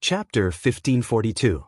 Chapter 1542.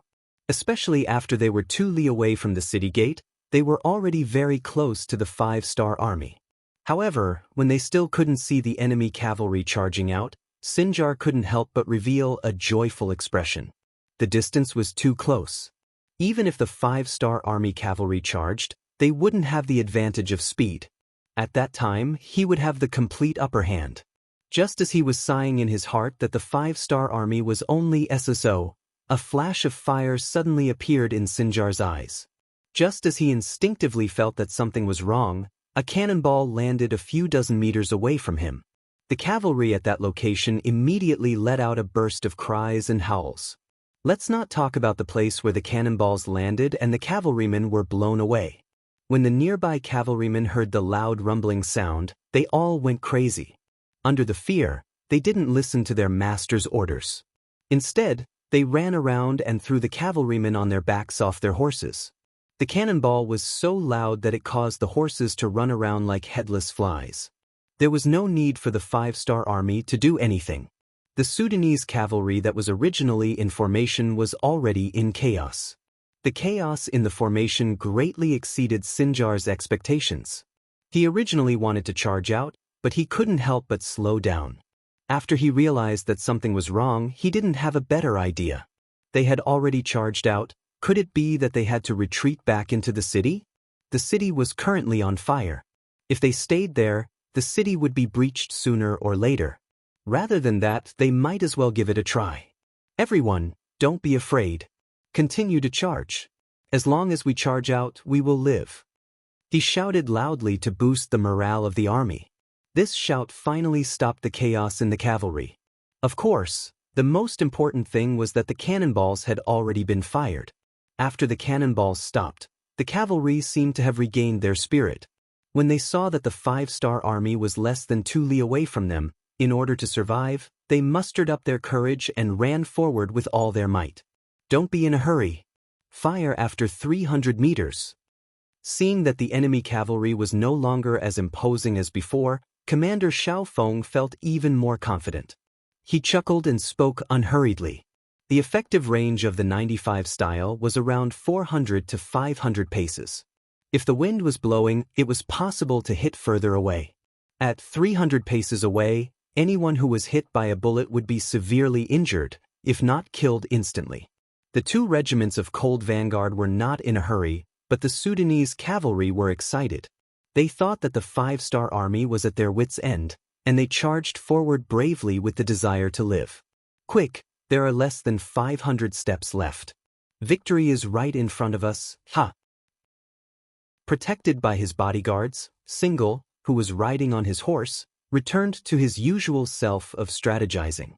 Especially after they were 2 li away from the city gate, they were already very close to the 5-star army. However, when they still couldn't see the enemy cavalry charging out, Sinjar couldn't help but reveal a joyful expression. The distance was too close. Even if the 5-star army cavalry charged, they wouldn't have the advantage of speed. At that time, he would have the complete upper hand. Just as he was sighing in his heart that the 5-star army was only SSO, a flash of fire suddenly appeared in Sinjar's eyes. Just as he instinctively felt that something was wrong, a cannonball landed a few dozen meters away from him. The cavalry at that location immediately let out a burst of cries and howls. Let's not talk about the place where the cannonballs landed and the cavalrymen were blown away. When the nearby cavalrymen heard the loud rumbling sound, they all went crazy. Under the fear, they didn't listen to their master's orders. Instead, they ran around and threw the cavalrymen on their backs off their horses. The cannonball was so loud that it caused the horses to run around like headless flies. There was no need for the 5-star army to do anything. The Sudanese cavalry that was originally in formation was already in chaos. The chaos in the formation greatly exceeded Sinjar's expectations. He originally wanted to charge out, but he couldn't help but slow down. After he realized that something was wrong, he didn't have a better idea. They had already charged out. Could it be that they had to retreat back into the city? The city was currently on fire. If they stayed there, the city would be breached sooner or later. Rather than that, they might as well give it a try. Everyone, don't be afraid. Continue to charge. As long as we charge out, we will live. He shouted loudly to boost the morale of the army. This shout finally stopped the chaos in the cavalry. Of course, the most important thing was that the cannonballs had already been fired. After the cannonballs stopped, the cavalry seemed to have regained their spirit. When they saw that the 5-star army was less than 2 li away from them, in order to survive, they mustered up their courage and ran forward with all their might. Don't be in a hurry. Fire after 300 meters. Seeing that the enemy cavalry was no longer as imposing as before, Commander Xiaofeng felt even more confident. He chuckled and spoke unhurriedly. The effective range of the 95 style was around 400 to 500 paces. If the wind was blowing, it was possible to hit further away. At 300 paces away, anyone who was hit by a bullet would be severely injured, if not killed instantly. The 2 regiments of Cold Vanguard were not in a hurry, but the Sudanese cavalry were excited. They thought that the 5-star army was at their wits' end, and they charged forward bravely with the desire to live. Quick, there are less than 500 steps left. Victory is right in front of us, ha! Protected by his bodyguards, Singal, who was riding on his horse, returned to his usual self of strategizing.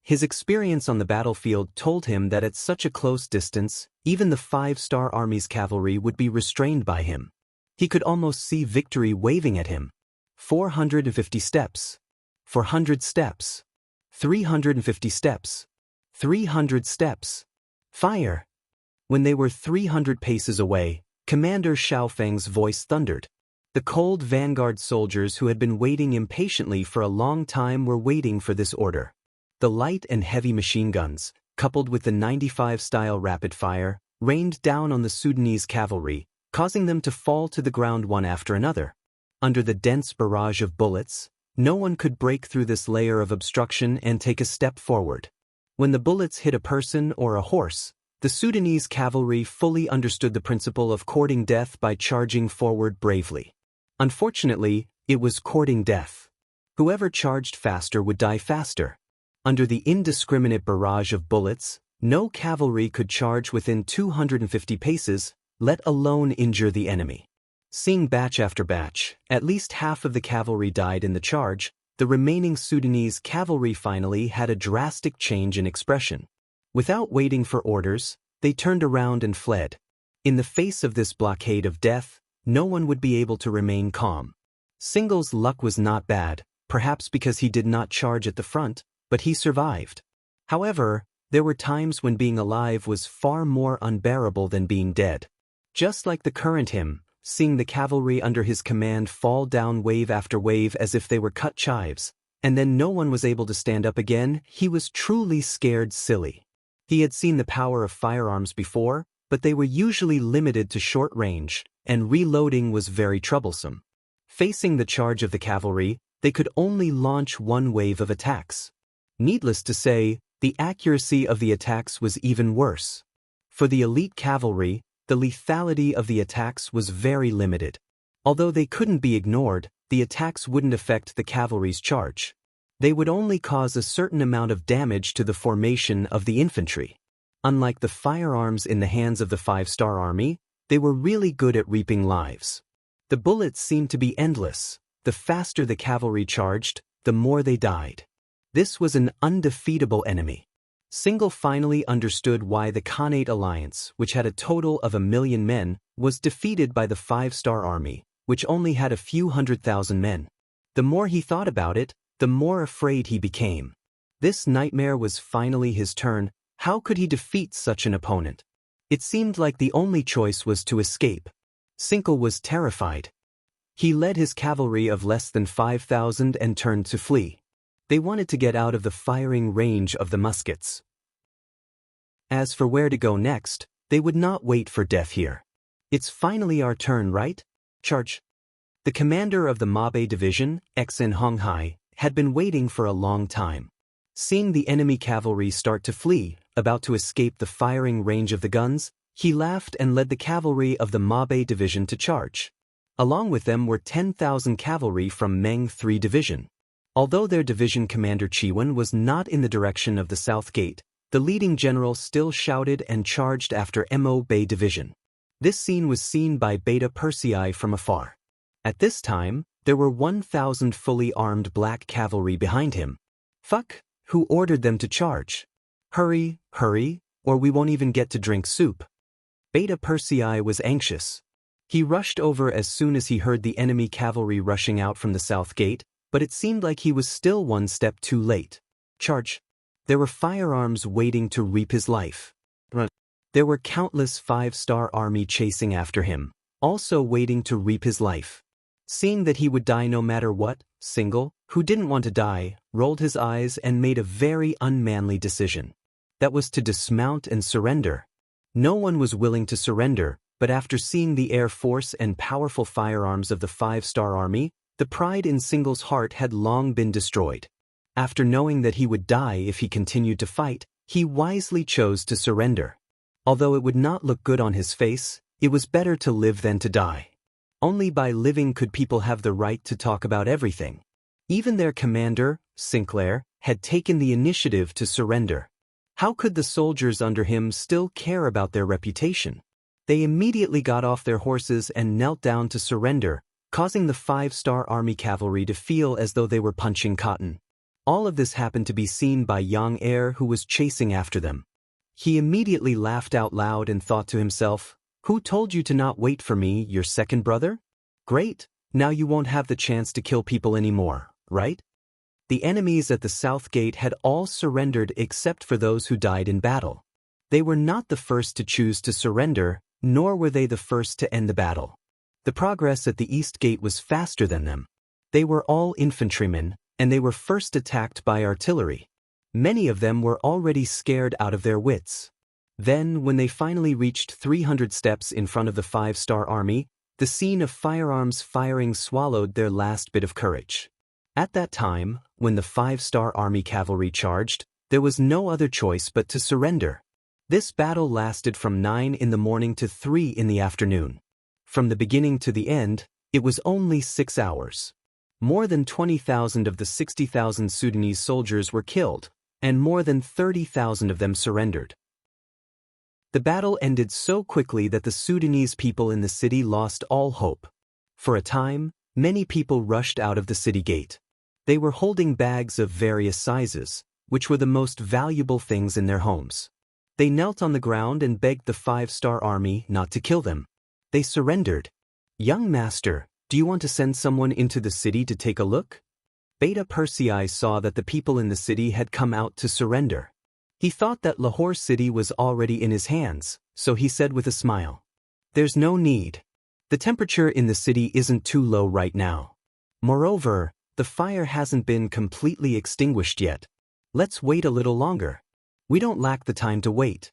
His experience on the battlefield told him that at such a close distance, even the 5-star army's cavalry would be restrained by him. He could almost see victory waving at him. 450 steps. 400 steps. 350 steps. 300 steps. Fire! When they were 300 paces away, Commander Xiaofeng's voice thundered. The Cold Vanguard soldiers who had been waiting impatiently for a long time were waiting for this order. The light and heavy machine guns, coupled with the 95-style rapid fire, rained down on the Sudanese cavalry, causing them to fall to the ground one after another. Under the dense barrage of bullets, no one could break through this layer of obstruction and take a step forward. When the bullets hit a person or a horse, the Sudanese cavalry fully understood the principle of courting death by charging forward bravely. Unfortunately, it was courting death. Whoever charged faster would die faster. Under the indiscriminate barrage of bullets, no cavalry could charge within 250 paces, let alone injure the enemy. Seeing batch after batch, at least half of the cavalry died in the charge, the remaining Sudanese cavalry finally had a drastic change in expression. Without waiting for orders, they turned around and fled. In the face of this blockade of death, no one would be able to remain calm. Singal's luck was not bad, perhaps because he did not charge at the front, but he survived. However, there were times when being alive was far more unbearable than being dead. Just like the current hymn, seeing the cavalry under his command fall down wave after wave as if they were cut chives, and then no one was able to stand up again, he was truly scared silly. He had seen the power of firearms before, but they were usually limited to short range, and reloading was very troublesome. Facing the charge of the cavalry, they could only launch one wave of attacks. Needless to say, the accuracy of the attacks was even worse. For the elite cavalry, the lethality of the attacks was very limited. Although they couldn't be ignored, the attacks wouldn't affect the cavalry's charge. They would only cause a certain amount of damage to the formation of the infantry. Unlike the firearms in the hands of the 5-star army, they were really good at reaping lives. The bullets seemed to be endless. The faster the cavalry charged, the more they died. This was an undefeatable enemy. Single finally understood why the Khanate alliance, which had a total of 1 million men, was defeated by the 5-star army, which only had a few 100,000 men. The more he thought about it, the more afraid he became. This nightmare was finally his turn. How could he defeat such an opponent? It seemed like the only choice was to escape. Single was terrified. He led his cavalry of less than 5,000 and turned to flee. They wanted to get out of the firing range of the muskets. As for where to go next, they would not wait for death here. It's finally our turn, right? Charge! The commander of the Mabe division, Xen Honghai, had been waiting for a long time. Seeing the enemy cavalry start to flee, about to escape the firing range of the guns, he laughed and led the cavalry of the Mabe division to charge. Along with them were 10,000 cavalry from Meng 3 division. Although their division commander Chiwen was not in the direction of the South Gate, the leading general still shouted and charged after Mo Bay division. This scene was seen by Beta Persei from afar. At this time, there were 1,000 fully armed black cavalry behind him. Fuck, who ordered them to charge? Hurry, hurry, or we won't even get to drink soup. Beta Persei was anxious. He rushed over as soon as he heard the enemy cavalry rushing out from the South Gate, but it seemed like he was still one step too late. Charge! There were firearms waiting to reap his life. There were countless 5-star army chasing after him, also waiting to reap his life. Seeing that he would die no matter what, Single, who didn't want to die, rolled his eyes and made a very unmanly decision. That was to dismount and surrender. No one was willing to surrender, but after seeing the air force and powerful firearms of the 5-star army, the pride in Single's heart had long been destroyed. After knowing that he would die if he continued to fight, he wisely chose to surrender. Although it would not look good on his face, it was better to live than to die. Only by living could people have the right to talk about everything. Even their commander, Sinclair, had taken the initiative to surrender. How could the soldiers under him still care about their reputation? They immediately got off their horses and knelt down to surrender, causing the 5-star army cavalry to feel as though they were punching cotton. All of this happened to be seen by Yang Er, who was chasing after them. He immediately laughed out loud and thought to himself, "Who told you to not wait for me, your second brother? Great, now you won't have the chance to kill people anymore, right?" The enemies at the South Gate had all surrendered except for those who died in battle. They were not the first to choose to surrender, nor were they the first to end the battle. The progress at the East Gate was faster than them. They were all infantrymen, and they were first attacked by artillery. Many of them were already scared out of their wits. Then, when they finally reached 300 steps in front of the 5-star army, the scene of firearms firing swallowed their last bit of courage. At that time, when the 5-star army cavalry charged, there was no other choice but to surrender. This battle lasted from 9 in the morning to 3 in the afternoon. From the beginning to the end, it was only 6 hours. More than 20,000 of the 60,000 Sudanese soldiers were killed, and more than 30,000 of them surrendered. The battle ended so quickly that the Sudanese people in the city lost all hope. For a time, many people rushed out of the city gate. They were holding bags of various sizes, which were the most valuable things in their homes. They knelt on the ground and begged the 5-star army not to kill them. They surrendered. "Young master, do you want to send someone into the city to take a look?" Beta Persei saw that the people in the city had come out to surrender. He thought that Lahore city was already in his hands, so he said with a smile, "There's no need. The temperature in the city isn't too low right now. Moreover, the fire hasn't been completely extinguished yet. Let's wait a little longer." We don't lack the time to wait.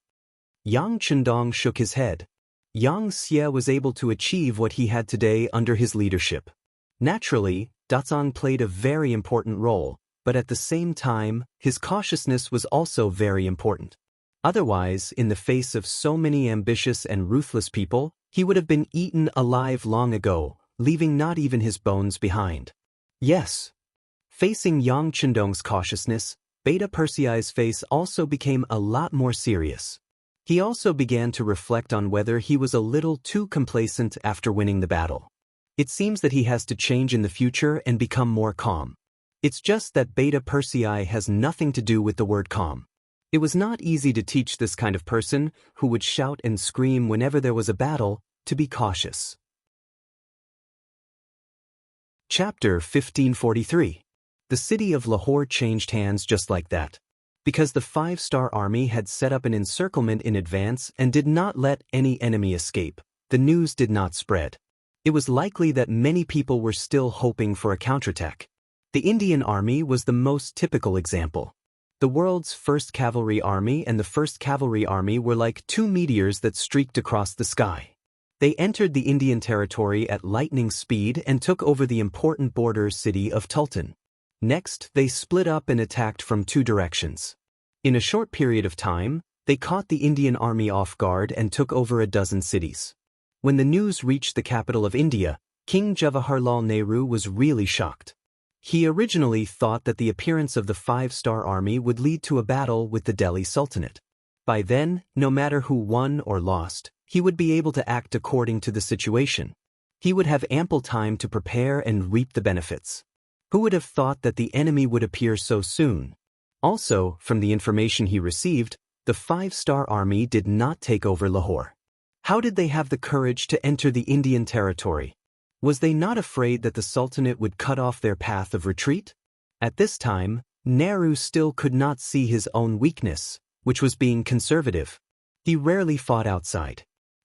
Yang Chendong shook his head. Yang Xie was able to achieve what he had today under his leadership. Naturally, Dazang played a very important role, but at the same time, his cautiousness was also very important. Otherwise, in the face of so many ambitious and ruthless people, he would have been eaten alive long ago, leaving not even his bones behind. Yes. Facing Yang Chendong's cautiousness, Beta Persei's face also became a lot more serious. He also began to reflect on whether he was a little too complacent after winning the battle. It seems that he has to change in the future and become more calm. It's just that Beta Persei has nothing to do with the word calm. It was not easy to teach this kind of person, who would shout and scream whenever there was a battle, to be cautious. Chapter 1543. The city of Lahore changed hands just like that. Because the 5-star army had set up an encirclement in advance and did not let any enemy escape, the news did not spread. It was likely that many people were still hoping for a counterattack. The Indian army was the most typical example. The world's first cavalry army and the first cavalry army were like two meteors that streaked across the sky. They entered the Indian territory at lightning speed and took over the important border city of Tultan. Next, they split up and attacked from two directions. In a short period of time, they caught the Indian army off guard and took over a dozen cities. When the news reached the capital of India, King Jawaharlal Nehru was really shocked. He originally thought that the appearance of the 5-star army would lead to a battle with the Delhi Sultanate. By then, no matter who won or lost, he would be able to act according to the situation. He would have ample time to prepare and reap the benefits. Who would have thought that the enemy would appear so soon? Also, from the information he received, the 5-star army did not take over Lahore. How did they have the courage to enter the Indian territory? Was they not afraid that the Sultanate would cut off their path of retreat? At this time, Nehru still could not see his own weakness, which was being conservative. He rarely fought outside.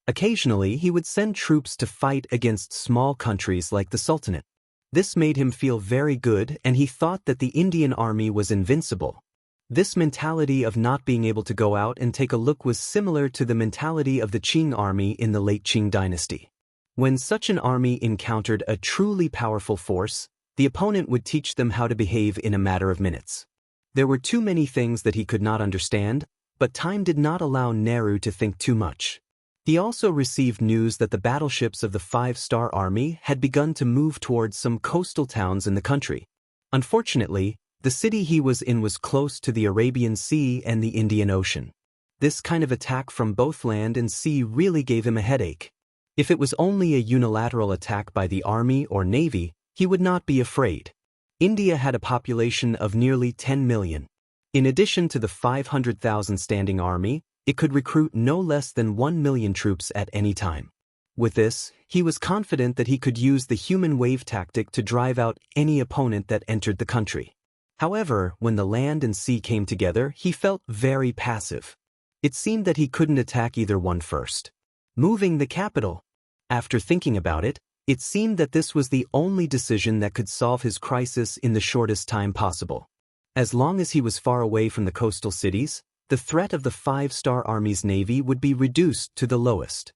Occasionally, he would send troops to fight against small countries like the Sultanate. This made him feel very good, and he thought that the Indian army was invincible. This mentality of not being able to go out and take a look was similar to the mentality of the Qing army in the late Qing dynasty. When such an army encountered a truly powerful force, the opponent would teach them how to behave in a matter of minutes. There were too many things that he could not understand, but time did not allow Nehru to think too much. He also received news that the battleships of the 5-star army had begun to move towards some coastal towns in the country. Unfortunately, the city he was in was close to the Arabian Sea and the Indian Ocean. This kind of attack from both land and sea really gave him a headache. If it was only a unilateral attack by the army or navy, he would not be afraid. India had a population of nearly 10 million. In addition to the 500,000 standing army, it could recruit no less than 1 million troops at any time. With this, he was confident that he could use the human wave tactic to drive out any opponent that entered the country. However, when the land and sea came together, he felt very passive. It seemed that he couldn't attack either one first. Moving the capital. After thinking about it, it seemed that this was the only decision that could solve his crisis in the shortest time possible. As long as he was far away from the coastal cities, the threat of the 5-star army's navy would be reduced to the lowest.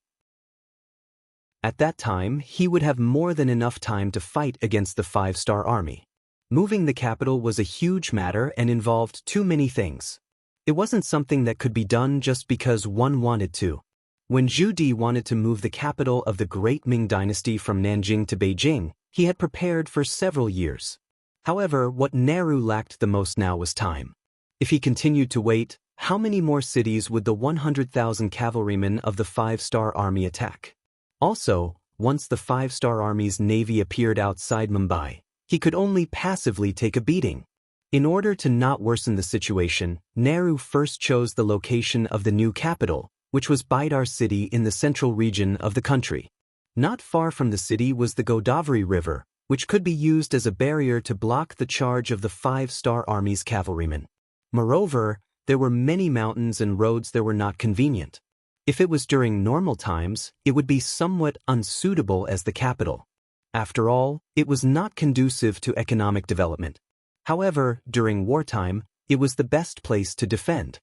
At that time, he would have more than enough time to fight against the 5-star army. Moving the capital was a huge matter and involved too many things. It wasn't something that could be done just because one wanted to. When Zhu Di wanted to move the capital of the great Ming dynasty from Nanjing to Beijing, he had prepared for several years. However, what Nehru lacked the most now was time. If he continued to wait, how many more cities would the 100,000 cavalrymen of the 5-star army attack? Also, once the 5-star army's navy appeared outside Mumbai, he could only passively take a beating. In order to not worsen the situation, Nehru first chose the location of the new capital, which was Bidar city in the central region of the country. Not far from the city was the Godavari River, which could be used as a barrier to block the charge of the 5-star army's cavalrymen. Moreover, there were many mountains and roads that were not convenient. If it was during normal times, it would be somewhat unsuitable as the capital. After all, it was not conducive to economic development. However, during wartime, it was the best place to defend.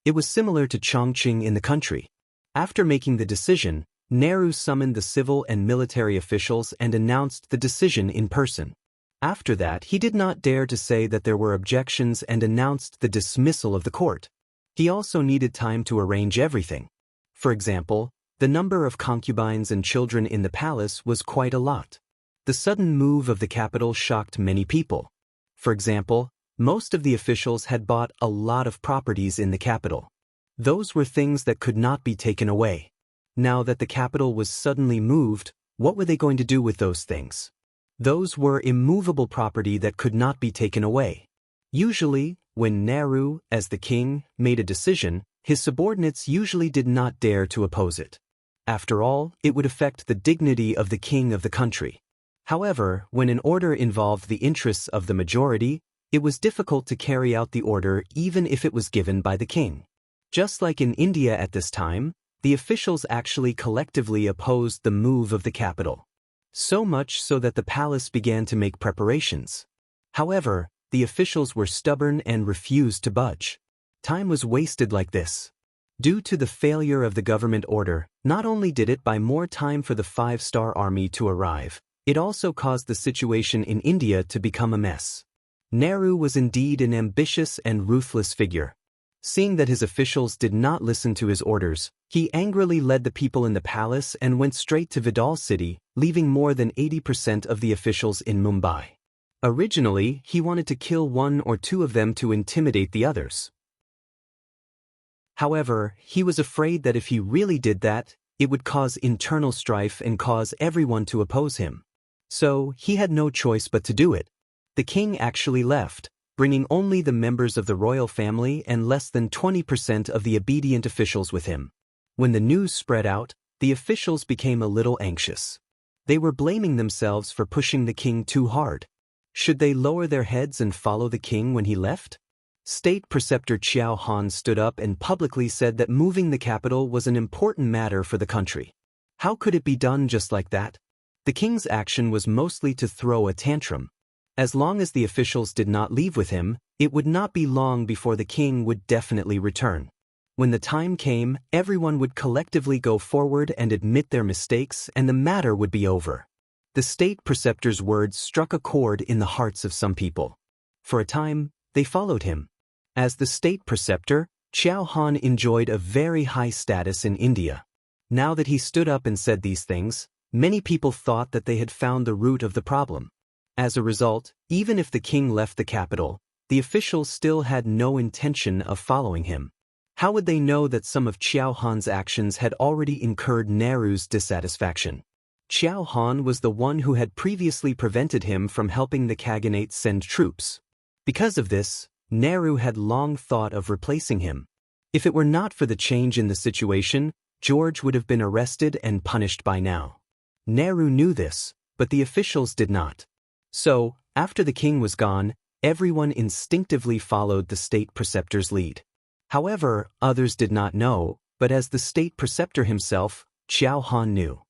It was similar to Chongqing in the country. After making the decision, Nehru summoned the civil and military officials and announced the decision in person. After that, he did not dare to say that there were objections and announced the dismissal of the court. He also needed time to arrange everything. For example, the number of concubines and children in the palace was quite a lot. The sudden move of the capital shocked many people. For example, most of the officials had bought a lot of properties in the capital. Those were things that could not be taken away. Now that the capital was suddenly moved, what were they going to do with those things? Those were immovable property that could not be taken away. Usually, when Nehru, as the king, made a decision, his subordinates usually did not dare to oppose it. After all, it would affect the dignity of the king of the country. However, when an order involved the interests of the majority, it was difficult to carry out the order even if it was given by the king. Just like in India at this time, the officials actually collectively opposed the move of the capital. So much so that the palace began to make preparations. However, the officials were stubborn and refused to budge. Time was wasted like this. Due to the failure of the government order, not only did it buy more time for the five-star army to arrive, it also caused the situation in India to become a mess. Nehru was indeed an ambitious and ruthless figure. Seeing that his officials did not listen to his orders, he angrily led the people in the palace and went straight to Vidal city, leaving more than 80% of the officials in Mumbai. Originally, he wanted to kill one or two of them to intimidate the others. However, he was afraid that if he really did that, it would cause internal strife and cause everyone to oppose him. So, he had no choice but to do it. The king actually left, bringing only the members of the royal family and less than 20% of the obedient officials with him. When the news spread out, the officials became a little anxious. They were blaming themselves for pushing the king too hard. Should they lower their heads and follow the king when he left? State Preceptor Chiao Han stood up and publicly said that moving the capital was an important matter for the country. How could it be done just like that? The king's action was mostly to throw a tantrum. As long as the officials did not leave with him, it would not be long before the king would definitely return. When the time came, everyone would collectively go forward and admit their mistakes, and the matter would be over. The state preceptor's words struck a chord in the hearts of some people. For a time, they followed him. As the state preceptor, Chiao Han enjoyed a very high status in India. Now that he stood up and said these things, many people thought that they had found the root of the problem. As a result, even if the king left the capital, the officials still had no intention of following him. How would they know that some of Chiao Han's actions had already incurred Nehru's dissatisfaction? Chiao Han was the one who had previously prevented him from helping the Khaganate send troops. Because of this, Nehru had long thought of replacing him. If it were not for the change in the situation, George would have been arrested and punished by now. Nehru knew this, but the officials did not. So, after the king was gone, everyone instinctively followed the state preceptor's lead. However, others did not know, but as the state preceptor himself, Chiao Han knew.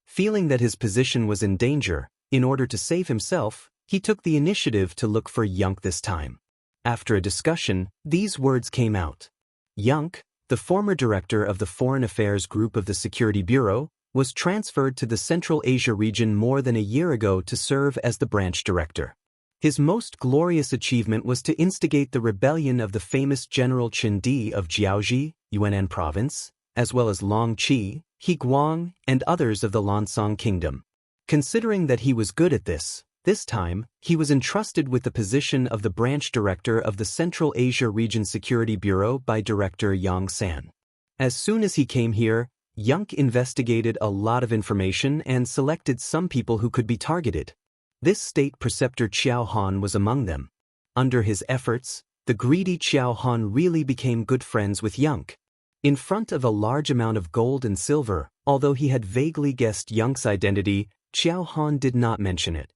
Feeling that his position was in danger, in order to save himself, he took the initiative to look for Yunk this time. After a discussion, these words came out. Yunk, the former director of the Foreign Affairs Group of the Security Bureau, was transferred to the Central Asia region more than a year ago to serve as the branch director. His most glorious achievement was to instigate the rebellion of the famous General Chen Di of Jiaoji, Yunnan province, as well as Long Qi, He Guang, and others of the Lansong kingdom. Considering that he was good at this time, he was entrusted with the position of the branch director of the Central Asia Region Security Bureau by Director Yang San. As soon as he came here, Yunk investigated a lot of information and selected some people who could be targeted. This state preceptor Chiao Han was among them. Under his efforts, the greedy Chiao Han really became good friends with Yunk. In front of a large amount of gold and silver, although he had vaguely guessed Yunk's identity, Chiao Han did not mention it.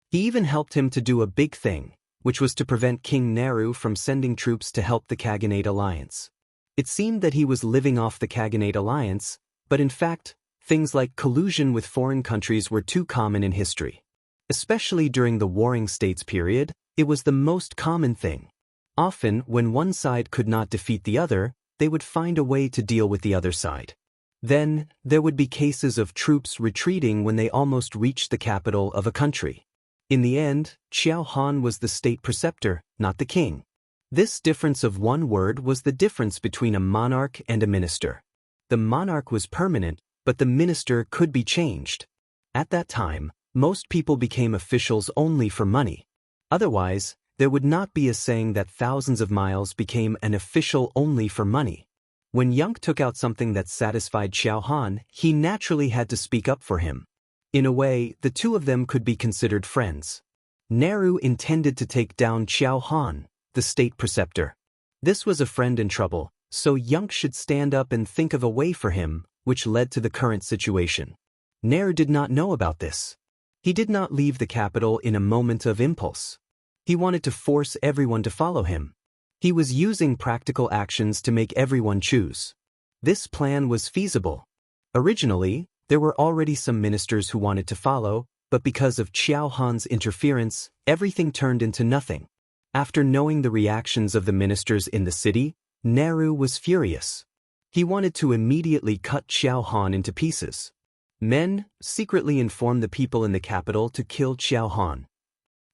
He even helped him to do a big thing, which was to prevent King Nehru from sending troops to help the Khaganate alliance. It seemed that he was living off the Khaganate alliance, but in fact, things like collusion with foreign countries were too common in history. Especially during the Warring States period, it was the most common thing. Often, when one side could not defeat the other, they would find a way to deal with the other side. Then, there would be cases of troops retreating when they almost reached the capital of a country. In the end, Xiao Han was the state preceptor, not the king. This difference of one word was the difference between a monarch and a minister. The monarch was permanent, but the minister could be changed. At that time, most people became officials only for money. Otherwise, there would not be a saying that thousands of miles became an official only for money. When Yang took out something that satisfied Xiao Han, he naturally had to speak up for him. In a way, the two of them could be considered friends. Nehru intended to take down Xiao Han, the state preceptor. This was a friend in trouble, so Yang should stand up and think of a way for him, which led to the current situation. Nehru did not know about this. He did not leave the capital in a moment of impulse. He wanted to force everyone to follow him. He was using practical actions to make everyone choose. This plan was feasible. Originally, there were already some ministers who wanted to follow, but because of Xiao Han's interference, everything turned into nothing. After knowing the reactions of the ministers in the city, Nehru was furious. He wanted to immediately cut Xiao Han into pieces. Men secretly informed the people in the capital to kill Xiao Han.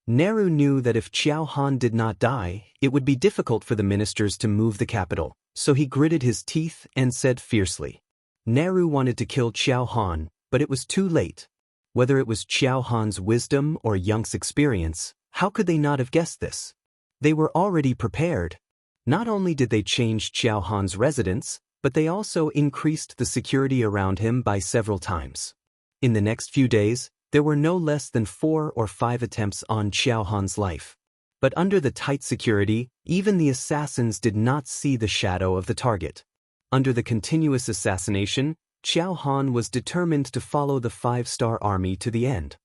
Nehru knew that if Xiao Han did not die, it would be difficult for the ministers to move the capital, so he gritted his teeth and said fiercely. Nehru wanted to kill Xiao Han, but it was too late. Whether it was Xiao Han's wisdom or Yang's experience, how could they not have guessed this? They were already prepared. Not only did they change Xiao Han's residence, but they also increased the security around him by several times. In the next few days, there were no less than 4 or 5 attempts on Xiao Han's life. But under the tight security, even the assassins did not see the shadow of the target. Under the continuous assassination, Xiao Han was determined to follow the 5-star army to the end.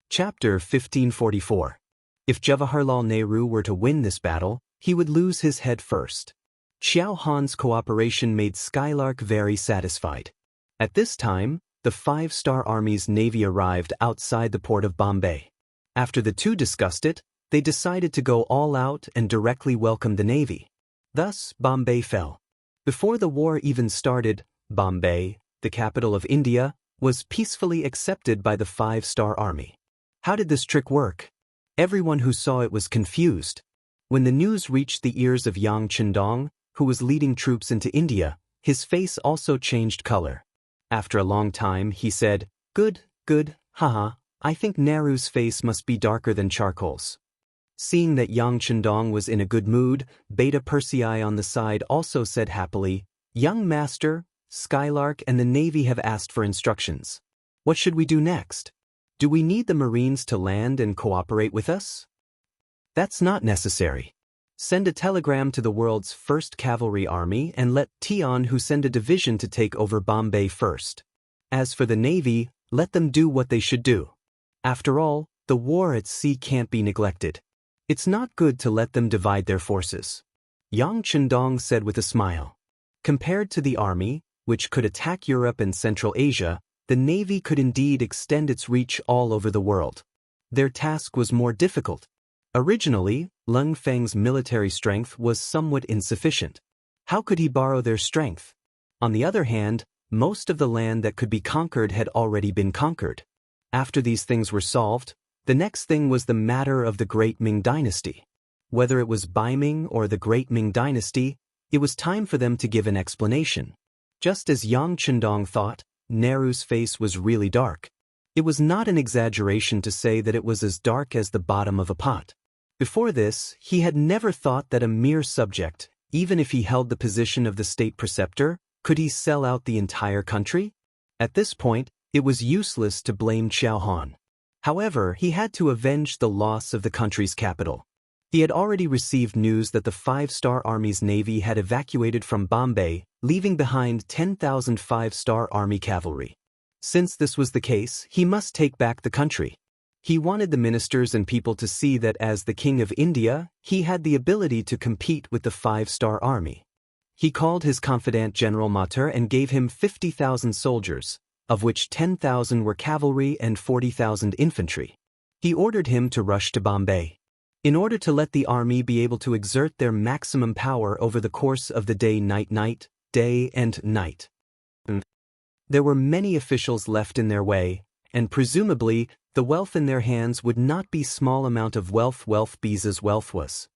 Chapter 1544. If Jawaharlal Nehru were to win this battle, he would lose his head first. Xiao Han's cooperation made Skylark very satisfied. At this time, the 5-star army's navy arrived outside the port of Bombay. After the two discussed it, they decided to go all out and directly welcome the navy. Thus, Bombay fell. Before the war even started, Bombay, the capital of India, was peacefully accepted by the 5-star army. How did this trick work? Everyone who saw it was confused. When the news reached the ears of Yang Chendong, who was leading troops into India, his face also changed color. After a long time, he said, "Good, haha, I think Nehru's face must be darker than charcoal's." Seeing that Yang Chendong was in a good mood, Beta Persei on the side also said happily, "Young master, Skylark and the Navy have asked for instructions. What should we do next? Do we need the Marines to land and cooperate with us?" "That's not necessary. Send a telegram to the world's first cavalry army and let Tian Hu send a division to take over Bombay first. As for the Navy, let them do what they should do. After all, the war at sea can't be neglected. It's not good to let them divide their forces." Yang Chendong said with a smile. Compared to the army, which could attack Europe and Central Asia, the Navy could indeed extend its reach all over the world. Their task was more difficult. Originally, Lung Feng's military strength was somewhat insufficient. How could he borrow their strength? On the other hand, most of the land that could be conquered had already been conquered. After these things were solved, the next thing was the matter of the Great Ming Dynasty. Whether it was Bai Ming or the Great Ming Dynasty, it was time for them to give an explanation. Just as Yang Chendong thought, Nehru's face was really dark. It was not an exaggeration to say that it was as dark as the bottom of a pot. Before this, he had never thought that a mere subject, even if he held the position of the state preceptor, could he sell out the entire country? At this point, it was useless to blame Xiao Han. However, he had to avenge the loss of the country's capital. He had already received news that the 5-star Army's navy had evacuated from Bombay, leaving behind 10,000 5-star Army cavalry. Since this was the case, he must take back the country. He wanted the ministers and people to see that as the King of India, he had the ability to compete with the 5-star Army. He called his confidant General Mater and gave him 50,000 soldiers, of which 10,000 were cavalry and 40,000 infantry. He ordered him to rush to Bombay. In order to let the army be able to exert their maximum power over the course of the day and night. There were many officials left in their way, and presumably, the wealth in their hands would not be small amount of wealth B's wealth was.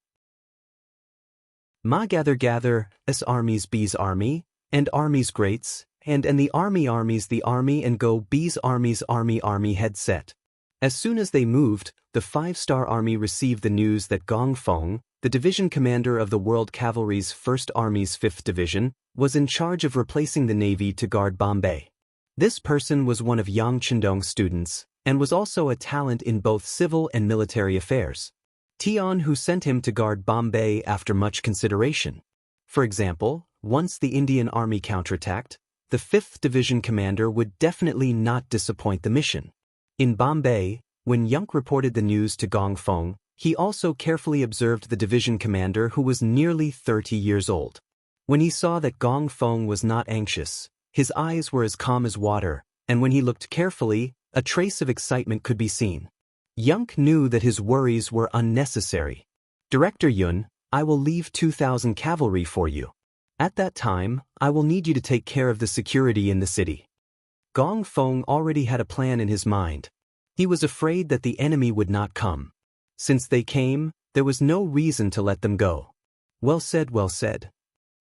Ma gather, as armies B's army, and armies greats, and the armies the army and go B's armies army head set. As soon as they moved, the 5-star army received the news that Gong Feng, the division commander of the World Cavalry's 1st Army's 5th Division, was in charge of replacing the Navy to guard Bombay. This person was one of Yang Chendong's students, and was also a talent in both civil and military affairs. Tian who sent him to guard Bombay after much consideration. For example, once the Indian Army counterattacked, the 5th Division commander would definitely not disappoint the mission. In Bombay, when Yang reported the news to Gong Feng, he also carefully observed the division commander who was nearly 30 years old. When he saw that Gong Feng was not anxious, his eyes were as calm as water, and when he looked carefully, a trace of excitement could be seen. Yang knew that his worries were unnecessary. Director Yun, I will leave 2,000 cavalry for you. At that time, I will need you to take care of the security in the city. Gong Feng already had a plan in his mind. He was afraid that the enemy would not come. Since they came, there was no reason to let them go. Well said, well said.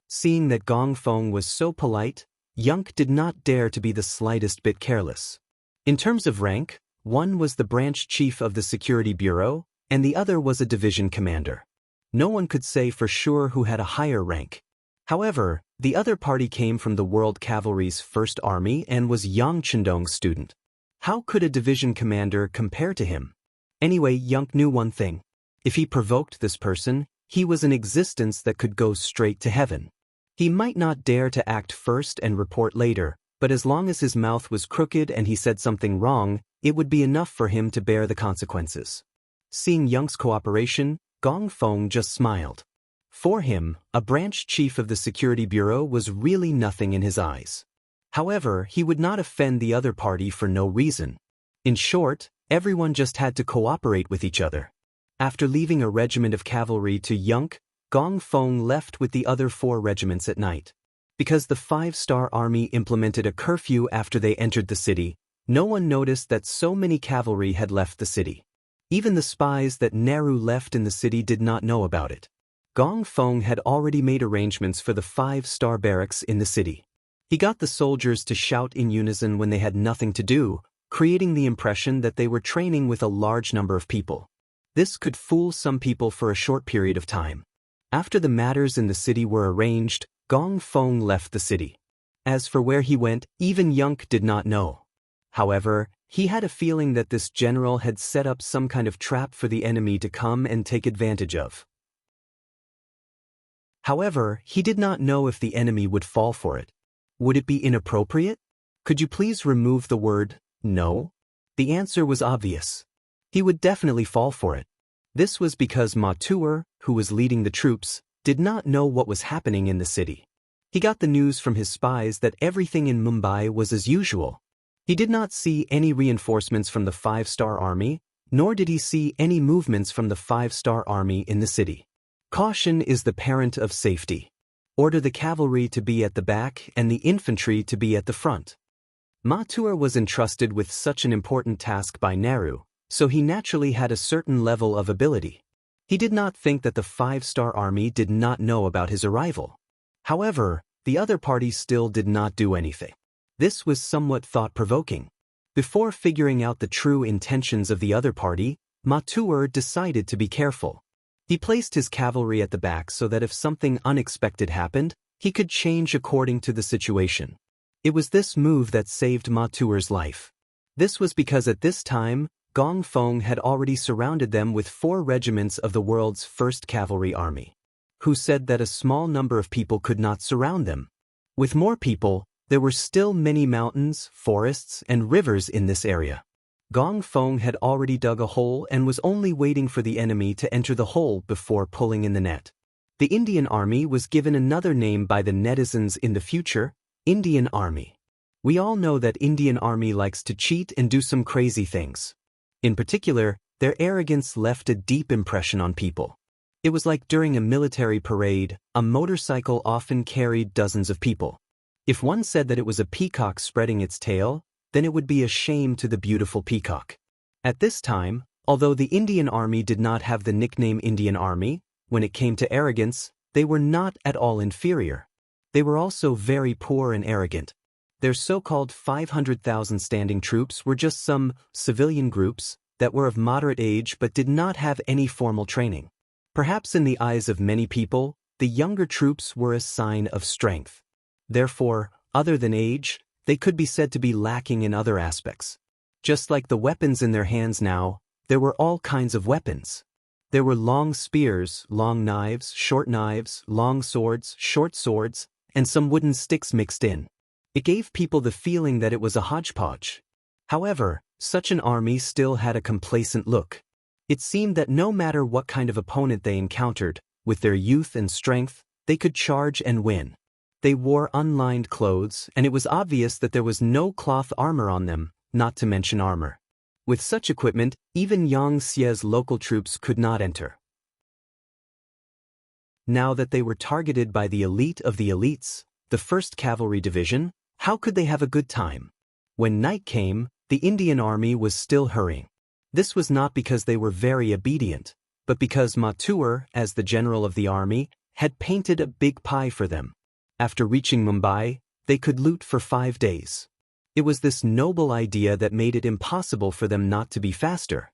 Seeing that Gong Feng was so polite, Yang did not dare to be the slightest bit careless. In terms of rank, one was the branch chief of the Security Bureau, and the other was a division commander. No one could say for sure who had a higher rank. However, the other party came from the World Cavalry's 1st Army and was Yang Chendong's student. How could a division commander compare to him? Anyway, Yang knew one thing. If he provoked this person, he was an existence that could go straight to heaven. He might not dare to act first and report later, but as long as his mouth was crooked and he said something wrong, it would be enough for him to bear the consequences. Seeing Yang's cooperation, Gong Feng just smiled. For him, a branch chief of the Security Bureau was really nothing in his eyes. However, he would not offend the other party for no reason. In short, everyone just had to cooperate with each other. After leaving a regiment of cavalry to Yang, Gong Feng left with the other 4 regiments at night. Because the 5-star army implemented a curfew after they entered the city, no one noticed that so many cavalry had left the city. Even the spies that Nehru left in the city did not know about it. Gong Feng had already made arrangements for the 5-star barracks in the city. He got the soldiers to shout in unison when they had nothing to do, creating the impression that they were training with a large number of people. This could fool some people for a short period of time. After the matters in the city were arranged, Gong Feng left the city. As for where he went, even Yang did not know. However, he had a feeling that this general had set up some kind of trap for the enemy to come and take advantage of. However, he did not know if the enemy would fall for it. Would it be inappropriate? Could you please remove the word, no? The answer was obvious. He would definitely fall for it. This was because Ma Tuer, who was leading the troops, did not know what was happening in the city. He got the news from his spies that everything in Mumbai was as usual. He did not see any reinforcements from the 5-star army, nor did he see any movements from the 5-star army in the city. Caution is the parent of safety. Order the cavalry to be at the back and the infantry to be at the front. Ma Tuer was entrusted with such an important task by Nehru, so he naturally had a certain level of ability. He did not think that the 5-star army did not know about his arrival. However, the other party still did not do anything. This was somewhat thought-provoking. Before figuring out the true intentions of the other party, Ma Tuer decided to be careful. He placed his cavalry at the back so that if something unexpected happened, he could change according to the situation. It was this move that saved Ma Tuer's life. This was because at this time, Gong Feng had already surrounded them with 4 regiments of the world's 1st Cavalry Army, who said that a small number of people could not surround them. With more people, there were still many mountains, forests, and rivers in this area. Gong Feng had already dug a hole and was only waiting for the enemy to enter the hole before pulling in the net. The Indian Army was given another name by the netizens in the future, Indian Army. We all know that Indian Army likes to cheat and do some crazy things. In particular, Their arrogance left a deep impression on people. It was like during a military parade, a motorcycle often carried dozens of people. If one said that it was a peacock spreading its tail, then it would be a shame to the beautiful peacock. At this time, although the Indian Army did not have the nickname Indian Army, when it came to arrogance, they were not at all inferior. They were also very poor and arrogant. Their so-called 500,000 standing troops were just some civilian groups that were of moderate age but did not have any formal training. Perhaps in the eyes of many people, the younger troops were a sign of strength. Therefore, other than age, they could be said to be lacking in other aspects. Just like the weapons in their hands now, there were all kinds of weapons. There were long spears, long knives, long swords, short swords, and some wooden sticks mixed in. It gave people the feeling that it was a hodgepodge. However, such an army still had a complacent look. It seemed that no matter what kind of opponent they encountered, with their youth and strength, they could charge and win. They wore unlined clothes, and it was obvious that there was no cloth armor on them, not to mention armor. With such equipment, even Yang Xie's local troops could not enter. Now that they were targeted by the elite of the elites, the 1st Cavalry Division, how could they have a good time? When night came, the Indian Army was still hurrying. This was not because they were very obedient, but because Mathur, as the general of the army, had painted a big pie for them. After reaching Mumbai, they could loot for 5 days. It was this noble idea that made it impossible for them not to be faster.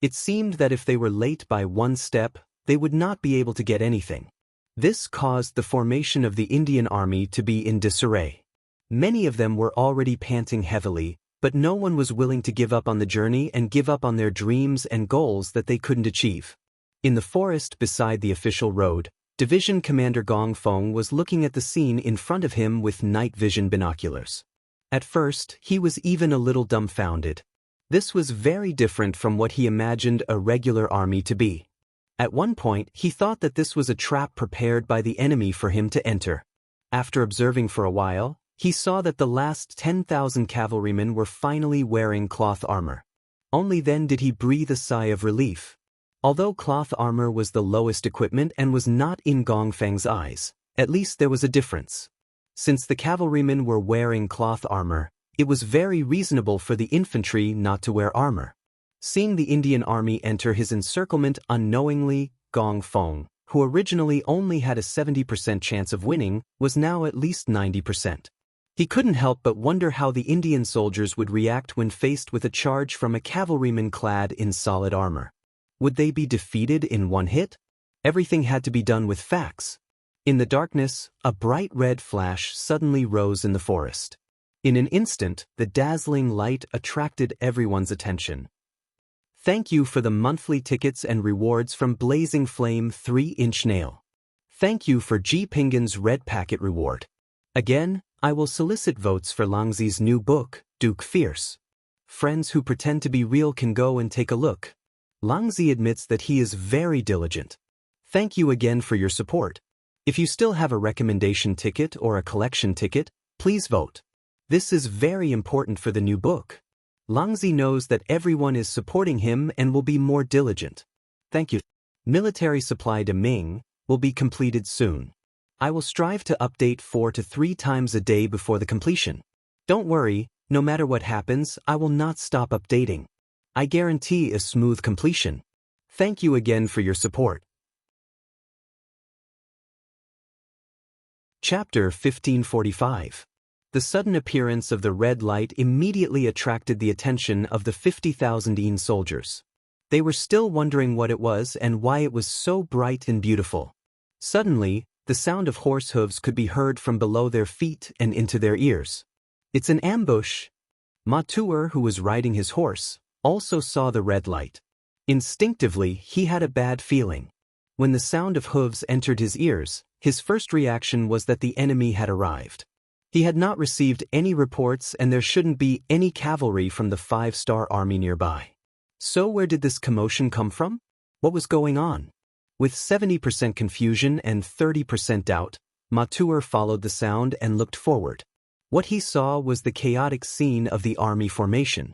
It seemed that if they were late by 1 step, they would not be able to get anything. This caused the formation of the Indian Army to be in disarray. Many of them were already panting heavily, but no one was willing to give up on the journey and give up on their dreams and goals that they couldn't achieve. In the forest beside the official road, Division Commander Gong Feng was looking at the scene in front of him with night vision binoculars. At first, he was even a little dumbfounded. This was very different from what he imagined a regular army to be. At one point, he thought that this was a trap prepared by the enemy for him to enter. After observing for a while, he saw that the last 10,000 cavalrymen were finally wearing cloth armor. Only then did he breathe a sigh of relief. Although cloth armor was the lowest equipment and was not in Gong Feng's eyes, at least there was a difference. Since the cavalrymen were wearing cloth armor, it was very reasonable for the infantry not to wear armor. Seeing the Indian Army enter his encirclement unknowingly, Gong Feng, who originally only had a 70% chance of winning, was now at least 90%. He couldn't help but wonder how the Indian soldiers would react when faced with a charge from a cavalryman clad in solid armor. Would they be defeated in one hit? Everything had to be done with facts. In the darkness, a bright red flash suddenly rose in the forest. In an instant, the dazzling light attracted everyone's attention. Thank you for the monthly tickets and rewards from Blazing Flame 3-inch nail. Thank you for G Pingan's red packet reward. Again, I will solicit votes for Langzi's new book, Duke Fierce. Friends who pretend to be real can go and take a look. Langzi admits that he is very diligent. Thank you again for your support. If you still have a recommendation ticket or a collection ticket, please vote. This is very important for the new book. Langzi knows that everyone is supporting him and will be more diligent. Thank you. Military supply to Ming will be completed soon. I will strive to update 4 to 3 times a day before the completion. Don't worry, no matter what happens, I will not stop updating. I guarantee a smooth completion. Thank you again for your support. Chapter 1545. The sudden appearance of the red light immediately attracted the attention of the 50,000 Yin soldiers. They were still wondering what it was and why it was so bright and beautiful. Suddenly, the sound of horse hooves could be heard from below their feet and into their ears. It's an ambush. Mathur, who was riding his horse, also saw the red light. Instinctively, he had a bad feeling. When the sound of hooves entered his ears, his first reaction was that the enemy had arrived. He had not received any reports and there shouldn't be any cavalry from the 5-star army nearby. So where did this commotion come from? What was going on? With 70% confusion and 30% doubt, Mathur followed the sound and looked forward. What he saw was the chaotic scene of the army formation.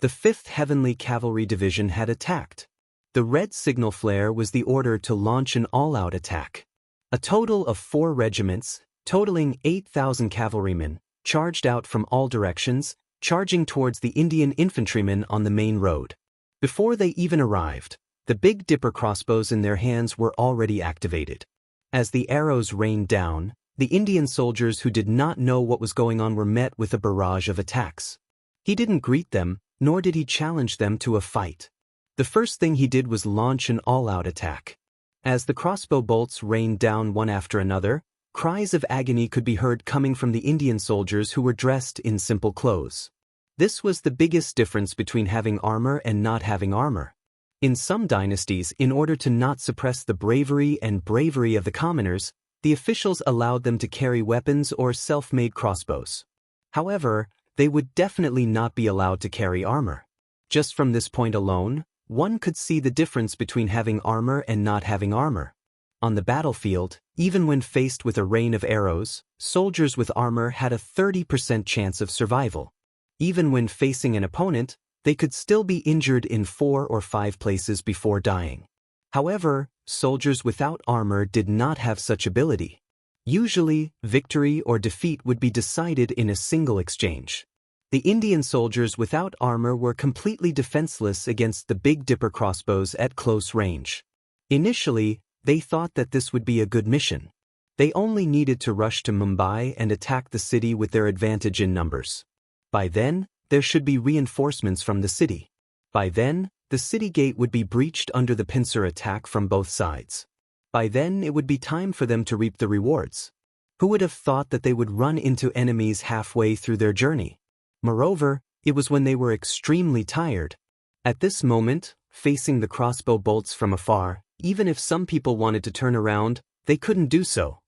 The 5th Heavenly Cavalry Division had attacked. The red signal flare was the order to launch an all-out attack. A total of 4 regiments, totaling 8,000 cavalrymen, charged out from all directions, charging towards the Indian infantrymen on the main road. Before they even arrived, the Big Dipper crossbows in their hands were already activated. As the arrows rained down, the Indian soldiers who did not know what was going on were met with a barrage of attacks. He didn't greet them, nor did he challenge them to a fight. The first thing he did was launch an all-out attack. As the crossbow bolts rained down one after another, cries of agony could be heard coming from the Indian soldiers who were dressed in simple clothes. This was the biggest difference between having armor and not having armor. In some dynasties, in order to not suppress the bravery of the commoners, the officials allowed them to carry weapons or self-made crossbows. However, they would definitely not be allowed to carry armor. Just from this point alone, one could see the difference between having armor and not having armor. On the battlefield, even when faced with a rain of arrows, soldiers with armor had a 30% chance of survival. Even when facing an opponent, they could still be injured in 4 or 5 places before dying. However, soldiers without armor did not have such ability. Usually, victory or defeat would be decided in a single exchange. The Indian soldiers without armor were completely defenseless against the Big Dipper crossbows at close range. Initially, they thought that this would be a good mission. They only needed to rush to Mumbai and attack the city with their advantage in numbers. By then, there should be reinforcements from the city. By then, the city gate would be breached under the pincer attack from both sides. By then, it would be time for them to reap the rewards. Who would have thought that they would run into enemies halfway through their journey? Moreover, it was when they were extremely tired. At this moment, facing the crossbow bolts from afar, even if some people wanted to turn around, they couldn't do so.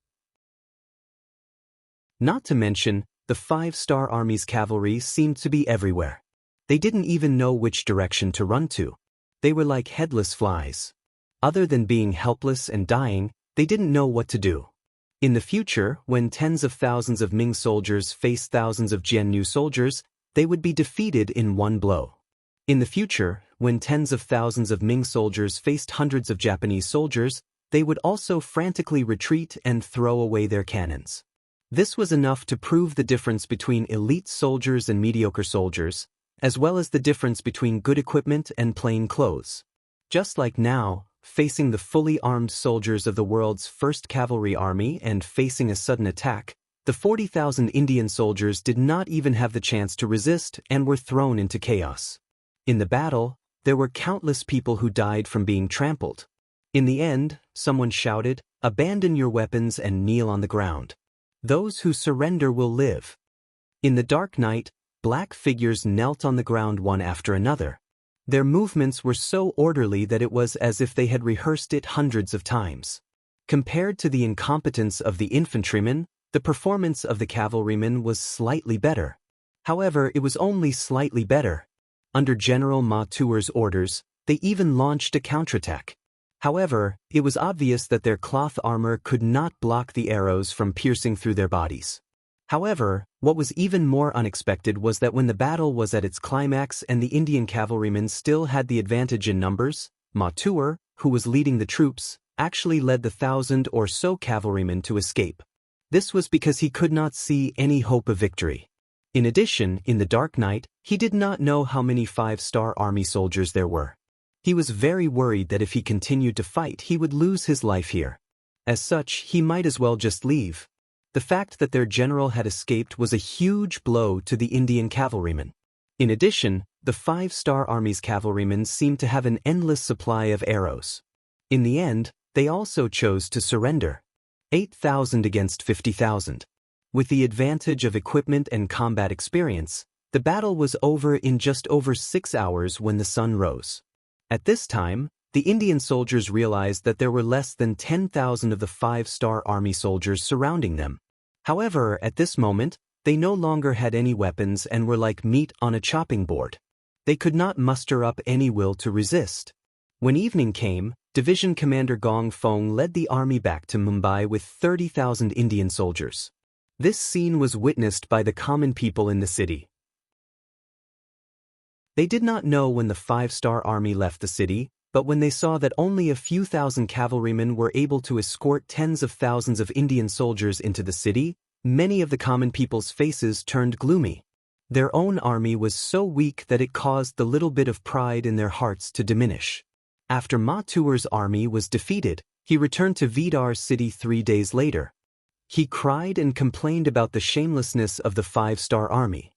Not to mention, the 5-star Army's cavalry seemed to be everywhere. They didn't even know which direction to run to. They were like headless flies. Other than being helpless and dying, they didn't know what to do. In the future, when tens of thousands of Ming soldiers faced thousands of Jiannu soldiers, they would be defeated in one blow. In the future, when tens of thousands of Ming soldiers faced hundreds of Japanese soldiers, they would also frantically retreat and throw away their cannons. This was enough to prove the difference between elite soldiers and mediocre soldiers, as well as the difference between good equipment and plain clothes. Just like now, facing the fully armed soldiers of the world's first cavalry army and facing a sudden attack, the 40,000 Indian soldiers did not even have the chance to resist and were thrown into chaos. In the battle, there were countless people who died from being trampled. In the end, someone shouted, "Abandon your weapons and kneel on the ground. Those who surrender will live." In the dark night, black figures knelt on the ground one after another. Their movements were so orderly that it was as if they had rehearsed it hundreds of times. Compared to the incompetence of the infantrymen, the performance of the cavalrymen was slightly better. However, it was only slightly better. Under General Ma Tuer's orders, they even launched a counterattack. However, it was obvious that their cloth armor could not block the arrows from piercing through their bodies. However, what was even more unexpected was that when the battle was at its climax and the Indian cavalrymen still had the advantage in numbers, Ma Tuer, who was leading the troops, actually led the 1,000 or so cavalrymen to escape. This was because he could not see any hope of victory. In addition, in the dark night, he did not know how many 5-star army soldiers there were. He was very worried that if he continued to fight, he would lose his life here. As such, he might as well just leave. The fact that their general had escaped was a huge blow to the Indian cavalrymen. In addition, the 5-star Army's cavalrymen seemed to have an endless supply of arrows. In the end, they also chose to surrender. 8,000 against 50,000. With the advantage of equipment and combat experience, the battle was over in just over 6 hours when the sun rose. At this time, the Indian soldiers realized that there were less than 10,000 of the 5-star Army soldiers surrounding them. However, at this moment, they no longer had any weapons and were like meat on a chopping board. They could not muster up any will to resist. When evening came, Division Commander Gong Feng led the army back to Mumbai with 30,000 Indian soldiers. This scene was witnessed by the common people in the city. They did not know when the five-star army left the city, but when they saw that only a few thousand cavalrymen were able to escort tens of thousands of Indian soldiers into the city, many of the common people's faces turned gloomy. Their own army was so weak that it caused the little bit of pride in their hearts to diminish. After Matuar's army was defeated, he returned to Vidar's city 3 days later. He cried and complained about the shamelessness of the five-star army.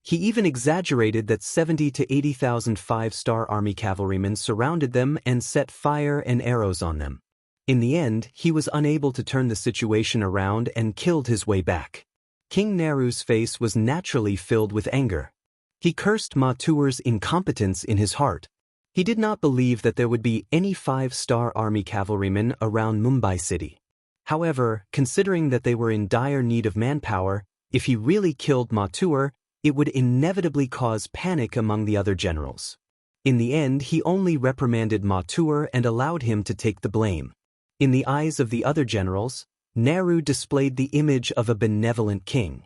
He even exaggerated that 70 to 80,000 five-star army cavalrymen surrounded them and set fire and arrows on them. In the end, he was unable to turn the situation around and killed his way back. King Naru's face was naturally filled with anger. He cursed Matuar's incompetence in his heart. He did not believe that there would be any five-star army cavalrymen around Mumbai city. However, considering that they were in dire need of manpower, if he really killed Matuar, it would inevitably cause panic among the other generals. In the end, he only reprimanded Matuar and allowed him to take the blame. In the eyes of the other generals, Naru displayed the image of a benevolent king.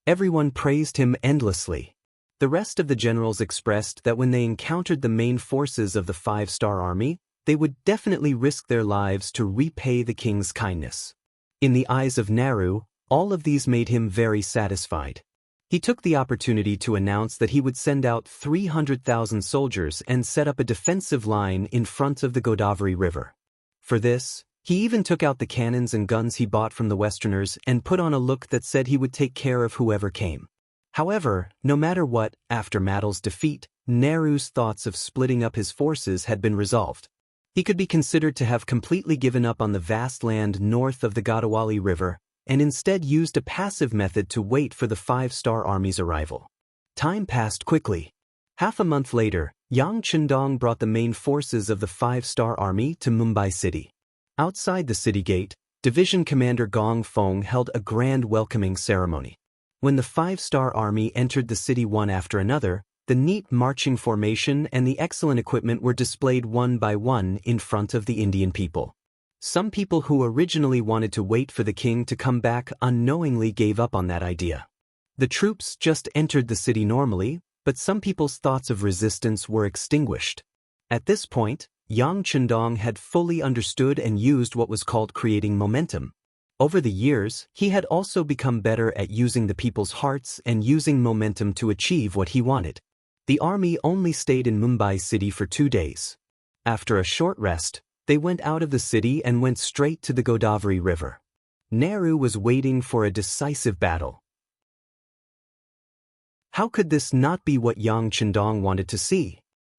Everyone praised him endlessly. The rest of the generals expressed that when they encountered the main forces of the five-star army, they would definitely risk their lives to repay the king's kindness. In the eyes of Naru, all of these made him very satisfied. He took the opportunity to announce that he would send out 300,000 soldiers and set up a defensive line in front of the Godavari River. For this, he even took out the cannons and guns he bought from the Westerners and put on a look that said he would take care of whoever came. However, no matter what, after Madal's defeat, Naru's thoughts of splitting up his forces had been resolved. He could be considered to have completely given up on the vast land north of the Godavari River, and instead used a passive method to wait for the five-star army's arrival. Time passed quickly. Half a month later, Yang Chendong brought the main forces of the five-star army to Mumbai city. Outside the city gate, Division Commander Gong Fong held a grand welcoming ceremony. When the five-star army entered the city one after another, the neat marching formation and the excellent equipment were displayed one by one in front of the Indian people. Some people who originally wanted to wait for the king to come back unknowingly gave up on that idea. The troops just entered the city normally, but some people's thoughts of resistance were extinguished. At this point, Yang Chendong had fully understood and used what was called creating momentum. Over the years, he had also become better at using the people's hearts and using momentum to achieve what he wanted. The army only stayed in Mumbai city for 2 days. After a short rest, they went out of the city and went straight to the Godavari River. Naru was waiting for a decisive battle. How could this not be what Yang Chendong wanted to see?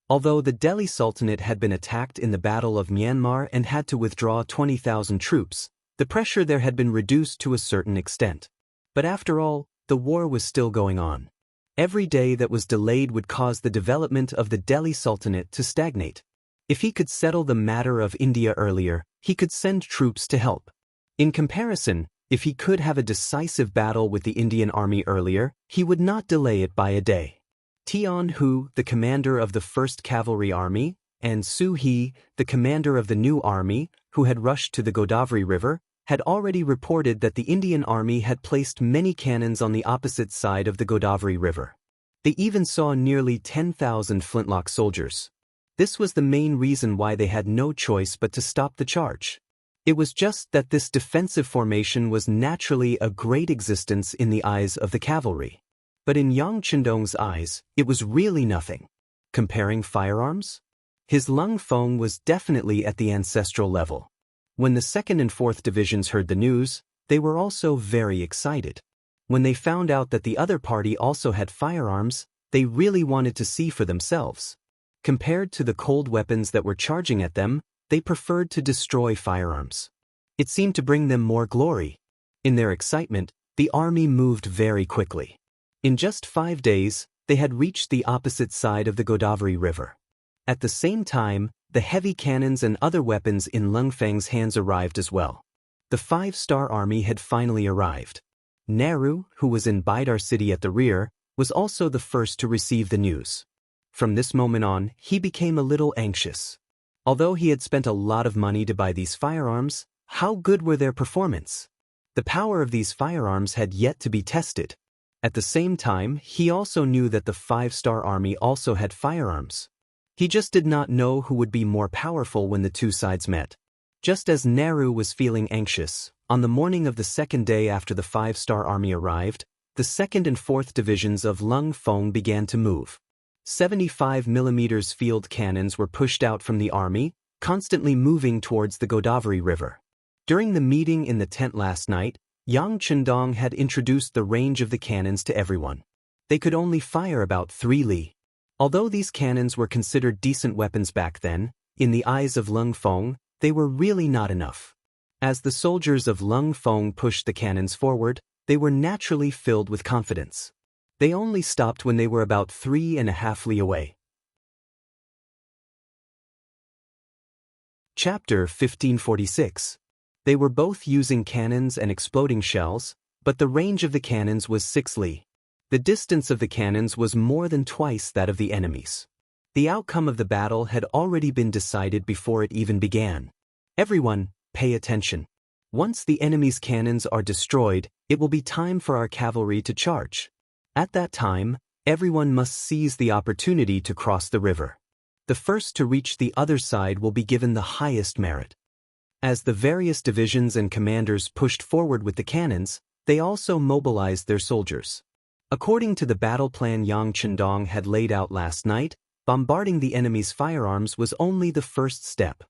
Although the Delhi Sultanate had been attacked in the Battle of Myanmar and had to withdraw 20,000 troops, the pressure there had been reduced to a certain extent. But after all, the war was still going on. Every day that was delayed would cause the development of the Delhi Sultanate to stagnate. If he could settle the matter of India earlier, he could send troops to help. In comparison, if he could have a decisive battle with the Indian army earlier, he would not delay it by a day. Tian Hu, the commander of the 1st Cavalry Army, and Su He, the commander of the new army, who had rushed to the Godavari River, had already reported that the Indian army had placed many cannons on the opposite side of the Godavari River. They even saw nearly 10,000 flintlock soldiers. This was the main reason why they had no choice but to stop the charge. It was just that this defensive formation was naturally a great existence in the eyes of the cavalry. But in Yang Chendong's eyes, it was really nothing. Comparing firearms? His Lung Fong was definitely at the ancestral level. When the 2nd and 4th Divisions heard the news, they were also very excited. When they found out that the other party also had firearms, they really wanted to see for themselves. Compared to the cold weapons that were charging at them, they preferred to destroy firearms. It seemed to bring them more glory. In their excitement, the army moved very quickly. In just 5 days, they had reached the opposite side of the Godavari River. At the same time, the heavy cannons and other weapons in Lung Feng's hands arrived as well. The five-star army had finally arrived. Naru, who was in Bidar city at the rear, was also the first to receive the news. From this moment on, he became a little anxious. Although he had spent a lot of money to buy these firearms, how good were their performance? The power of these firearms had yet to be tested. At the same time, he also knew that the five-star army also had firearms. He just did not know who would be more powerful when the two sides met. Just as Nehru was feeling anxious, on the morning of the second day after the five-star army arrived, the 2nd and 4th divisions of Lung Fong began to move. 75mm field cannons were pushed out from the army, constantly moving towards the Godavari River. During the meeting in the tent last night, Yang Chendong had introduced the range of the cannons to everyone. They could only fire about 3 li. Although these cannons were considered decent weapons back then, in the eyes of Lung Fong, they were really not enough. As the soldiers of Lung Fong pushed the cannons forward, they were naturally filled with confidence. They only stopped when they were about 3.5 li away. Chapter 1546. They were both using cannons and exploding shells, but the range of the cannons was 6 li. The distance of the cannons was more than twice that of the enemy's. The outcome of the battle had already been decided before it even began. Everyone, pay attention. Once the enemy's cannons are destroyed, it will be time for our cavalry to charge. At that time, everyone must seize the opportunity to cross the river. The first to reach the other side will be given the highest merit. As the various divisions and commanders pushed forward with the cannons, they also mobilized their soldiers. According to the battle plan Yang Chendong had laid out last night, bombarding the enemy's firearms was only the first step.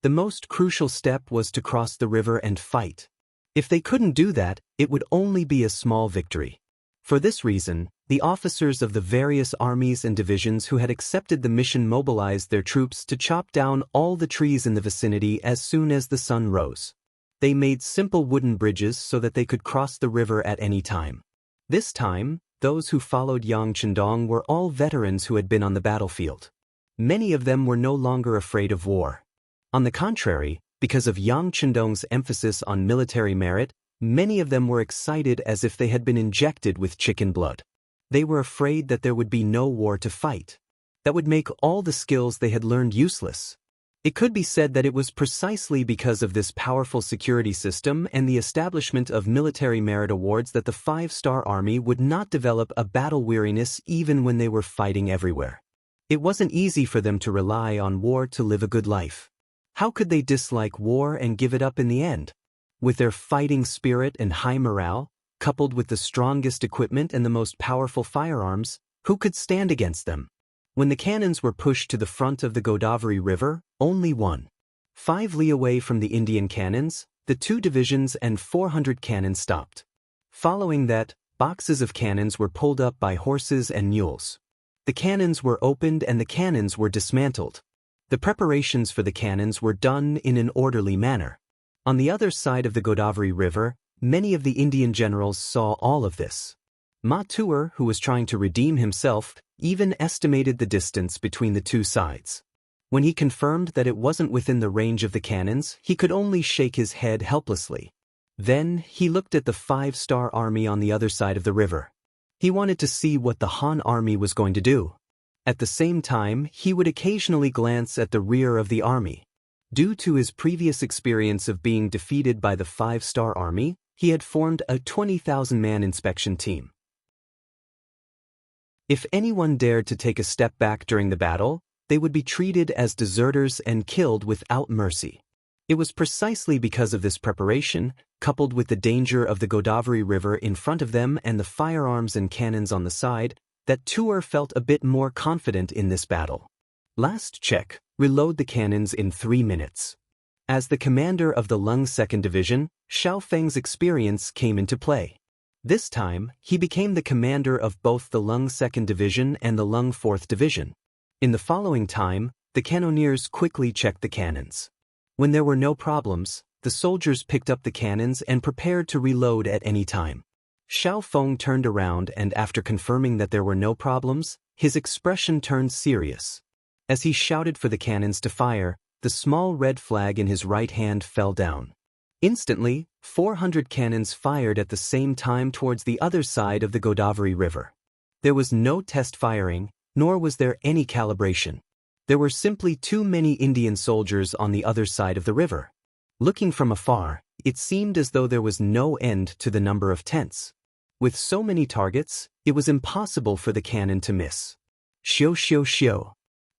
The most crucial step was to cross the river and fight. If they couldn't do that, it would only be a small victory. For this reason, the officers of the various armies and divisions who had accepted the mission mobilized their troops to chop down all the trees in the vicinity as soon as the sun rose. They made simple wooden bridges so that they could cross the river at any time. This time, those who followed Yang Chendong were all veterans who had been on the battlefield. Many of them were no longer afraid of war. On the contrary, because of Yang Chendong's emphasis on military merit, many of them were excited as if they had been injected with chicken blood. They were afraid that there would be no war to fight. That would make all the skills they had learned useless. It could be said that it was precisely because of this powerful security system and the establishment of military merit awards that the five-star army would not develop a battle weariness even when they were fighting everywhere. It wasn't easy for them to rely on war to live a good life. How could they dislike war and give it up in the end? With their fighting spirit and high morale, coupled with the strongest equipment and the most powerful firearms, who could stand against them? When the cannons were pushed to the front of the Godavari River, only 1.5 li away from the Indian cannons, the 2 divisions and 400 cannons stopped. Following that, boxes of cannons were pulled up by horses and mules. The cannons were opened and the cannons were dismantled. The preparations for the cannons were done in an orderly manner. On the other side of the Godavari River, many of the Indian generals saw all of this. Ma Tuer, who was trying to redeem himself, even estimated the distance between the two sides. When he confirmed that it wasn't within the range of the cannons, he could only shake his head helplessly. Then, he looked at the five-star army on the other side of the river. He wanted to see what the Han army was going to do. At the same time, he would occasionally glance at the rear of the army. Due to his previous experience of being defeated by the five-star army, he had formed a 20,000-man inspection team. If anyone dared to take a step back during the battle, they would be treated as deserters and killed without mercy. It was precisely because of this preparation, coupled with the danger of the Godavari River in front of them and the firearms and cannons on the side, that Tuer felt a bit more confident in this battle. Last check, reload the cannons in 3 minutes. As the commander of the Lung 2nd Division, Xiao Feng's experience came into play. This time, he became the commander of both the Lung 2nd Division and the Lung 4th Division. In the following time, the cannoneers quickly checked the cannons. When there were no problems, the soldiers picked up the cannons and prepared to reload at any time. Xiao Feng turned around and after confirming that there were no problems, his expression turned serious. As he shouted for the cannons to fire, the small red flag in his right hand fell down. Instantly, 400 cannons fired at the same time towards the other side of the Godavari River. There was no test firing, nor was there any calibration. There were simply too many Indian soldiers on the other side of the river. Looking from afar, it seemed as though there was no end to the number of tents. With so many targets, it was impossible for the cannon to miss. Shio shio shio.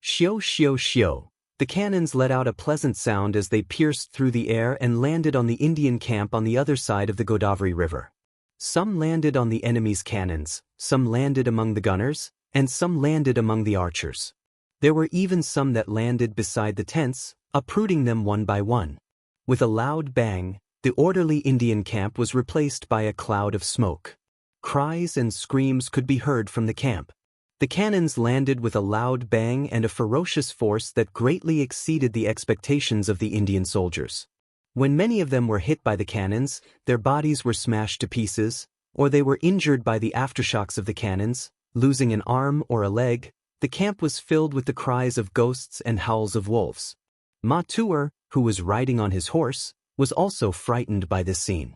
Shio shio shio. The cannons let out a pleasant sound as they pierced through the air and landed on the Indian camp on the other side of the Godavari River. Some landed on the enemy's cannons, some landed among the gunners, and some landed among the archers. There were even some that landed beside the tents, uprooting them one by one. With a loud bang, the orderly Indian camp was replaced by a cloud of smoke. Cries and screams could be heard from the camp. The cannons landed with a loud bang and a ferocious force that greatly exceeded the expectations of the Indian soldiers. When many of them were hit by the cannons, their bodies were smashed to pieces, or they were injured by the aftershocks of the cannons, losing an arm or a leg. The camp was filled with the cries of ghosts and howls of wolves. Ma Tuer, who was riding on his horse, was also frightened by this scene.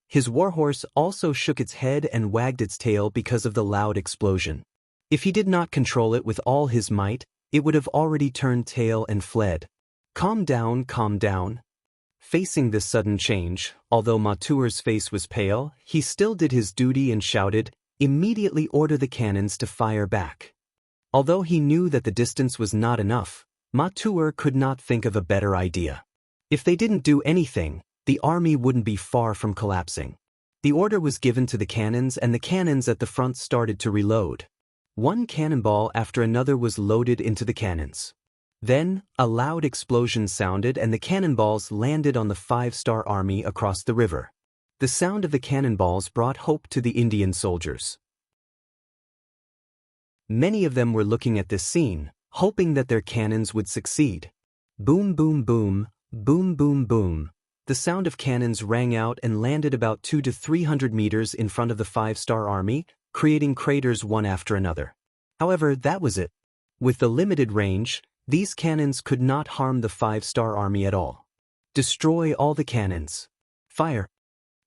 His warhorse also shook its head and wagged its tail because of the loud explosion. If he did not control it with all his might, it would have already turned tail and fled. Calm down, calm down. Facing this sudden change, although Ma Tuer's face was pale, he still did his duty and shouted, "Immediately order the cannons to fire back." Although he knew that the distance was not enough, Ma Tuer could not think of a better idea. If they didn't do anything, the army wouldn't be far from collapsing. The order was given to the cannons and the cannons at the front started to reload. One cannonball after another was loaded into the cannons. Then, a loud explosion sounded and the cannonballs landed on the 5-star army across the river. The sound of the cannonballs brought hope to the Indian soldiers. Many of them were looking at this scene, hoping that their cannons would succeed. Boom boom boom, boom boom boom. The sound of cannons rang out and landed about 200 to 300 meters in front of the 5-star army, creating craters one after another. However, that was it. With the limited range, these cannons could not harm the 5-star army at all. Destroy all the cannons. Fire.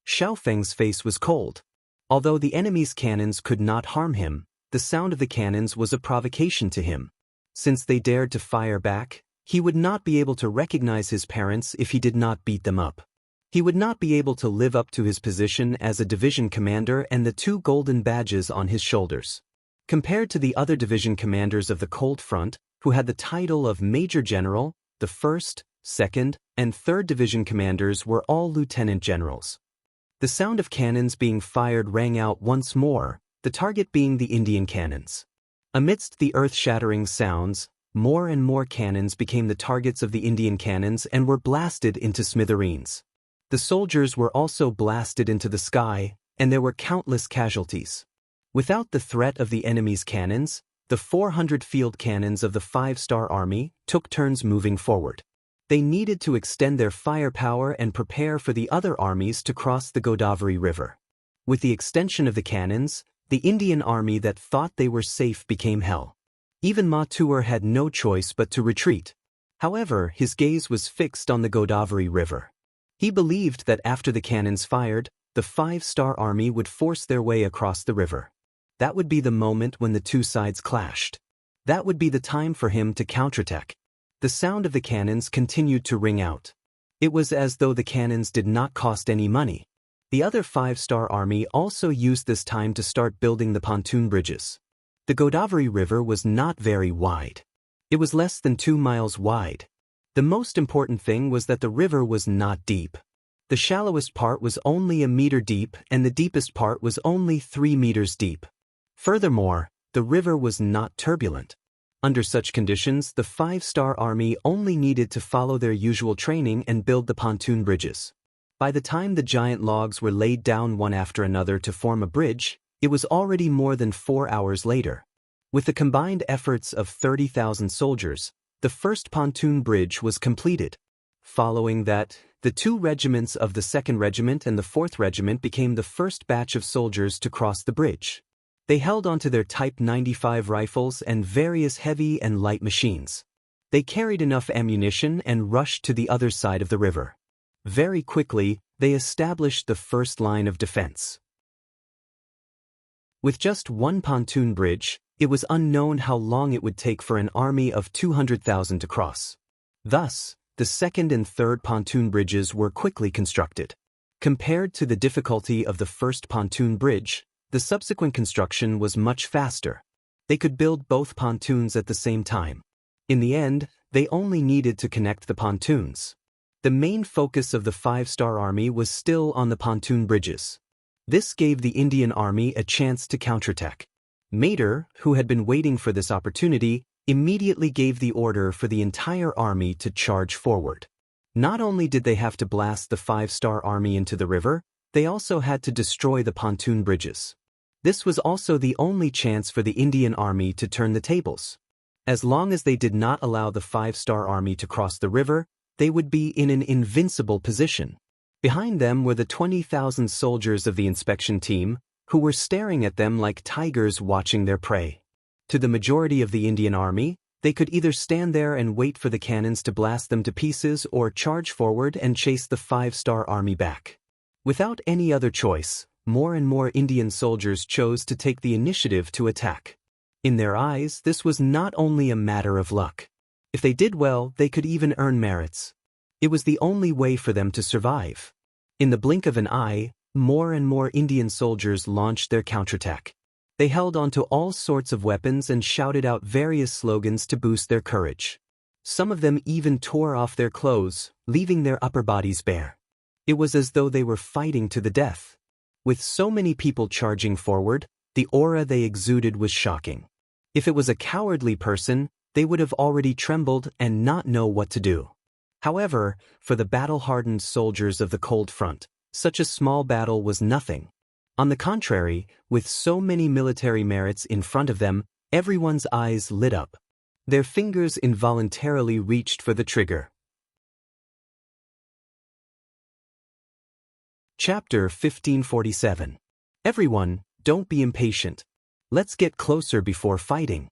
Xiaofeng's face was cold. Although the enemy's cannons could not harm him, the sound of the cannons was a provocation to him. Since they dared to fire back, he would not be able to recognize his parents if he did not beat them up. He would not be able to live up to his position as a division commander and the 2 golden badges on his shoulders. Compared to the other division commanders of the Cold Front, who had the title of Major General, the 1st, 2nd, and 3rd Division commanders were all lieutenant generals. The sound of cannons being fired rang out once more, the target being the Indian cannons. Amidst the earth-shattering sounds, more and more cannons became the targets of the Indian cannons and were blasted into smithereens. The soldiers were also blasted into the sky, and there were countless casualties. Without the threat of the enemy's cannons, the 400 field cannons of the 5-star army took turns moving forward. They needed to extend their firepower and prepare for the other armies to cross the Godavari River. With the extension of the cannons, the Indian army that thought they were safe became hell. Even Ma Tuer had no choice but to retreat. However, his gaze was fixed on the Godavari River. He believed that after the cannons fired, the 5-star army would force their way across the river. That would be the moment when the 2 sides clashed. That would be the time for him to counterattack. The sound of the cannons continued to ring out. It was as though the cannons did not cost any money. The other 5-star army also used this time to start building the pontoon bridges. The Godavari River was not very wide. It was less than 2 miles wide. The most important thing was that the river was not deep. The shallowest part was only a meter deep and the deepest part was only 3 meters deep. Furthermore, the river was not turbulent. Under such conditions, the 5-star army only needed to follow their usual training and build the pontoon bridges. By the time the giant logs were laid down one after another to form a bridge, it was already more than 4 hours later. With the combined efforts of 30,000 soldiers, the first pontoon bridge was completed. Following that, the 2 regiments of the 2nd Regiment and the 4th Regiment became the first batch of soldiers to cross the bridge. They held onto their Type 95 rifles and various heavy and light machines. They carried enough ammunition and rushed to the other side of the river. Very quickly, they established the first line of defense. With just one pontoon bridge, it was unknown how long it would take for an army of 200,000 to cross. Thus, the 2nd and 3rd pontoon bridges were quickly constructed. Compared to the difficulty of the first pontoon bridge, the subsequent construction was much faster. They could build both pontoons at the same time. In the end, they only needed to connect the pontoons. The main focus of the five-star army was still on the pontoon bridges. This gave the Indian army a chance to counterattack. Mater, who had been waiting for this opportunity, immediately gave the order for the entire army to charge forward. Not only did they have to blast the five-star army into the river, they also had to destroy the pontoon bridges. This was also the only chance for the Indian army to turn the tables. As long as they did not allow the five-star army to cross the river, they would be in an invincible position. Behind them were the 20,000 soldiers of the inspection team, who were staring at them like tigers watching their prey. To the majority of the Indian army, they could either stand there and wait for the cannons to blast them to pieces or charge forward and chase the five-star army back. Without any other choice, more and more Indian soldiers chose to take the initiative to attack. In their eyes, this was not only a matter of luck. If they did well, they could even earn merits. It was the only way for them to survive. In the blink of an eye, more and more Indian soldiers launched their counterattack. They held onto all sorts of weapons and shouted out various slogans to boost their courage. Some of them even tore off their clothes, leaving their upper bodies bare. It was as though they were fighting to the death. With so many people charging forward, the aura they exuded was shocking. If it was a cowardly person, they would have already trembled and not know what to do. However, for the battle-hardened soldiers of the cold front, such a small battle was nothing. On the contrary, with so many military merits in front of them, everyone's eyes lit up. Their fingers involuntarily reached for the trigger. Chapter 1547. Everyone, don't be impatient. Let's get closer before fighting.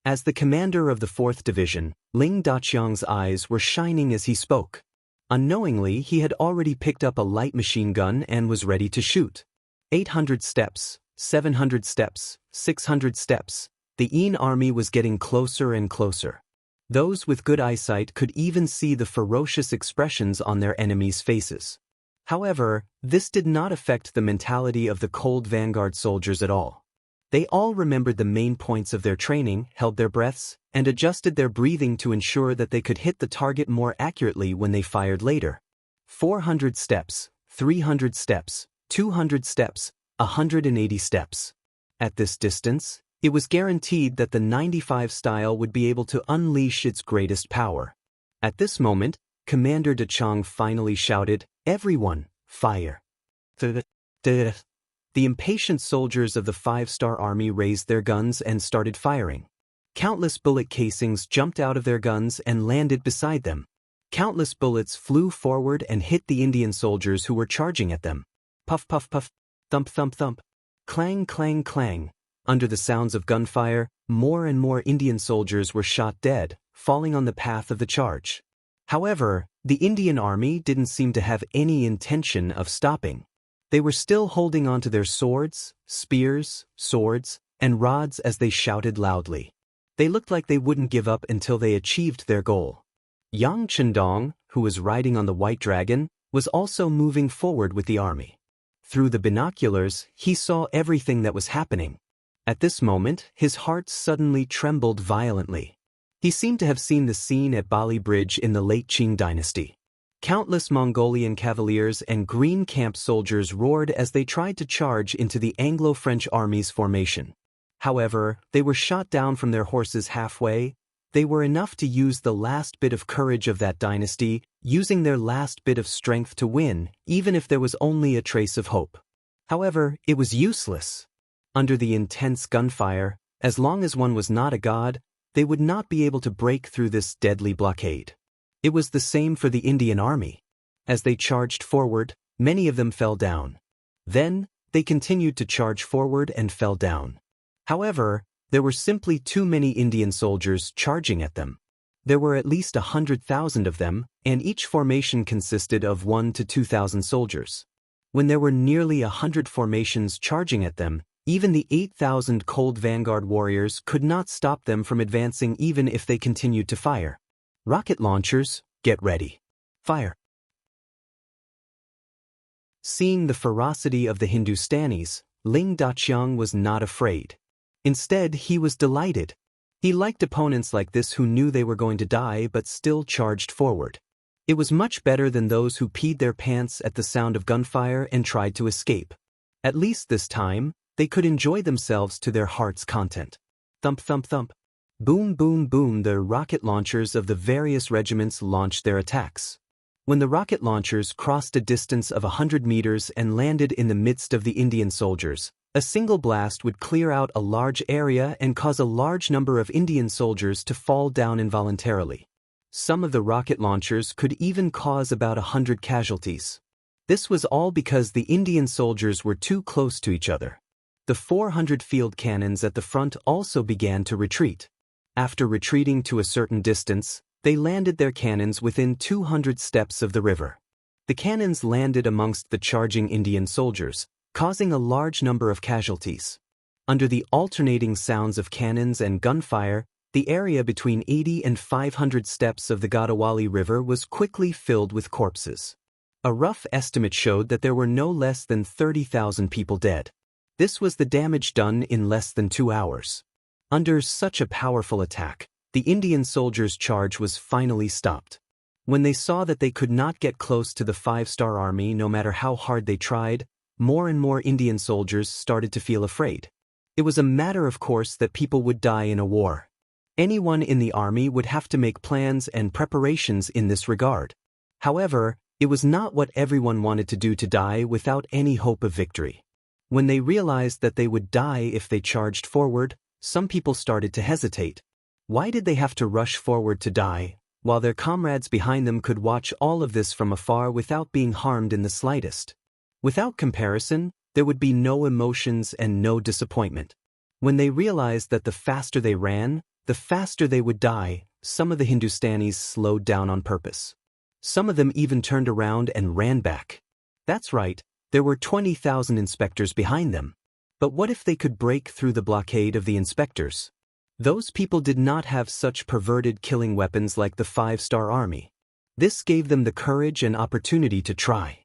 As the commander of the 4th Division, Ling Daqiang's eyes were shining as he spoke. Unknowingly, he had already picked up a light machine gun and was ready to shoot. 800 steps, 700 steps, 600 steps. The Yin army was getting closer and closer. Those with good eyesight could even see the ferocious expressions on their enemies' faces. However, this did not affect the mentality of the cold vanguard soldiers at all. They all remembered the main points of their training, held their breaths, and adjusted their breathing to ensure that they could hit the target more accurately when they fired later. 400 steps, 300 steps, 200 steps, 180 steps. At this distance, it was guaranteed that the 95 style would be able to unleash its greatest power. At this moment, Commander Daqiang finally shouted, "Everyone, fire!" The impatient soldiers of the five-star army raised their guns and started firing. Countless bullet casings jumped out of their guns and landed beside them. Countless bullets flew forward and hit the Indian soldiers who were charging at them. Puff, puff, puff, thump, thump, thump, clang, clang, clang. Under the sounds of gunfire, more and more Indian soldiers were shot dead, falling on the path of the charge. However, the Indian army didn't seem to have any intention of stopping. They were still holding onto their swords, spears, swords, and rods as they shouted loudly. They looked like they wouldn't give up until they achieved their goal. Yang Chendong, who was riding on the white dragon, was also moving forward with the army. Through the binoculars, he saw everything that was happening. At this moment, his heart suddenly trembled violently. He seemed to have seen the scene at Bali Bridge in the late Qing dynasty. Countless Mongolian cavaliers and green camp soldiers roared as they tried to charge into the Anglo-French army's formation. However, they were shot down from their horses halfway. They were enough to use the last bit of courage of that dynasty, using their last bit of strength to win, even if there was only a trace of hope. However, it was useless. Under the intense gunfire, as long as one was not a god, they would not be able to break through this deadly blockade. It was the same for the Indian army. As they charged forward, many of them fell down. Then, they continued to charge forward and fell down. However, there were simply too many Indian soldiers charging at them. There were at least 100,000 of them, and each formation consisted of 1,000 to 2,000 soldiers. When there were nearly 100 formations charging at them, even the 8,000 cold vanguard warriors could not stop them from advancing even if they continued to fire. Rocket launchers, get ready. Fire. Seeing the ferocity of the Hindustanis, Ling Daqiang was not afraid. Instead, he was delighted. He liked opponents like this who knew they were going to die but still charged forward. It was much better than those who peed their pants at the sound of gunfire and tried to escape. At least this time, they could enjoy themselves to their heart's content. Thump thump thump. Boom boom boom, the rocket launchers of the various regiments launched their attacks. When the rocket launchers crossed a distance of 100 meters and landed in the midst of the Indian soldiers, a single blast would clear out a large area and cause a large number of Indian soldiers to fall down involuntarily. Some of the rocket launchers could even cause about 100 casualties. This was all because the Indian soldiers were too close to each other. The 400 field cannons at the front also began to retreat. After retreating to a certain distance, they landed their cannons within 200 steps of the river. The cannons landed amongst the charging Indian soldiers, causing a large number of casualties. Under the alternating sounds of cannons and gunfire, the area between 80 and 500 steps of the Gadawali River was quickly filled with corpses. A rough estimate showed that there were no less than 30,000 people dead. This was the damage done in less than 2 hours. Under such a powerful attack, the Indian soldiers' charge was finally stopped. When they saw that they could not get close to the 5-star army no matter how hard they tried, more and more Indian soldiers started to feel afraid. It was a matter of course that people would die in a war. Anyone in the army would have to make plans and preparations in this regard. However, it was not what everyone wanted to do, to die without any hope of victory. When they realized that they would die if they charged forward, some people started to hesitate. Why did they have to rush forward to die, while their comrades behind them could watch all of this from afar without being harmed in the slightest? Without comparison, there would be no emotions and no disappointment. When they realized that the faster they ran, the faster they would die, some of the Hindustanis slowed down on purpose. Some of them even turned around and ran back. That's right, there were 20,000 inspectors behind them. But what if they could break through the blockade of the inspectors? Those people did not have such perverted killing weapons like the 5-star army. This gave them the courage and opportunity to try.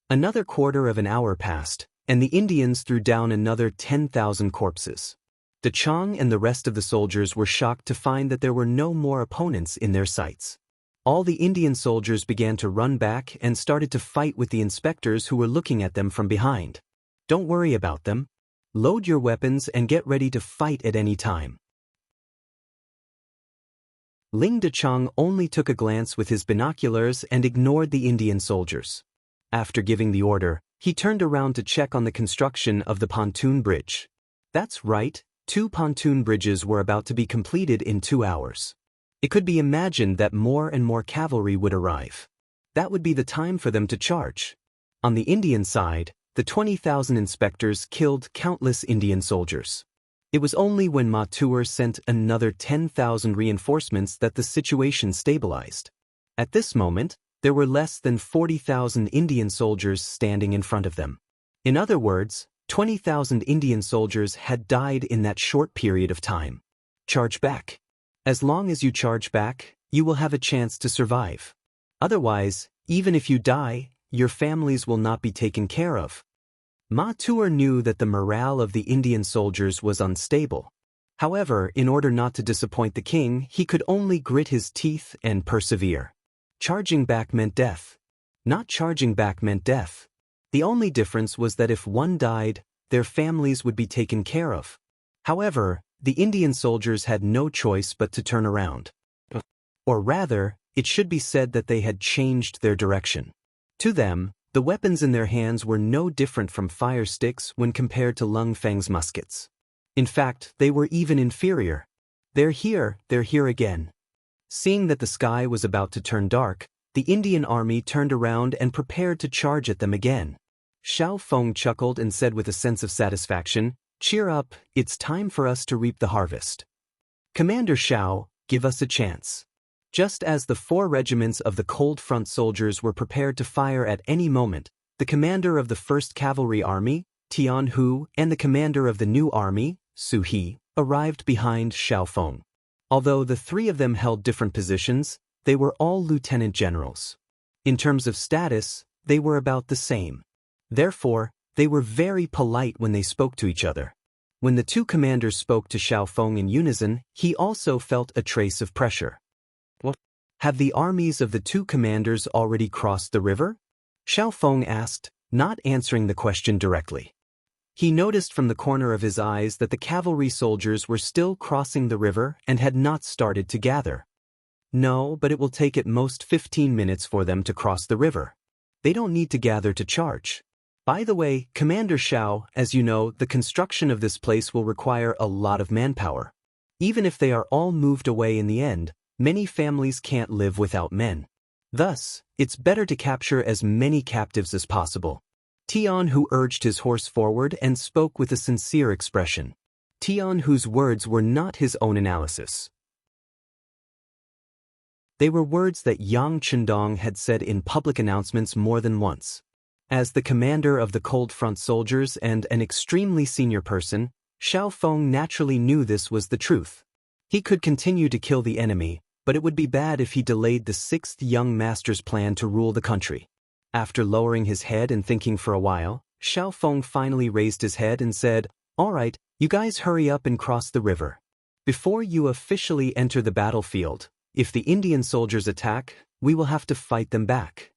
Another quarter of an hour passed, and the Indians threw down another 10,000 corpses. Daqiang and the rest of the soldiers were shocked to find that there were no more opponents in their sights. All the Indian soldiers began to run back and started to fight with the inspectors who were looking at them from behind. Don't worry about them. Load your weapons and get ready to fight at any time. Ling Daqiang only took a glance with his binoculars and ignored the Indian soldiers. After giving the order, he turned around to check on the construction of the pontoon bridge. That's right, 2 pontoon bridges were about to be completed in 2 hours. It could be imagined that more and more cavalry would arrive. That would be the time for them to charge. On the Indian side, the 20,000 inspectors killed countless Indian soldiers. It was only when Matur sent another 10,000 reinforcements that the situation stabilized. At this moment, there were less than 40,000 Indian soldiers standing in front of them. In other words, 20,000 Indian soldiers had died in that short period of time. Charge back. As long as you charge back, you will have a chance to survive. Otherwise, even if you die, your families will not be taken care of. Matur knew that the morale of the Indian soldiers was unstable. However, in order not to disappoint the king, he could only grit his teeth and persevere. Charging back meant death. Not charging back meant death. The only difference was that if one died, their families would be taken care of. However, the Indian soldiers had no choice but to turn around. Or rather, it should be said that they had changed their direction. To them, the weapons in their hands were no different from fire sticks when compared to Lung Feng's muskets. In fact, they were even inferior. They're here again. Seeing that the sky was about to turn dark, the Indian army turned around and prepared to charge at them again. Xiao Feng chuckled and said with a sense of satisfaction, "Cheer up, it's time for us to reap the harvest. Commander Xiao, give us a chance." Just as the 4 regiments of the Cold Front soldiers were prepared to fire at any moment, the commander of the 1st Cavalry Army, Tian Hu, and the commander of the new army, Su He, arrived behind Xiao Feng. Although the 3 of them held different positions, they were all lieutenant generals. In terms of status, they were about the same. Therefore, They were very polite when they spoke to each other. When the two commanders spoke to Xiao Feng in unison, he also felt a trace of pressure. What? Have the armies of the two commanders already crossed the river? Xiao Feng asked, not answering the question directly. He noticed from the corner of his eyes that the cavalry soldiers were still crossing the river and had not started to gather. No, but it will take at most 15 minutes for them to cross the river. They don't need to gather to charge. By the way, Commander Xiao, as you know, the construction of this place will require a lot of manpower. Even if they are all moved away in the end, many families can't live without men. Thus, it's better to capture as many captives as possible. Tianhu urged his horse forward and spoke with a sincere expression. Tianhu's words were not his own analysis. They were words that Yang Chendong had said in public announcements more than once. As the commander of the Cold Front soldiers and an extremely senior person, Xiao Feng naturally knew this was the truth. He could continue to kill the enemy, but it would be bad if he delayed the sixth young master's plan to rule the country. After lowering his head and thinking for a while, Xiao Feng finally raised his head and said, "All right, you guys hurry up and cross the river. Before you officially enter the battlefield, if the Indian soldiers attack, we will have to fight them back."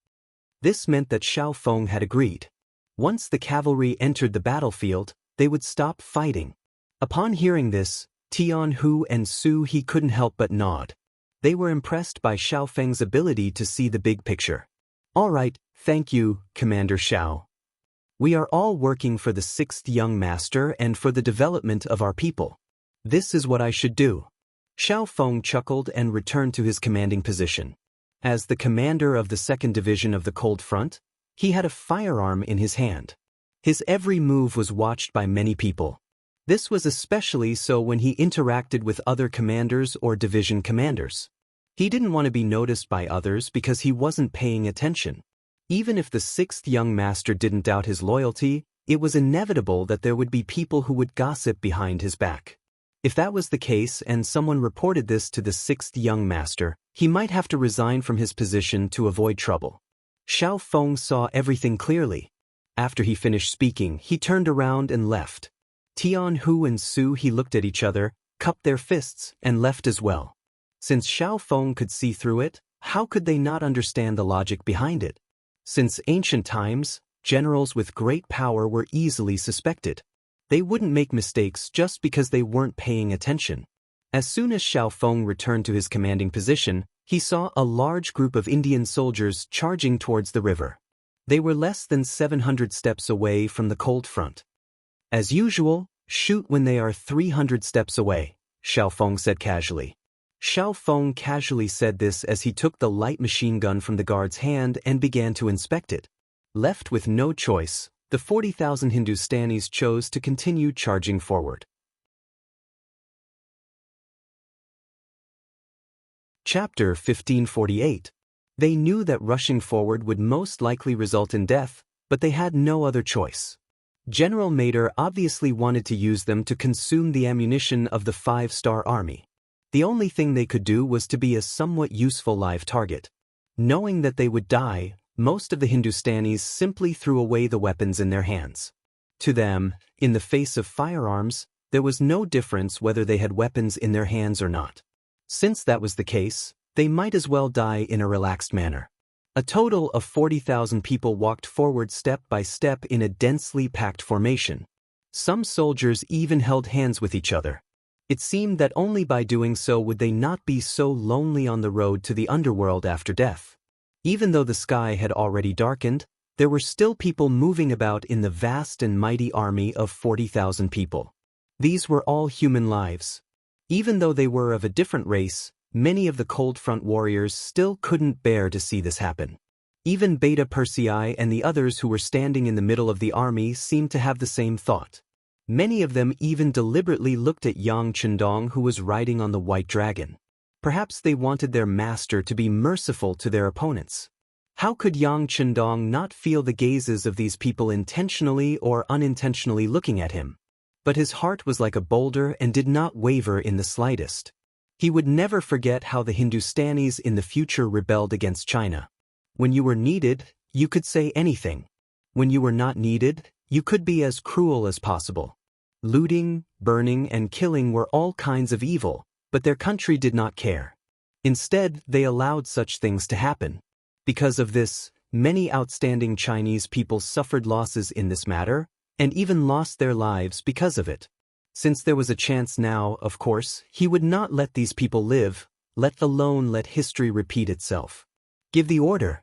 This meant that Xiao Feng had agreed. Once the cavalry entered the battlefield, they would stop fighting. Upon hearing this, Tianhu and Su He couldn't help but nod. They were impressed by Xiao Feng's ability to see the big picture. "All right, thank you, Commander Xiao. We are all working for the sixth young master and for the development of our people. This is what I should do." Xiao Feng chuckled and returned to his commanding position. As the commander of the 2nd Division of the Cold Front, he had a firearm in his hand. His every move was watched by many people. This was especially so when he interacted with other commanders or division commanders. He didn't want to be noticed by others because he wasn't paying attention. Even if the sixth young master didn't doubt his loyalty, it was inevitable that there would be people who would gossip behind his back. If that was the case and someone reported this to the sixth young master, he might have to resign from his position to avoid trouble. Xiao Feng saw everything clearly. After he finished speaking, he turned around and left. Tianhu and Su He looked at each other, cupped their fists, and left as well. Since Xiao Feng could see through it, how could they not understand the logic behind it? Since ancient times, generals with great power were easily suspected. They wouldn't make mistakes just because they weren't paying attention. As soon as Xiao Feng returned to his commanding position, he saw a large group of Indian soldiers charging towards the river. They were less than 700 steps away from the Cold Front. "As usual, shoot when they are 300 steps away," Xiao Feng said casually. Xiao Feng casually said this as he took the light machine gun from the guard's hand and began to inspect it. Left with no choice, the 40,000 Hindustanis chose to continue charging forward. Chapter 1548. They knew that rushing forward would most likely result in death, but they had no other choice. General Mader obviously wanted to use them to consume the ammunition of the 5-star army. The only thing they could do was to be a somewhat useful live target. Knowing that they would die, most of the Hindustanis simply threw away the weapons in their hands. To them, in the face of firearms, there was no difference whether they had weapons in their hands or not. Since that was the case, they might as well die in a relaxed manner. A total of 40,000 people walked forward step by step in a densely packed formation. Some soldiers even held hands with each other. It seemed that only by doing so would they not be so lonely on the road to the underworld after death. Even though the sky had already darkened, there were still people moving about in the vast and mighty army of 40,000 people. These were all human lives. Even though they were of a different race, many of the Cold Front warriors still couldn't bear to see this happen. Even Beta Persei and the others who were standing in the middle of the army seemed to have the same thought. Many of them even deliberately looked at Yang Chendong, who was riding on the white dragon. Perhaps they wanted their master to be merciful to their opponents. How could Yang Chendong not feel the gazes of these people intentionally or unintentionally looking at him? But his heart was like a boulder and did not waver in the slightest. He would never forget how the Hindustanis in the future rebelled against China. When you were needed, you could say anything. When you were not needed, You could be as cruel as possible. Looting, burning, and killing were all kinds of evil, but their country did not care. Instead, they allowed such things to happen. Because of this, many outstanding Chinese people suffered losses in this matter, and even lost their lives because of it. Since there was a chance now, of course, he would not let these people live, let alone let history repeat itself. Give the order.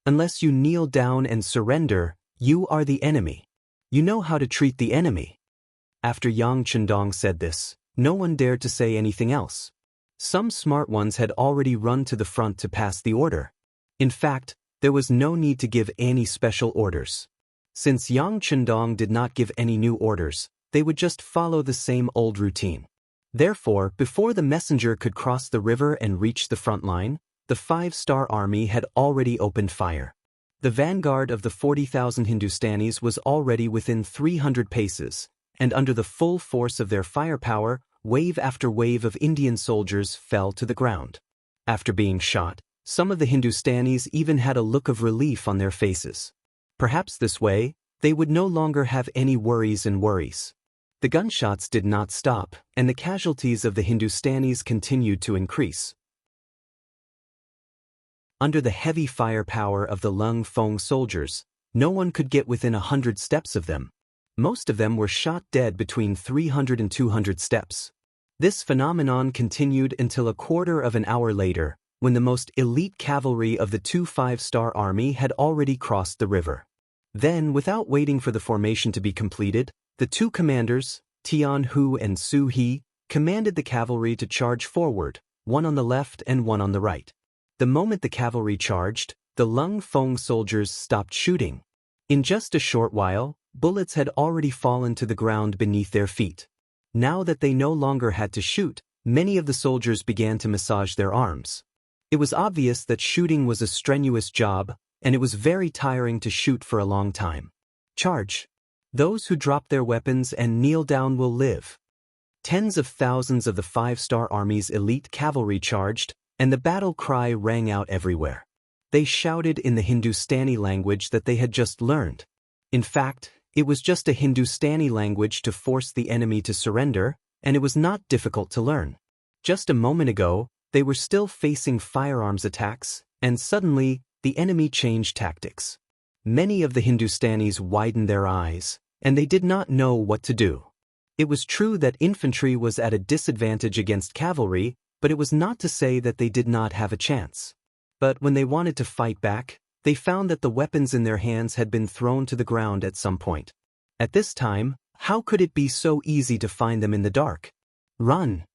Unless you kneel down and surrender, you are the enemy. You know how to treat the enemy. After Yang Chendong said this, no one dared to say anything else. Some smart ones had already run to the front to pass the order. In fact, there was no need to give any special orders. Since Yang Chendong did not give any new orders, they would just follow the same old routine. Therefore, before the messenger could cross the river and reach the front line, the 5-star army had already opened fire. The vanguard of the 40,000 Hindustanis was already within 300 paces, and under the full force of their firepower, wave after wave of Indian soldiers fell to the ground. After being shot, some of the Hindustanis even had a look of relief on their faces. Perhaps this way, they would no longer have any worries. The gunshots did not stop, and the casualties of the Hindustanis continued to increase. Under the heavy firepower of the Lung Fong soldiers, no one could get within 100 steps of them. Most of them were shot dead between 300 and 200 steps. This phenomenon continued until a quarter of an hour later, when the most elite cavalry of the 2 5-star army had already crossed the river. Then, without waiting for the formation to be completed, the two commanders, Tian Hu and Su He, commanded the cavalry to charge forward, one on the left and one on the right. The moment the cavalry charged, the Lung Fong soldiers stopped shooting. In just a short while, bullets had already fallen to the ground beneath their feet. Now that they no longer had to shoot, many of the soldiers began to massage their arms. It was obvious that shooting was a strenuous job, and it was very tiring to shoot for a long time. Charge! Those who drop their weapons and kneel down will live. Tens of thousands of the 5-star army's elite cavalry charged, and the battle cry rang out everywhere. They shouted in the Hindustani language that they had just learned. In fact, it was just a Hindustani language to force the enemy to surrender, and it was not difficult to learn. Just a moment ago, they were still facing firearms attacks, and suddenly, the enemy changed tactics. Many of the Hindustanis widened their eyes, and they did not know what to do. It was true that infantry was at a disadvantage against cavalry, but it was not to say that they did not have a chance. But when they wanted to fight back, they found that the weapons in their hands had been thrown to the ground at some point. At this time, how could it be so easy to find them in the dark? Run!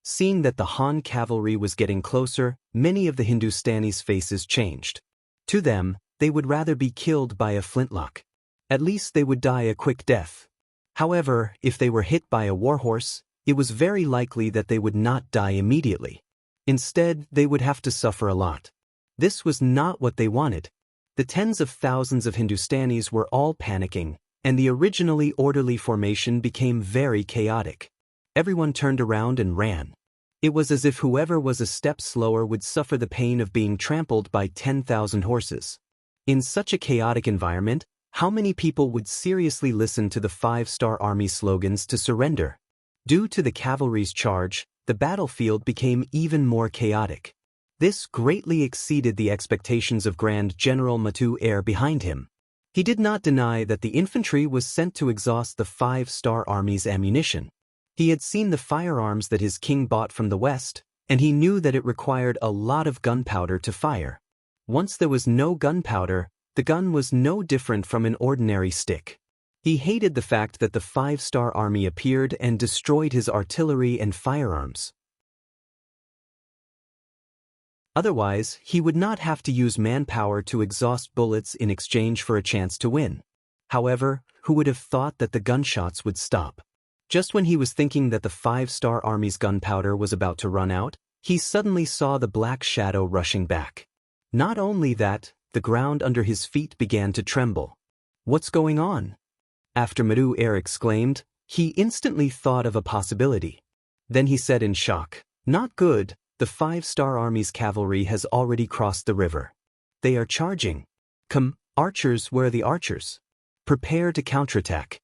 Seeing that the Han cavalry was getting closer, many of the Hindustanis' faces changed. To them, they would rather be killed by a flintlock. At least they would die a quick death. However, if they were hit by a warhorse, it was very likely that they would not die immediately. Instead, they would have to suffer a lot. This was not what they wanted. The tens of thousands of Hindustanis were all panicking, and the originally orderly formation became very chaotic. Everyone turned around and ran. It was as if whoever was a step slower would suffer the pain of being trampled by 10,000 horses. In such a chaotic environment, how many people would seriously listen to the 5-star army slogans to surrender? Due to the cavalry's charge, the battlefield became even more chaotic. This greatly exceeded the expectations of Grand General Matu Air behind him. He did not deny that the infantry was sent to exhaust the 5-star army's ammunition. He had seen the firearms that his king bought from the West, and he knew that it required a lot of gunpowder to fire. Once there was no gunpowder, the gun was no different from an ordinary stick. He hated the fact that the 5-star army appeared and destroyed his artillery and firearms. Otherwise, he would not have to use manpower to exhaust bullets in exchange for a chance to win. However, who would have thought that the gunshots would stop? Just when he was thinking that the 5-star army's gunpowder was about to run out, he suddenly saw the black shadow rushing back. Not only that, the ground under his feet began to tremble. What's going on? After Matu Air exclaimed, he instantly thought of a possibility. Then he said in shock, "Not good, the 5-star army's cavalry has already crossed the river. They are charging. Come, archers, where are the archers?" "Prepare to counterattack."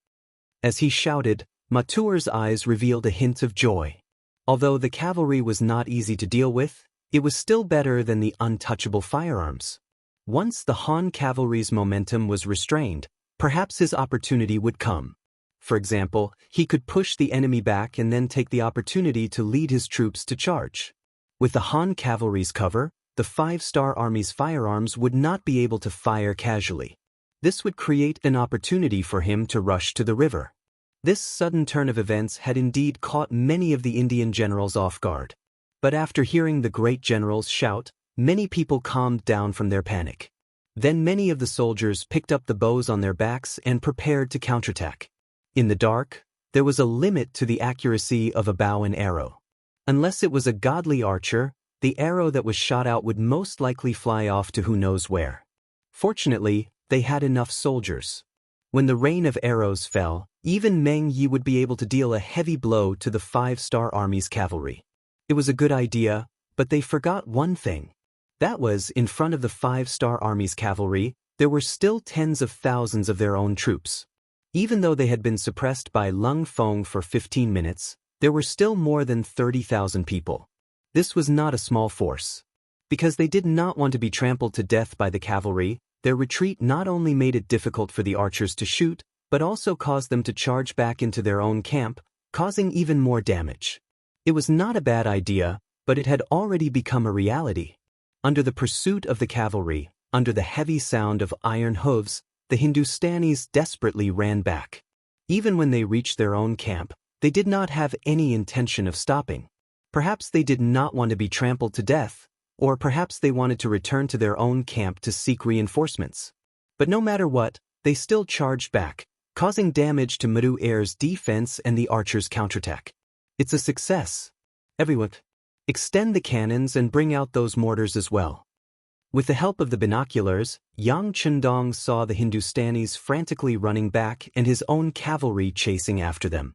As he shouted, Matua's eyes revealed a hint of joy. Although the cavalry was not easy to deal with, it was still better than the untouchable firearms. Once the Han cavalry's momentum was restrained, perhaps his opportunity would come. For example, he could push the enemy back and then take the opportunity to lead his troops to charge. With the Han cavalry's cover, the five-star army's firearms would not be able to fire casually. This would create an opportunity for him to rush to the river. This sudden turn of events had indeed caught many of the Indian generals off guard. But after hearing the great generals shout, many people calmed down from their panic. Then many of the soldiers picked up the bows on their backs and prepared to counterattack. In the dark, there was a limit to the accuracy of a bow and arrow. Unless it was a godly archer, the arrow that was shot out would most likely fly off to who knows where. Fortunately, they had enough soldiers. When the rain of arrows fell, even Meng Yi would be able to deal a heavy blow to the five-star army's cavalry. It was a good idea, but they forgot one thing. That was, in front of the five-star army's cavalry, there were still tens of thousands of their own troops. Even though they had been suppressed by Lung Feng for 15 minutes, there were still more than 30,000 people. This was not a small force. Because they did not want to be trampled to death by the cavalry, their retreat not only made it difficult for the archers to shoot, but also caused them to charge back into their own camp, causing even more damage. It was not a bad idea, but it had already become a reality. Under the pursuit of the cavalry, under the heavy sound of iron hooves, the Hindustanis desperately ran back. Even when they reached their own camp, they did not have any intention of stopping. Perhaps they did not want to be trampled to death, or perhaps they wanted to return to their own camp to seek reinforcements. But no matter what, they still charged back, causing damage to Matua's defense and the archers' counterattack. It's a success. Everyone, extend the cannons and bring out those mortars as well. With the help of the binoculars, Yang Chendong saw the Hindustanis frantically running back and his own cavalry chasing after them.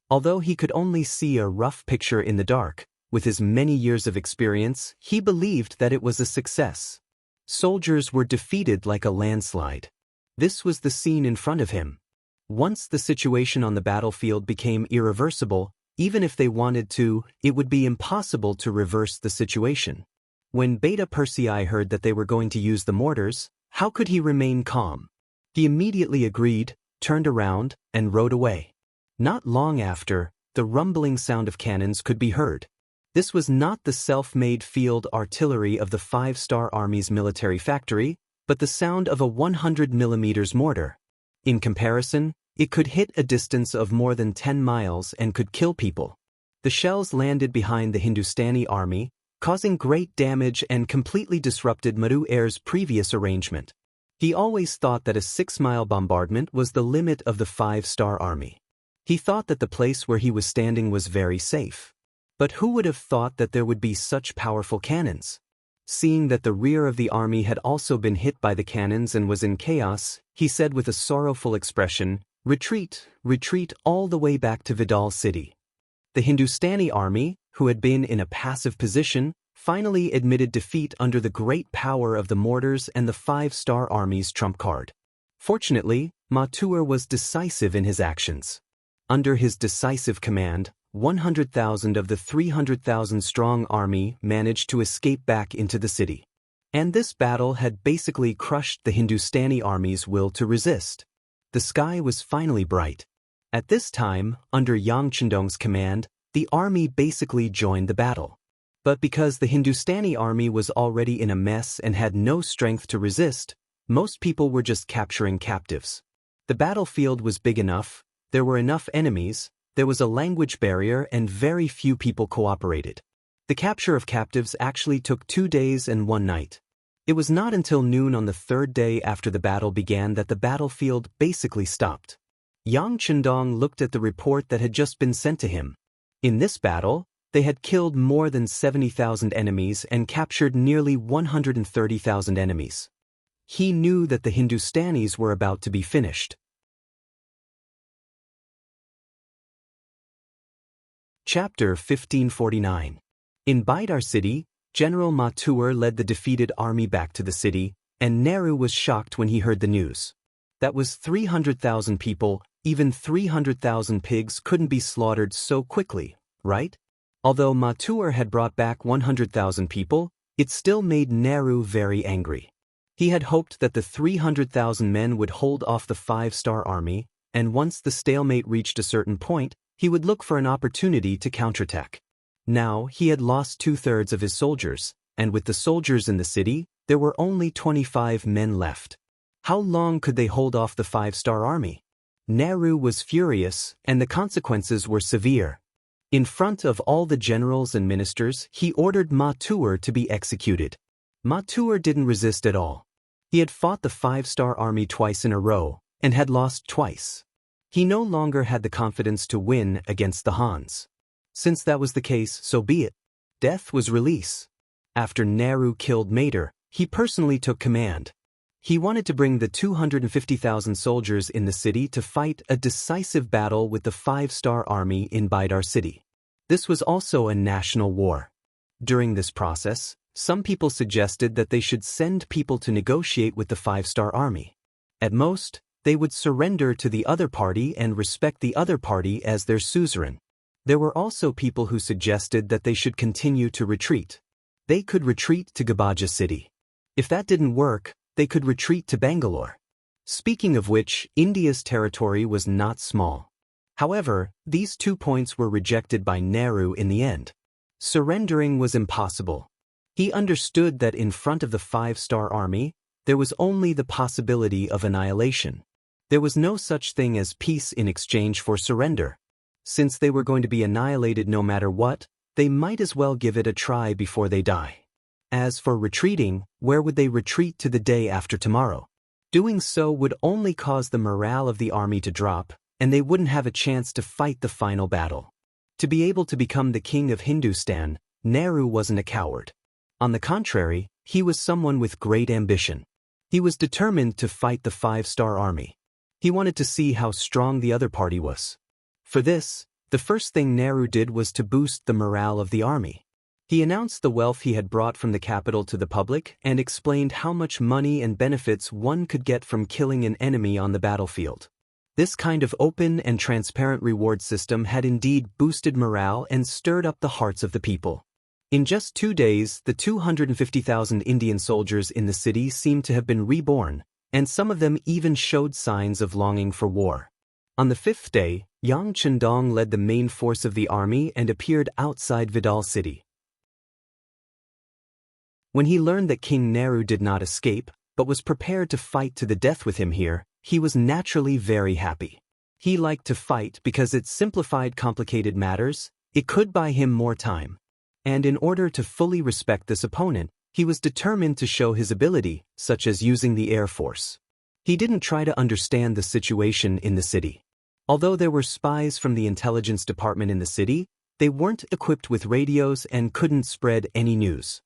Although he could only see a rough picture in the dark, with his many years of experience, he believed that it was a success. Soldiers were defeated like a landslide. This was the scene in front of him. Once the situation on the battlefield became irreversible, even if they wanted to, it would be impossible to reverse the situation. When Beta Persei heard that they were going to use the mortars, how could he remain calm? He immediately agreed, turned around, and rode away. Not long after, the rumbling sound of cannons could be heard. This was not the self-made field artillery of the five-star army's military factory, but the sound of a 100mm mortar. In comparison, it could hit a distance of more than 10 miles and could kill people. The shells landed behind the Hindustani army, causing great damage and completely disrupted Matua's previous arrangement. He always thought that a 6-mile bombardment was the limit of the five-star army. He thought that the place where he was standing was very safe. But who would have thought that there would be such powerful cannons? Seeing that the rear of the army had also been hit by the cannons and was in chaos, he said with a sorrowful expression, "Retreat, retreat all the way back to Vidal City." The Hindustani army, who had been in a passive position, finally admitted defeat under the great power of the mortars and the five-star army's trump card. Fortunately, Matua was decisive in his actions. Under his decisive command, 100,000 of the 300,000-strong army managed to escape back into the city. And this battle had basically crushed the Hindustani army's will to resist. The sky was finally bright. At this time, under Yang Chendong's command, the army basically joined the battle. But because the Hindustani army was already in a mess and had no strength to resist, most people were just capturing captives. The battlefield was big enough, there were enough enemies, there was a language barrier and very few people cooperated. The capture of captives actually took 2 days and 1 night. It was not until noon on the 3rd day after the battle began that the battlefield basically stopped. Yang Chendong looked at the report that had just been sent to him. In this battle, they had killed more than 70,000 enemies and captured nearly 130,000 enemies. He knew that the Hindustanis were about to be finished. Chapter 1549. In Bidar city, General Matua led the defeated army back to the city, and Nehru was shocked when he heard the news. That was 300,000 people, even 300,000 pigs couldn't be slaughtered so quickly, right? Although Mathur had brought back 100,000 people, it still made Nehru very angry. He had hoped that the 300,000 men would hold off the five-star army, and once the stalemate reached a certain point, he would look for an opportunity to counterattack. Now, he had lost two-thirds of his soldiers, and with the soldiers in the city, there were only 25 men left. How long could they hold off the five-star army? Nehru was furious, and the consequences were severe. In front of all the generals and ministers, he ordered Mathur to be executed. Mathur didn't resist at all. He had fought the five-star army twice in a row, and had lost twice. He no longer had the confidence to win against the Hans. Since that was the case, so be it. Death was release. After Nehru killed Mathur, he personally took command. He wanted to bring the 250,000 soldiers in the city to fight a decisive battle with the five-star army in Bidar city. This was also a national war. During this process, some people suggested that they should send people to negotiate with the five-star army. At most, they would surrender to the other party and respect the other party as their suzerain. There were also people who suggested that they should continue to retreat. They could retreat to Gabaja city. If that didn't work, they could retreat to Bangalore. Speaking of which, India's territory was not small. However, these 2 points were rejected by Nehru in the end. Surrendering was impossible. He understood that in front of the five-star army, there was only the possibility of annihilation. There was no such thing as peace in exchange for surrender. Since they were going to be annihilated no matter what, they might as well give it a try before they die. As for retreating, where would they retreat to the day after tomorrow? Doing so would only cause the morale of the army to drop, and they wouldn't have a chance to fight the final battle. To be able to become the king of Hindustan, Nehru wasn't a coward. On the contrary, he was someone with great ambition. He was determined to fight the five-star army. He wanted to see how strong the other party was. For this, the first thing Nehru did was to boost the morale of the army. He announced the wealth he had brought from the capital to the public and explained how much money and benefits one could get from killing an enemy on the battlefield. This kind of open and transparent reward system had indeed boosted morale and stirred up the hearts of the people. In just 2 days, the 250,000 Indian soldiers in the city seemed to have been reborn, and some of them even showed signs of longing for war. On the 5th day, Yang Chendong led the main force of the army and appeared outside Vidal city. When he learned that King Nehru did not escape, but was prepared to fight to the death with him here, he was naturally very happy. He liked to fight because it simplified complicated matters, it could buy him more time. And in order to fully respect this opponent, he was determined to show his ability, such as using the Air Force. He didn't try to understand the situation in the city. Although there were spies from the intelligence department in the city, they weren't equipped with radios and couldn't spread any news.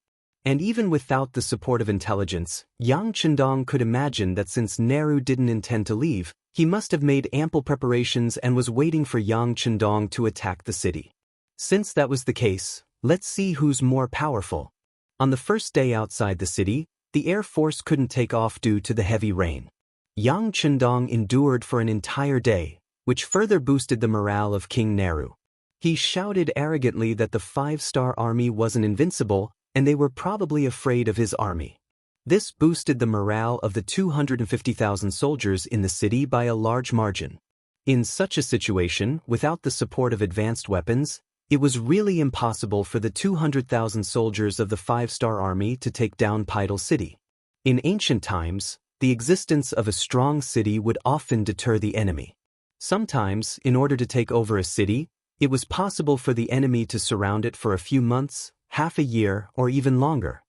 And even without the support of intelligence, Yang Chendong could imagine that since Nehru didn't intend to leave, he must have made ample preparations and was waiting for Yang Chendong to attack the city. Since that was the case, let's see who's more powerful. On the first day outside the city, the Air Force couldn't take off due to the heavy rain. Yang Chendong endured for an entire day, which further boosted the morale of King Nehru. He shouted arrogantly that the five-star army wasn't invincible, and they were probably afraid of his army. This boosted the morale of the 250,000 soldiers in the city by a large margin. In such a situation, without the support of advanced weapons, it was really impossible for the 200,000 soldiers of the five-star army to take down Pidal city. In ancient times, the existence of a strong city would often deter the enemy. Sometimes, in order to take over a city, it was possible for the enemy to surround it for a few months, half a year, or even longer.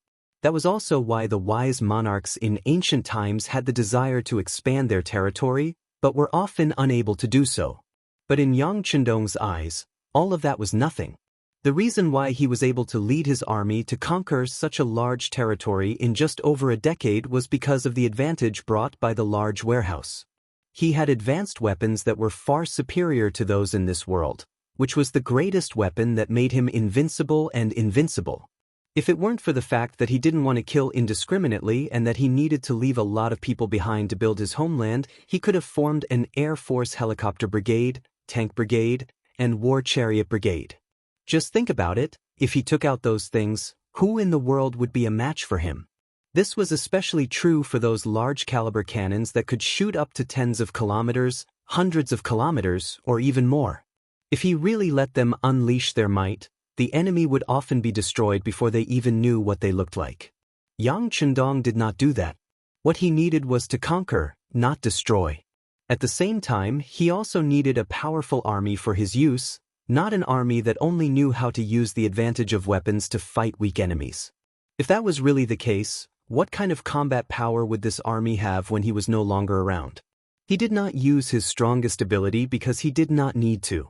That was also why the wise monarchs in ancient times had the desire to expand their territory, but were often unable to do so. But in Yang Chendong's eyes, all of that was nothing. The reason why he was able to lead his army to conquer such a large territory in just over a decade was because of the advantage brought by the large warehouse. He had advanced weapons that were far superior to those in this world, which was the greatest weapon that made him invincible and invincible. If it weren't for the fact that he didn't want to kill indiscriminately and that he needed to leave a lot of people behind to build his homeland, he could have formed an Air Force helicopter brigade, tank brigade, and war chariot brigade. Just think about it, if he took out those things, who in the world would be a match for him? This was especially true for those large-caliber cannons that could shoot up to tens of kilometers, hundreds of kilometers, or even more. If he really let them unleash their might, the enemy would often be destroyed before they even knew what they looked like. Yang Chendong did not do that. What he needed was to conquer, not destroy. At the same time, he also needed a powerful army for his use, not an army that only knew how to use the advantage of weapons to fight weak enemies. If that was really the case, what kind of combat power would this army have when he was no longer around? He did not use his strongest ability because he did not need to.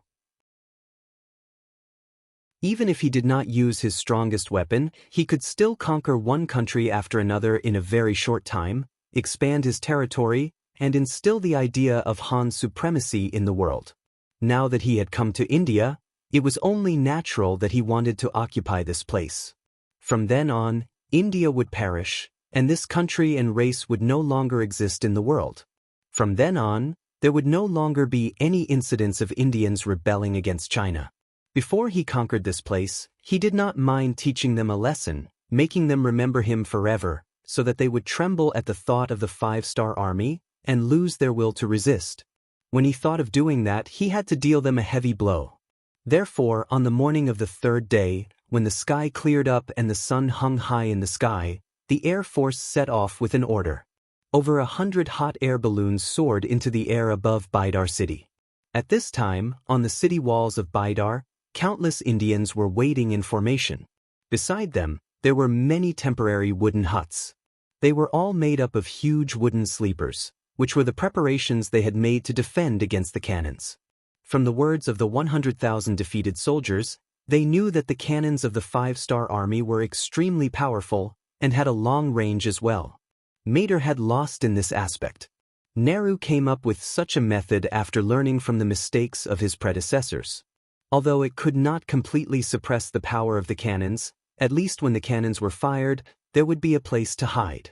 Even if he did not use his strongest weapon, he could still conquer one country after another in a very short time, expand his territory, and instill the idea of Han supremacy in the world. Now that he had come to India, it was only natural that he wanted to occupy this place. From then on, India would perish, and this country and race would no longer exist in the world. From then on, there would no longer be any incidents of Indians rebelling against China. Before he conquered this place, he did not mind teaching them a lesson, making them remember him forever, so that they would tremble at the thought of the 5-star army and lose their will to resist. When he thought of doing that, he had to deal them a heavy blow. Therefore, on the morning of the third day, when the sky cleared up and the sun hung high in the sky, the Air Force set off with an order. Over 100 hot air balloons soared into the air above Bidar city. At this time, on the city walls of Bidar, countless Indians were waiting in formation. Beside them, there were many temporary wooden huts. They were all made up of huge wooden sleepers, which were the preparations they had made to defend against the cannons. From the words of the 100,000 defeated soldiers, they knew that the cannons of the 5-star army were extremely powerful and had a long range as well. Mater had lost in this aspect. Nehru came up with such a method after learning from the mistakes of his predecessors. Although it could not completely suppress the power of the cannons, at least when the cannons were fired, there would be a place to hide.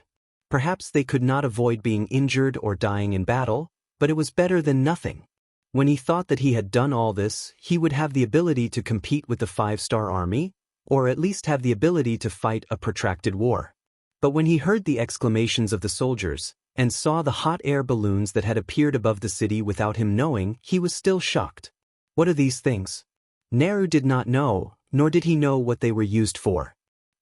Perhaps they could not avoid being injured or dying in battle, but it was better than nothing. When he thought that he had done all this, he would have the ability to compete with the 5-star army, or at least have the ability to fight a protracted war. But when he heard the exclamations of the soldiers, and saw the hot air balloons that had appeared above the city without him knowing, he was still shocked. What are these things? Nehru did not know, nor did he know what they were used for.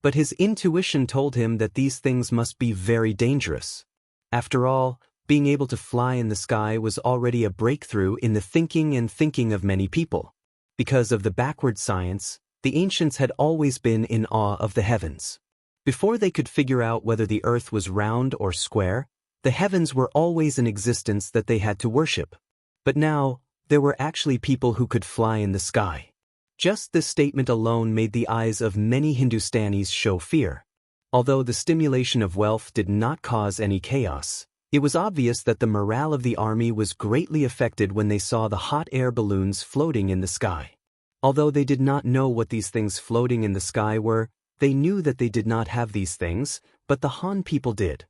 But his intuition told him that these things must be very dangerous. After all, being able to fly in the sky was already a breakthrough in the thinking of many people. Because of the backward science, the ancients had always been in awe of the heavens. Before they could figure out whether the earth was round or square, the heavens were always in existence that they had to worship. But now, there were actually people who could fly in the sky. Just this statement alone made the eyes of many Hindustanis show fear. Although the stimulation of wealth did not cause any chaos, it was obvious that the morale of the army was greatly affected when they saw the hot air balloons floating in the sky. Although they did not know what these things floating in the sky were, they knew that they did not have these things, but the Han people did.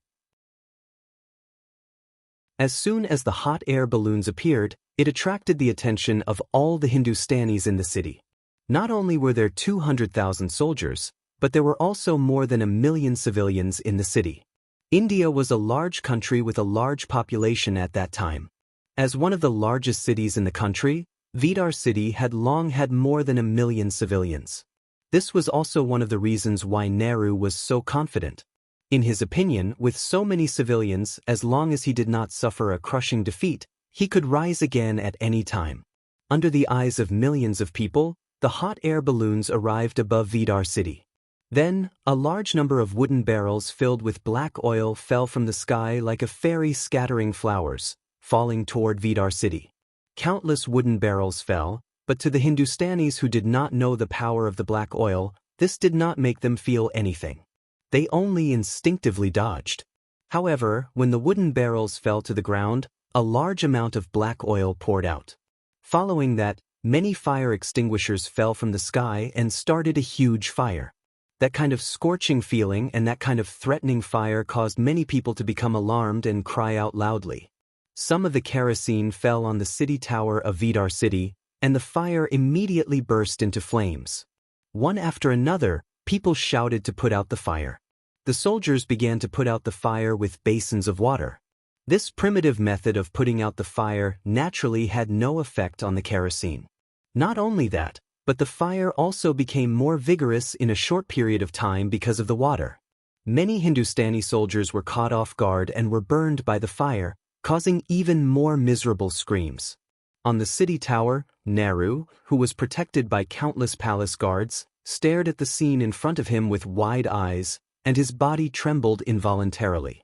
As soon as the hot air balloons appeared, it attracted the attention of all the Hindustanis in the city. Not only were there 200,000 soldiers, but there were also more than 1 million civilians in the city. India was a large country with a large population at that time. As one of the largest cities in the country, Bidar city had long had more than 1 million civilians. This was also one of the reasons why Nehru was so confident. In his opinion, with so many civilians, as long as he did not suffer a crushing defeat, he could rise again at any time. Under the eyes of millions of people, the hot air balloons arrived above Bidar city. Then, a large number of wooden barrels filled with black oil fell from the sky like a fairy scattering flowers, falling toward Bidar city. Countless wooden barrels fell, but to the Hindustanis who did not know the power of the black oil, this did not make them feel anything. They only instinctively dodged. However, when the wooden barrels fell to the ground, a large amount of black oil poured out. Following that, many fire extinguishers fell from the sky and started a huge fire. That kind of scorching feeling and that kind of threatening fire caused many people to become alarmed and cry out loudly. Some of the kerosene fell on the city tower of Vidar city, and the fire immediately burst into flames. One after another, people shouted to put out the fire. The soldiers began to put out the fire with basins of water. This primitive method of putting out the fire naturally had no effect on the kerosene. Not only that, but the fire also became more vigorous in a short period of time because of the water. Many Hindustani soldiers were caught off guard and were burned by the fire, causing even more miserable screams. On the city tower, Nehru, who was protected by countless palace guards, stared at the scene in front of him with wide eyes, and his body trembled involuntarily.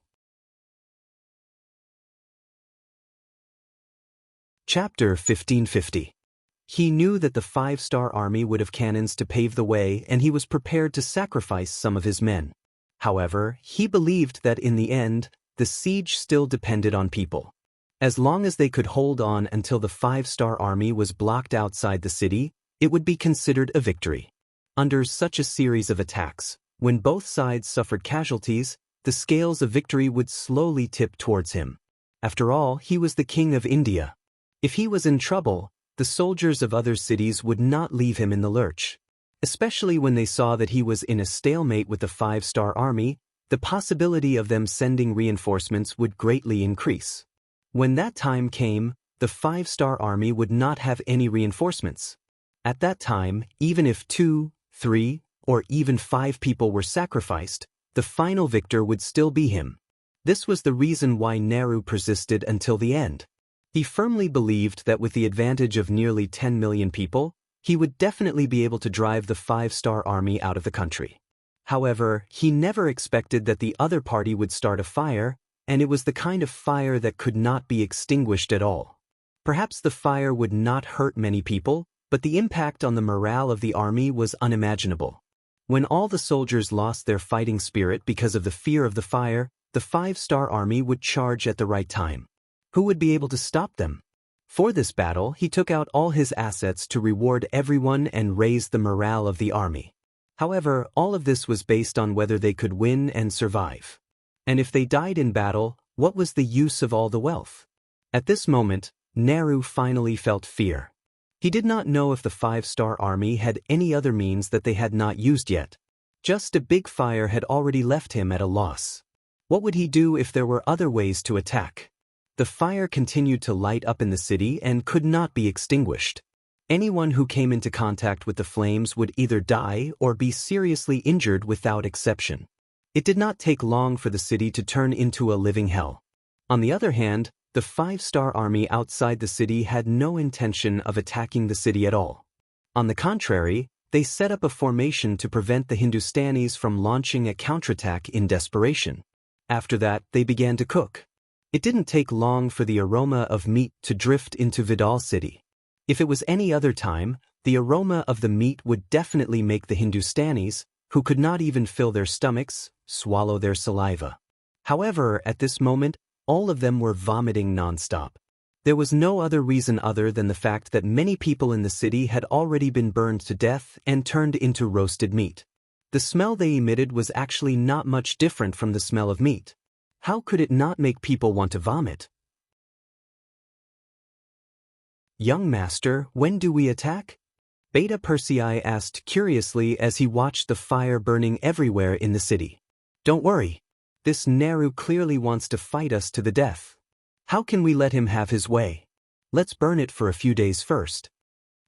Chapter 1550. He knew that the five-star army would have cannons to pave the way, and he was prepared to sacrifice some of his men. However, he believed that in the end, the siege still depended on people. As long as they could hold on until the five-star army was blocked outside the city, it would be considered a victory. Under such a series of attacks, when both sides suffered casualties, the scales of victory would slowly tip towards him. After all, he was the king of India. If he was in trouble, the soldiers of other cities would not leave him in the lurch. Especially when they saw that he was in a stalemate with the five-star army, the possibility of them sending reinforcements would greatly increase. When that time came, the five-star army would not have any reinforcements. At that time, even if 2, 3, or even 5 people were sacrificed, the final victor would still be him. This was the reason why Nehru persisted until the end. He firmly believed that with the advantage of nearly 10 million people, he would definitely be able to drive the five-star army out of the country. However, he never expected that the other party would start a fire, and it was the kind of fire that could not be extinguished at all. Perhaps the fire would not hurt many people, but the impact on the morale of the army was unimaginable. When all the soldiers lost their fighting spirit because of the fear of the fire, the five-star army would charge at the right time. Who would be able to stop them? For this battle, he took out all his assets to reward everyone and raise the morale of the army. However, all of this was based on whether they could win and survive. And if they died in battle, what was the use of all the wealth? At this moment, Nehru finally felt fear. He did not know if the five-star army had any other means that they had not used yet. Just a big fire had already left him at a loss. What would he do if there were other ways to attack? The fire continued to light up in the city and could not be extinguished. Anyone who came into contact with the flames would either die or be seriously injured without exception. It did not take long for the city to turn into a living hell. On the other hand, the five-star army outside the city had no intention of attacking the city at all. On the contrary, they set up a formation to prevent the Hindustanis from launching a counterattack in desperation. After that, they began to cook. It didn't take long for the aroma of meat to drift into Vidal city. If it was any other time, the aroma of the meat would definitely make the Hindustanis, who could not even fill their stomachs, swallow their saliva. However, at this moment, all of them were vomiting non-stop. There was no other reason other than the fact that many people in the city had already been burned to death and turned into roasted meat. The smell they emitted was actually not much different from the smell of meat. How could it not make people want to vomit? "Young master, when do we attack?" Beta Persei asked curiously as he watched the fire burning everywhere in the city. "Don't worry. This Nehru clearly wants to fight us to the death. How can we let him have his way? Let's burn it for a few days first."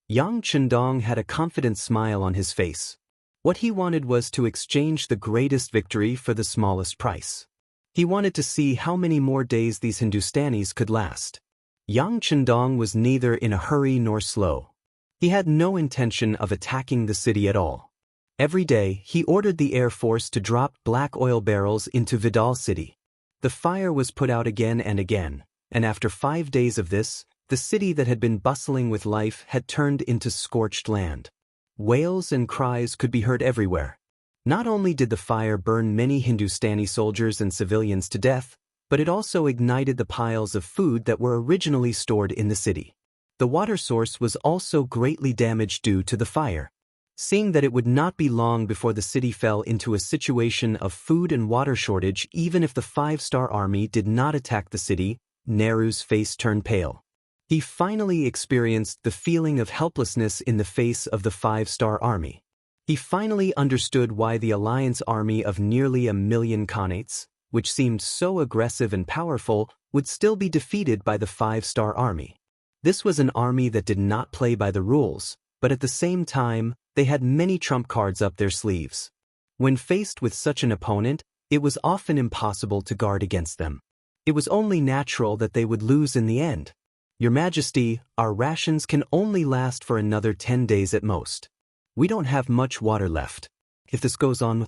Yang Chendong had a confident smile on his face. What he wanted was to exchange the greatest victory for the smallest price. He wanted to see how many more days these Hindustanis could last. Yang Chendong was neither in a hurry nor slow. He had no intention of attacking the city at all. Every day, he ordered the Air Force to drop black oil barrels into Vidal city. The fire was put out again and again, and after 5 days of this, the city that had been bustling with life had turned into scorched land. Wails and cries could be heard everywhere. Not only did the fire burn many Hindustani soldiers and civilians to death, but it also ignited the piles of food that were originally stored in the city. The water source was also greatly damaged due to the fire. Seeing that it would not be long before the city fell into a situation of food and water shortage even if the five-star army did not attack the city, Nehru's face turned pale. He finally experienced the feeling of helplessness in the face of the five-star army. He finally understood why the alliance army of nearly 1 million Khanates, which seemed so aggressive and powerful, would still be defeated by the five-star army. This was an army that did not play by the rules, but at the same time, they had many trump cards up their sleeves. When faced with such an opponent, it was often impossible to guard against them. It was only natural that they would lose in the end. Your Majesty, our rations can only last for another 10 days at most. We don't have much water left. If this goes on.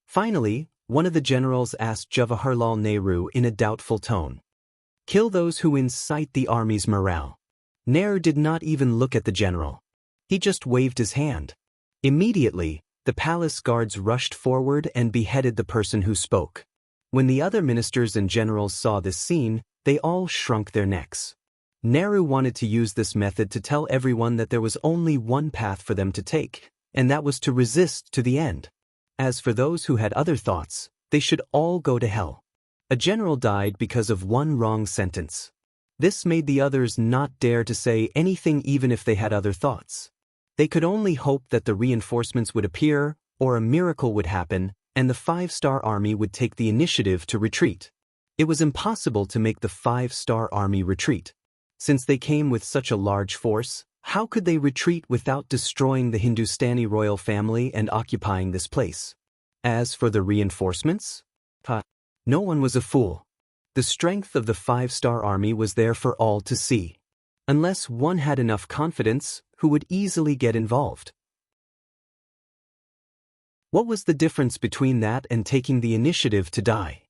Finally, one of the generals asked Jawaharlal Nehru in a doubtful tone. Kill those who incite the army's morale. Nehru did not even look at the general. He just waved his hand. Immediately, the palace guards rushed forward and beheaded the person who spoke. When the other ministers and generals saw this scene, they all shrunk their necks. Nehru wanted to use this method to tell everyone that there was only one path for them to take, and that was to resist to the end. As for those who had other thoughts, they should all go to hell. A general died because of one wrong sentence. This made the others not dare to say anything even if they had other thoughts. They could only hope that the reinforcements would appear, or a miracle would happen, and the five-star army would take the initiative to retreat. It was impossible to make the five-star army retreat. Since they came with such a large force, how could they retreat without destroying the Hindustani royal family and occupying this place? As for the reinforcements? No one was a fool. The strength of the five-star army was there for all to see. Unless one had enough confidence, who would easily get involved. What was the difference between that and taking the initiative to die?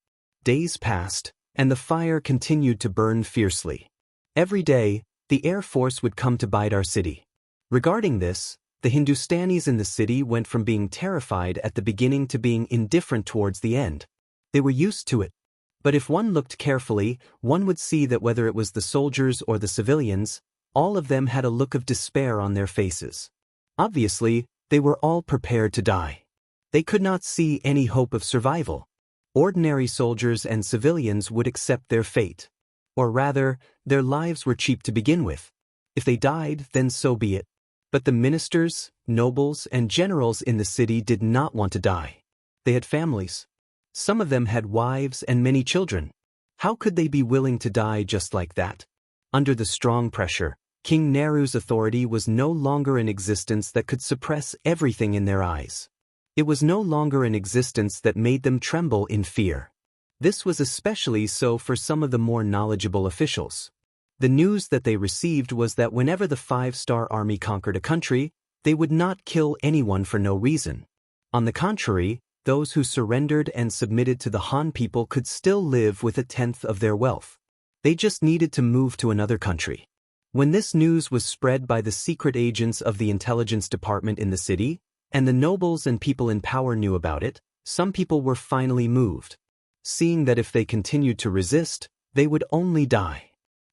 Days passed, and the fire continued to burn fiercely. Every day, the Air Force would come to Bidar city. Regarding this, the Hindustanis in the city went from being terrified at the beginning to being indifferent towards the end. They were used to it. But if one looked carefully, one would see that whether it was the soldiers or the civilians, all of them had a look of despair on their faces. Obviously, they were all prepared to die. They could not see any hope of survival. Ordinary soldiers and civilians would accept their fate. Or rather, their lives were cheap to begin with. If they died, then so be it. But the ministers, nobles, and generals in the city did not want to die. They had families. Some of them had wives and many children. How could they be willing to die just like that? Under the strong pressure, King Nehru's authority was no longer an existence that could suppress everything in their eyes. It was no longer an existence that made them tremble in fear. This was especially so for some of the more knowledgeable officials. The news that they received was that whenever the five-star army conquered a country, they would not kill anyone for no reason. On the contrary, those who surrendered and submitted to the Han people could still live with 1/10 of their wealth. They just needed to move to another country. When this news was spread by the secret agents of the intelligence department in the city, and the nobles and people in power knew about it, some people were finally moved. Seeing that if they continued to resist, they would only die.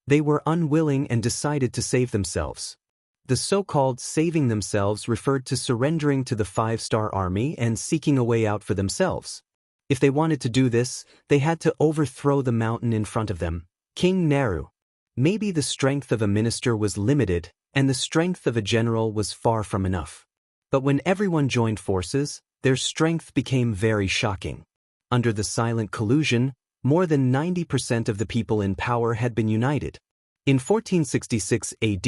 They were unwilling and decided to save themselves. The so-called saving themselves referred to surrendering to the five-star army and seeking a way out for themselves. If they wanted to do this, they had to overthrow the mountain in front of them, King Nehru. Maybe the strength of a minister was limited, and the strength of a general was far from enough. But when everyone joined forces, their strength became very shocking. Under the silent collusion, more than 90% of the people in power had been united. In 1466 AD,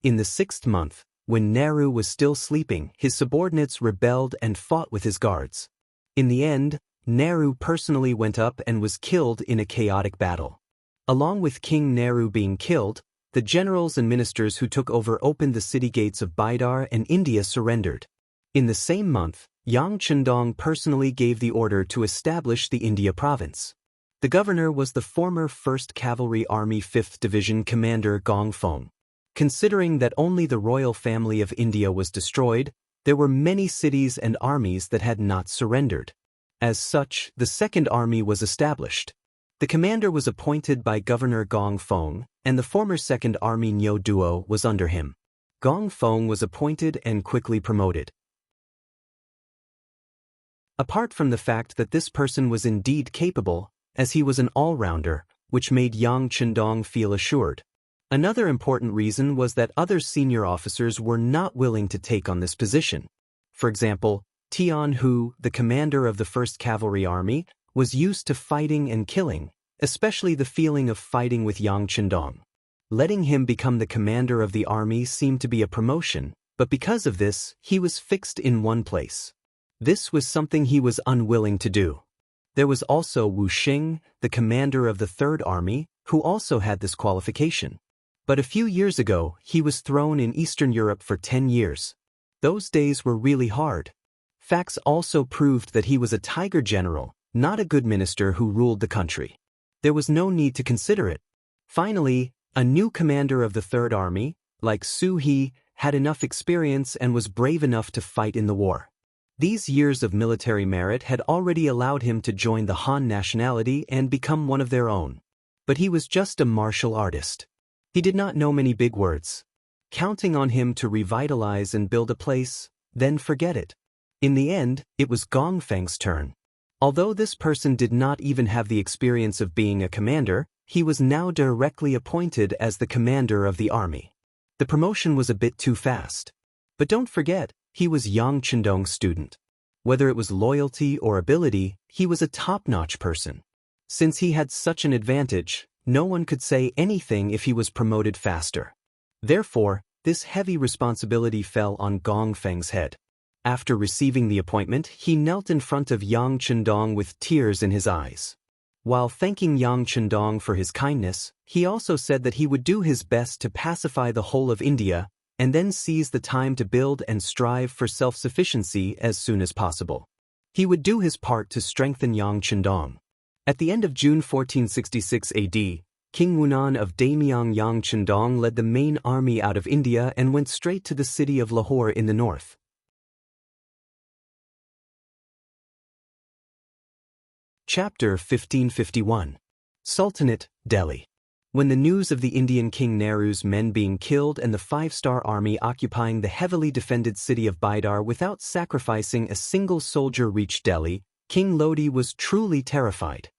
in the 6th month, when Nehru was still sleeping, his subordinates rebelled and fought with his guards. In the end, Nehru personally went up and was killed in a chaotic battle. Along with King Nehru being killed, the generals and ministers who took over opened the city gates of Bidar and India surrendered. In the same month, Yang Chendong personally gave the order to establish the India province. The governor was the former 1st Cavalry Army 5th Division Commander Gong Feng. Considering that only the royal family of India was destroyed, there were many cities and armies that had not surrendered. As such, the Second Army was established. The commander was appointed by Governor Gong Feng, and the former Second Army Nyo Duo was under him. Gong Feng was appointed and quickly promoted. Apart from the fact that this person was indeed capable, as he was an all-rounder, which made Yang Chendong feel assured. Another important reason was that other senior officers were not willing to take on this position. For example, Tian Hu, the commander of the 1st Cavalry Army, was used to fighting and killing, especially the feeling of fighting with Yang Chendong. Letting him become the commander of the army seemed to be a promotion, but because of this, he was fixed in one place. This was something he was unwilling to do. There was also Wu Xing, the commander of the 3rd Army, who also had this qualification. But a few years ago, he was thrown in Eastern Europe for 10 years. Those days were really hard. Facts also proved that he was a tiger general, not a good minister who ruled the country. There was no need to consider it. Finally, a new commander of the 3rd Army, like Su He, had enough experience and was brave enough to fight in the war. These years of military merit had already allowed him to join the Han nationality and become one of their own. But he was just a martial artist. He did not know many big words. Counting on him to revitalize and build a place, then forget it. In the end, it was Gongfeng's turn. Although this person did not even have the experience of being a commander, he was now directly appointed as the commander of the army. The promotion was a bit too fast. But don't forget, he was Yang Chendong's student. Whether it was loyalty or ability, he was a top-notch person. Since he had such an advantage, no one could say anything if he was promoted faster. Therefore, this heavy responsibility fell on Gongfeng's head. After receiving the appointment, he knelt in front of Yang Chendong with tears in his eyes. While thanking Yang Chendong for his kindness, he also said that he would do his best to pacify the whole of India and then seize the time to build and strive for self-sufficiency as soon as possible. He would do his part to strengthen Yang Chendong. At the end of June 1466 AD, King Wunan of Daimyang Yang Chendong led the main army out of India and went straight to the city of Lahore in the north. Chapter 1551. Sultanate, Delhi. When the news of the Indian King Nehru's men being killed and the 5-star army occupying the heavily defended city of Bidar without sacrificing a single soldier reached Delhi, King Lodi was truly terrified.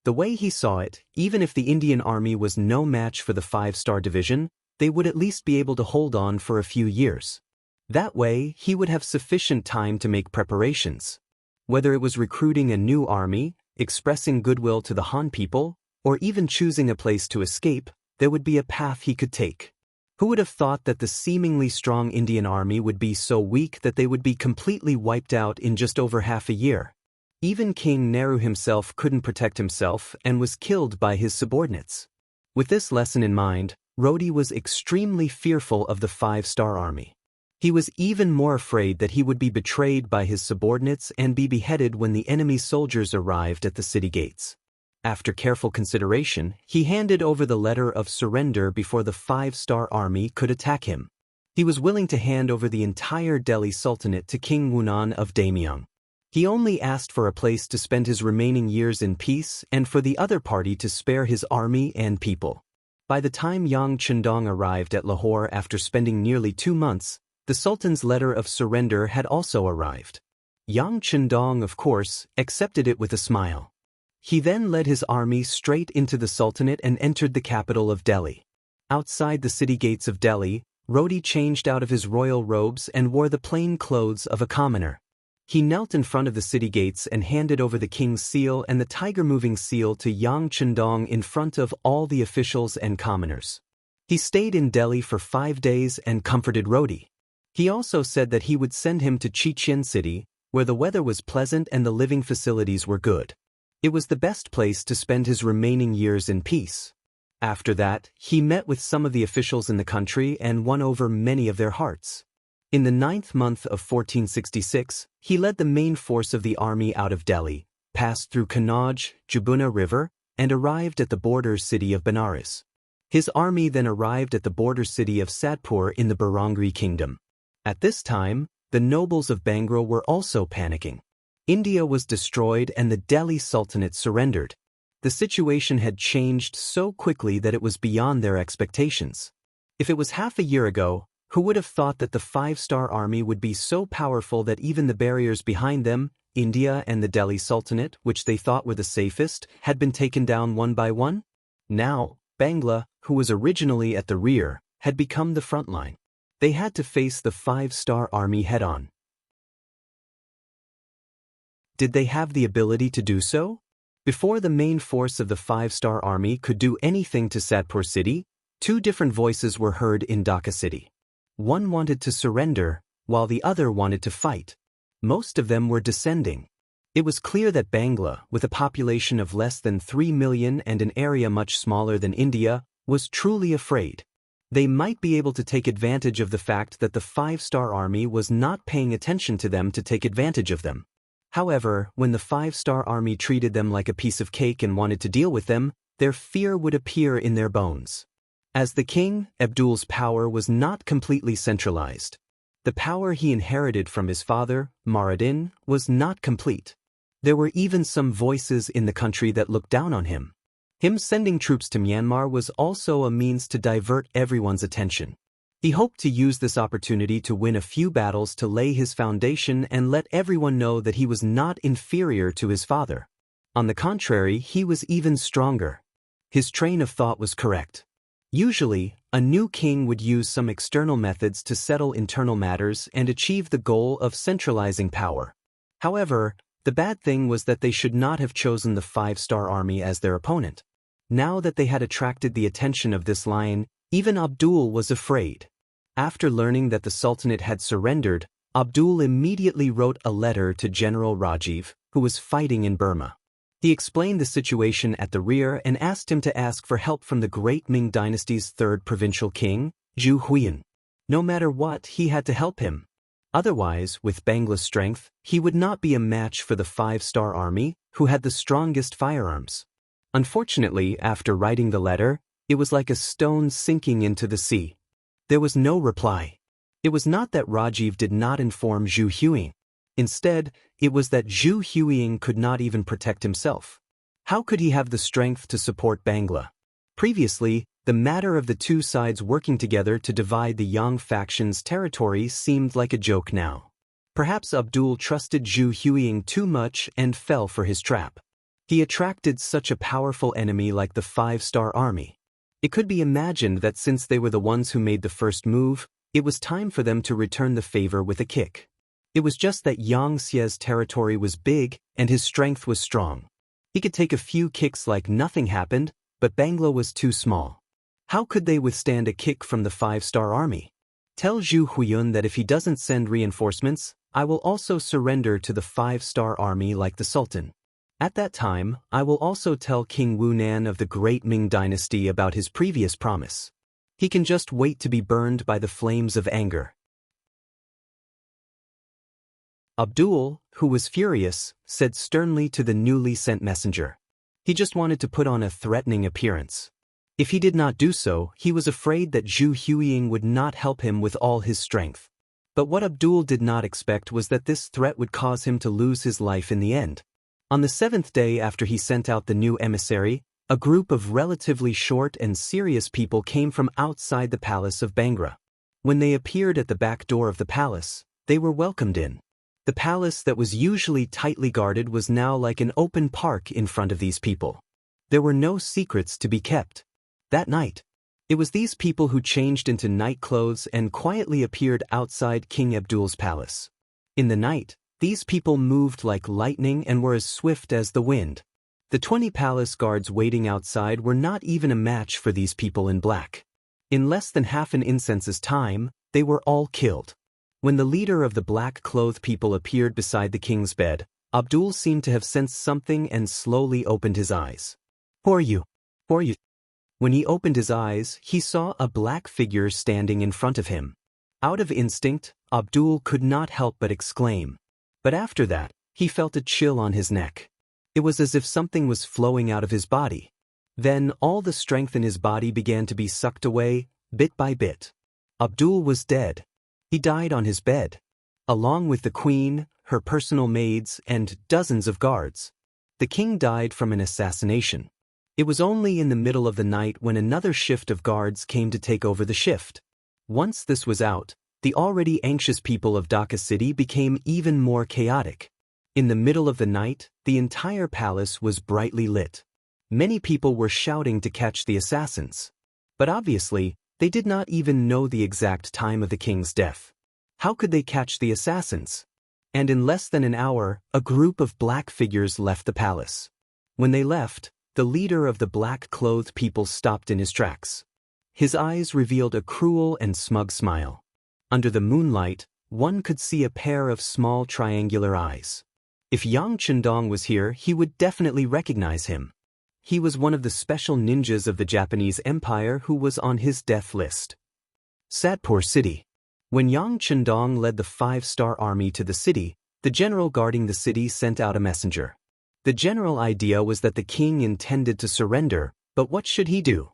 The way he saw it, even if the Indian army was no match for the 5-star division, they would at least be able to hold on for a few years. That way, he would have sufficient time to make preparations. Whether it was recruiting a new army, expressing goodwill to the Han people, or even choosing a place to escape, there would be a path he could take. Who would have thought that the seemingly strong Indian army would be so weak that they would be completely wiped out in just over half a year? Even King Nehru himself couldn't protect himself and was killed by his subordinates. With this lesson in mind, Rodi was extremely fearful of the 5-star army. He was even more afraid that he would be betrayed by his subordinates and be beheaded when the enemy soldiers arrived at the city gates. After careful consideration, he handed over the letter of surrender before the 5-star army could attack him. He was willing to hand over the entire Delhi Sultanate to King Wunan of Daimyang. He only asked for a place to spend his remaining years in peace and for the other party to spare his army and people. By the time Yang Chendong arrived at Lahore after spending nearly 2 months, the Sultan's letter of surrender had also arrived. Yang Chendong, of course, accepted it with a smile. He then led his army straight into the Sultanate and entered the capital of Delhi. Outside the city gates of Delhi, Rodi changed out of his royal robes and wore the plain clothes of a commoner. He knelt in front of the city gates and handed over the king's seal and the tiger-moving seal to Yang Chendong in front of all the officials and commoners. He stayed in Delhi for 5 days and comforted Rodi. He also said that he would send him to Chichen City, where the weather was pleasant and the living facilities were good. It was the best place to spend his remaining years in peace. After that, he met with some of the officials in the country and won over many of their hearts. In the 9th month of 1466, he led the main force of the army out of Delhi, passed through Kannauj, Jabuna River, and arrived at the border city of Benares. His army then arrived at the border city of Sadpur in the Barangri kingdom. At this time, the nobles of Bengal were also panicking. India was destroyed and the Delhi Sultanate surrendered. The situation had changed so quickly that it was beyond their expectations. If it was half a year ago, who would have thought that the 5-star army would be so powerful that even the barriers behind them, India and the Delhi Sultanate, which they thought were the safest, had been taken down one by one? Now, Bangla, who was originally at the rear, had become the front line. They had to face the five-star army head-on. Did they have the ability to do so? Before the main force of the five-star army could do anything to Satpur city, two different voices were heard in Dhaka city. One wanted to surrender, while the other wanted to fight. Most of them were descending. It was clear that Bangla, with a population of less than 3 million and an area much smaller than India, was truly afraid. They might be able to take advantage of the fact that the five-star army was not paying attention to them to take advantage of them. However, when the five-star army treated them like a piece of cake and wanted to deal with them, their fear would appear in their bones. As the king, Abdul's power was not completely centralized. The power he inherited from his father, Muradin, was not complete. There were even some voices in the country that looked down on him. Him sending troops to Myanmar was also a means to divert everyone's attention. He hoped to use this opportunity to win a few battles to lay his foundation and let everyone know that he was not inferior to his father. On the contrary, he was even stronger. His train of thought was correct. Usually, a new king would use some external methods to settle internal matters and achieve the goal of centralizing power. However, the bad thing was that they should not have chosen the five-star army as their opponent. Now that they had attracted the attention of this lion, even Abdul was afraid. After learning that the Sultanate had surrendered, Abdul immediately wrote a letter to General Rajiv, who was fighting in Burma. He explained the situation at the rear and asked him to ask for help from the great Ming dynasty's third provincial king, Zhu Huiyan. No matter what, he had to help him. Otherwise, with Bangla's strength, he would not be a match for the five-star army, who had the strongest firearms. Unfortunately, after writing the letter, it was like a stone sinking into the sea. There was no reply. It was not that Rajiv did not inform Zhu Huiying. Instead, it was that Zhu Huiying could not even protect himself. How could he have the strength to support Bangla? Previously, the matter of the two sides working together to divide the Yang faction's territory seemed like a joke now. Perhaps Abdul trusted Zhu Huiying too much and fell for his trap. He attracted such a powerful enemy like the five-star army. It could be imagined that since they were the ones who made the first move, it was time for them to return the favor with a kick. It was just that Yang Xie's territory was big and his strength was strong. He could take a few kicks like nothing happened, but Bangla was too small. How could they withstand a kick from the five-star army? Tell Zhu Huiyun that if he doesn't send reinforcements, I will also surrender to the five-star army like the Sultan. At that time, I will also tell King Wu Nan of the great Ming dynasty about his previous promise. He can just wait to be burned by the flames of anger. Abdul, who was furious, said sternly to the newly sent messenger. He just wanted to put on a threatening appearance. If he did not do so, he was afraid that Zhu Huiying would not help him with all his strength. But what Abdul did not expect was that this threat would cause him to lose his life in the end. On the 7th day after he sent out the new emissary, a group of relatively short and serious people came from outside the palace of Bangra. When they appeared at the back door of the palace, they were welcomed in. The palace that was usually tightly guarded was now like an open park in front of these people. There were no secrets to be kept. That night, it was these people who changed into night clothes and quietly appeared outside King Abdul's palace. In the night, these people moved like lightning and were as swift as the wind. The 20 palace guards waiting outside were not even a match for these people in black. In less than half an incense's time, they were all killed. When the leader of the black-clothed people appeared beside the king's bed, Abdul seemed to have sensed something and slowly opened his eyes. "Who are you? Who are you?" When he opened his eyes, he saw a black figure standing in front of him. Out of instinct, Abdul could not help but exclaim. But after that, he felt a chill on his neck. It was as if something was flowing out of his body. Then all the strength in his body began to be sucked away, bit by bit. Abdul was dead. He died on his bed, along with the queen, her personal maids, and dozens of guards. The king died from an assassination. It was only in the middle of the night when another shift of guards came to take over the shift. Once this was out, the already anxious people of Dhaka city became even more chaotic. In the middle of the night, the entire palace was brightly lit. Many people were shouting to catch the assassins. But obviously, they did not even know the exact time of the king's death. How could they catch the assassins? And in less than an hour, a group of black figures left the palace. When they left, the leader of the black-clothed people stopped in his tracks. His eyes revealed a cruel and smug smile. Under the moonlight, one could see a pair of small triangular eyes. If Yang Chendong was here, he would definitely recognize him. He was one of the special ninjas of the Japanese Empire who was on his death list. Sadpur City. When Yang Chendong led the 5-star army to the city, the general guarding the city sent out a messenger. The general idea was that the king intended to surrender, but what should he do?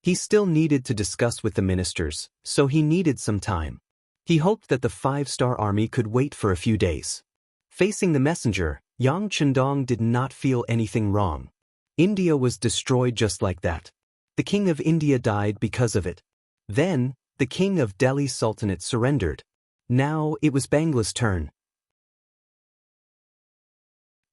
He still needed to discuss with the ministers, so he needed some time. He hoped that the 5-star army could wait for a few days. Facing the messenger, Yang Chendong did not feel anything wrong. India was destroyed just like that. The king of India died because of it. Then, the king of Delhi Sultanate surrendered. Now it was Bangla's turn.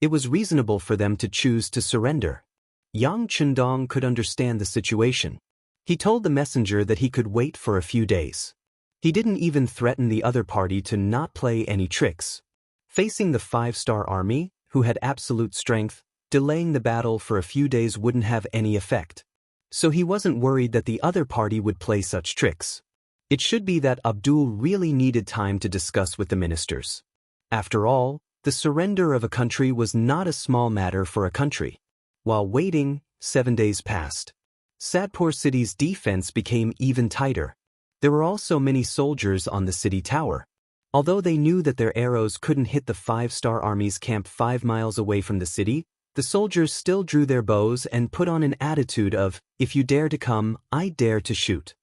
It was reasonable for them to choose to surrender. Yang Chendong could understand the situation. He told the messenger that he could wait for a few days. He didn't even threaten the other party to not play any tricks. Facing the 5-star army, who had absolute strength, delaying the battle for a few days wouldn't have any effect. So he wasn't worried that the other party would play such tricks. It should be that Abdul really needed time to discuss with the ministers. After all, the surrender of a country was not a small matter for a country. While waiting, 7 days passed. Sadpur city's defense became even tighter. There were also many soldiers on the city tower. Although they knew that their arrows couldn't hit the 5-star army's camp 5 miles away from the city, the soldiers still drew their bows and put on an attitude of, "If you dare to come, I dare to shoot."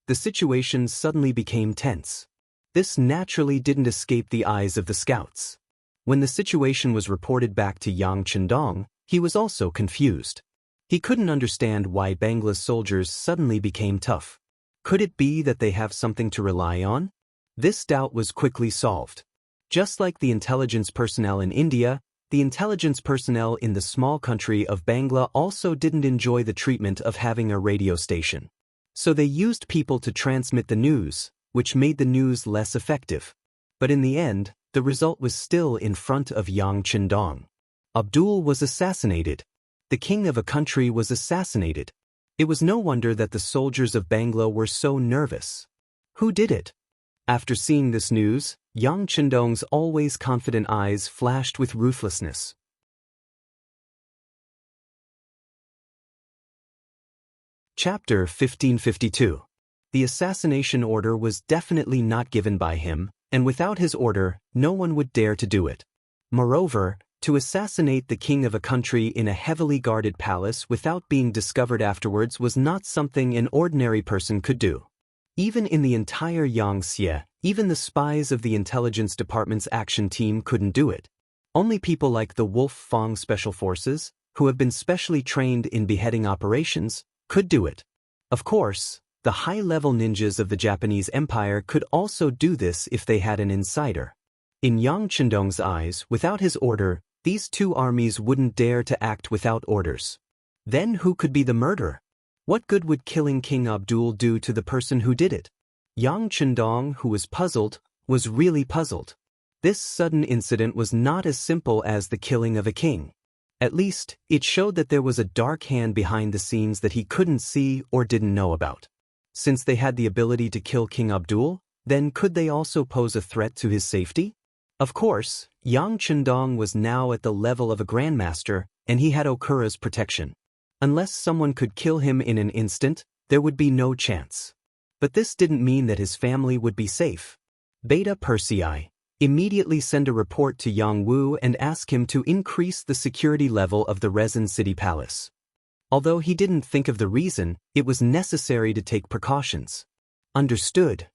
The situation suddenly became tense. This naturally didn't escape the eyes of the scouts. When the situation was reported back to Yang Chendong, he was also confused. He couldn't understand why Bangla's soldiers suddenly became tough. Could it be that they have something to rely on? This doubt was quickly solved. Just like the intelligence personnel in India, the intelligence personnel in the small country of Bangla also didn't enjoy the treatment of having a radio station. So they used people to transmit the news, which made the news less effective. But in the end, the result was still in front of Yang Chendong. Abdul was assassinated. The king of a country was assassinated. It was no wonder that the soldiers of Bangla were so nervous. Who did it? After seeing this news, Yang Chendong's always confident eyes flashed with ruthlessness. Chapter 1552. The assassination order was definitely not given by him, and without his order, no one would dare to do it. Moreover, to assassinate the king of a country in a heavily guarded palace without being discovered afterwards was not something an ordinary person could do. Even in the entire Yangtze, even the spies of the intelligence department's action team couldn't do it. Only people like the Wolf Fong Special Forces, who have been specially trained in beheading operations, could do it. Of course, the high-level ninjas of the Japanese Empire could also do this if they had an insider. In Yang Chendong's eyes, without his order, these two armies wouldn't dare to act without orders. Then who could be the murderer? What good would killing King Abdul do to the person who did it? Yang Chendong, who was puzzled, was really puzzled. This sudden incident was not as simple as the killing of a king. At least, it showed that there was a dark hand behind the scenes that he couldn't see or didn't know about. Since they had the ability to kill King Abdul, then could they also pose a threat to his safety? Of course, Yang Chendong was now at the level of a grandmaster, and he had Okura's protection. Unless someone could kill him in an instant, there would be no chance. But this didn't mean that his family would be safe. Beta Persei immediately send a report to Yang Wu and ask him to increase the security level of the Rezin City Palace. Although he didn't think of the reason, it was necessary to take precautions. Understood.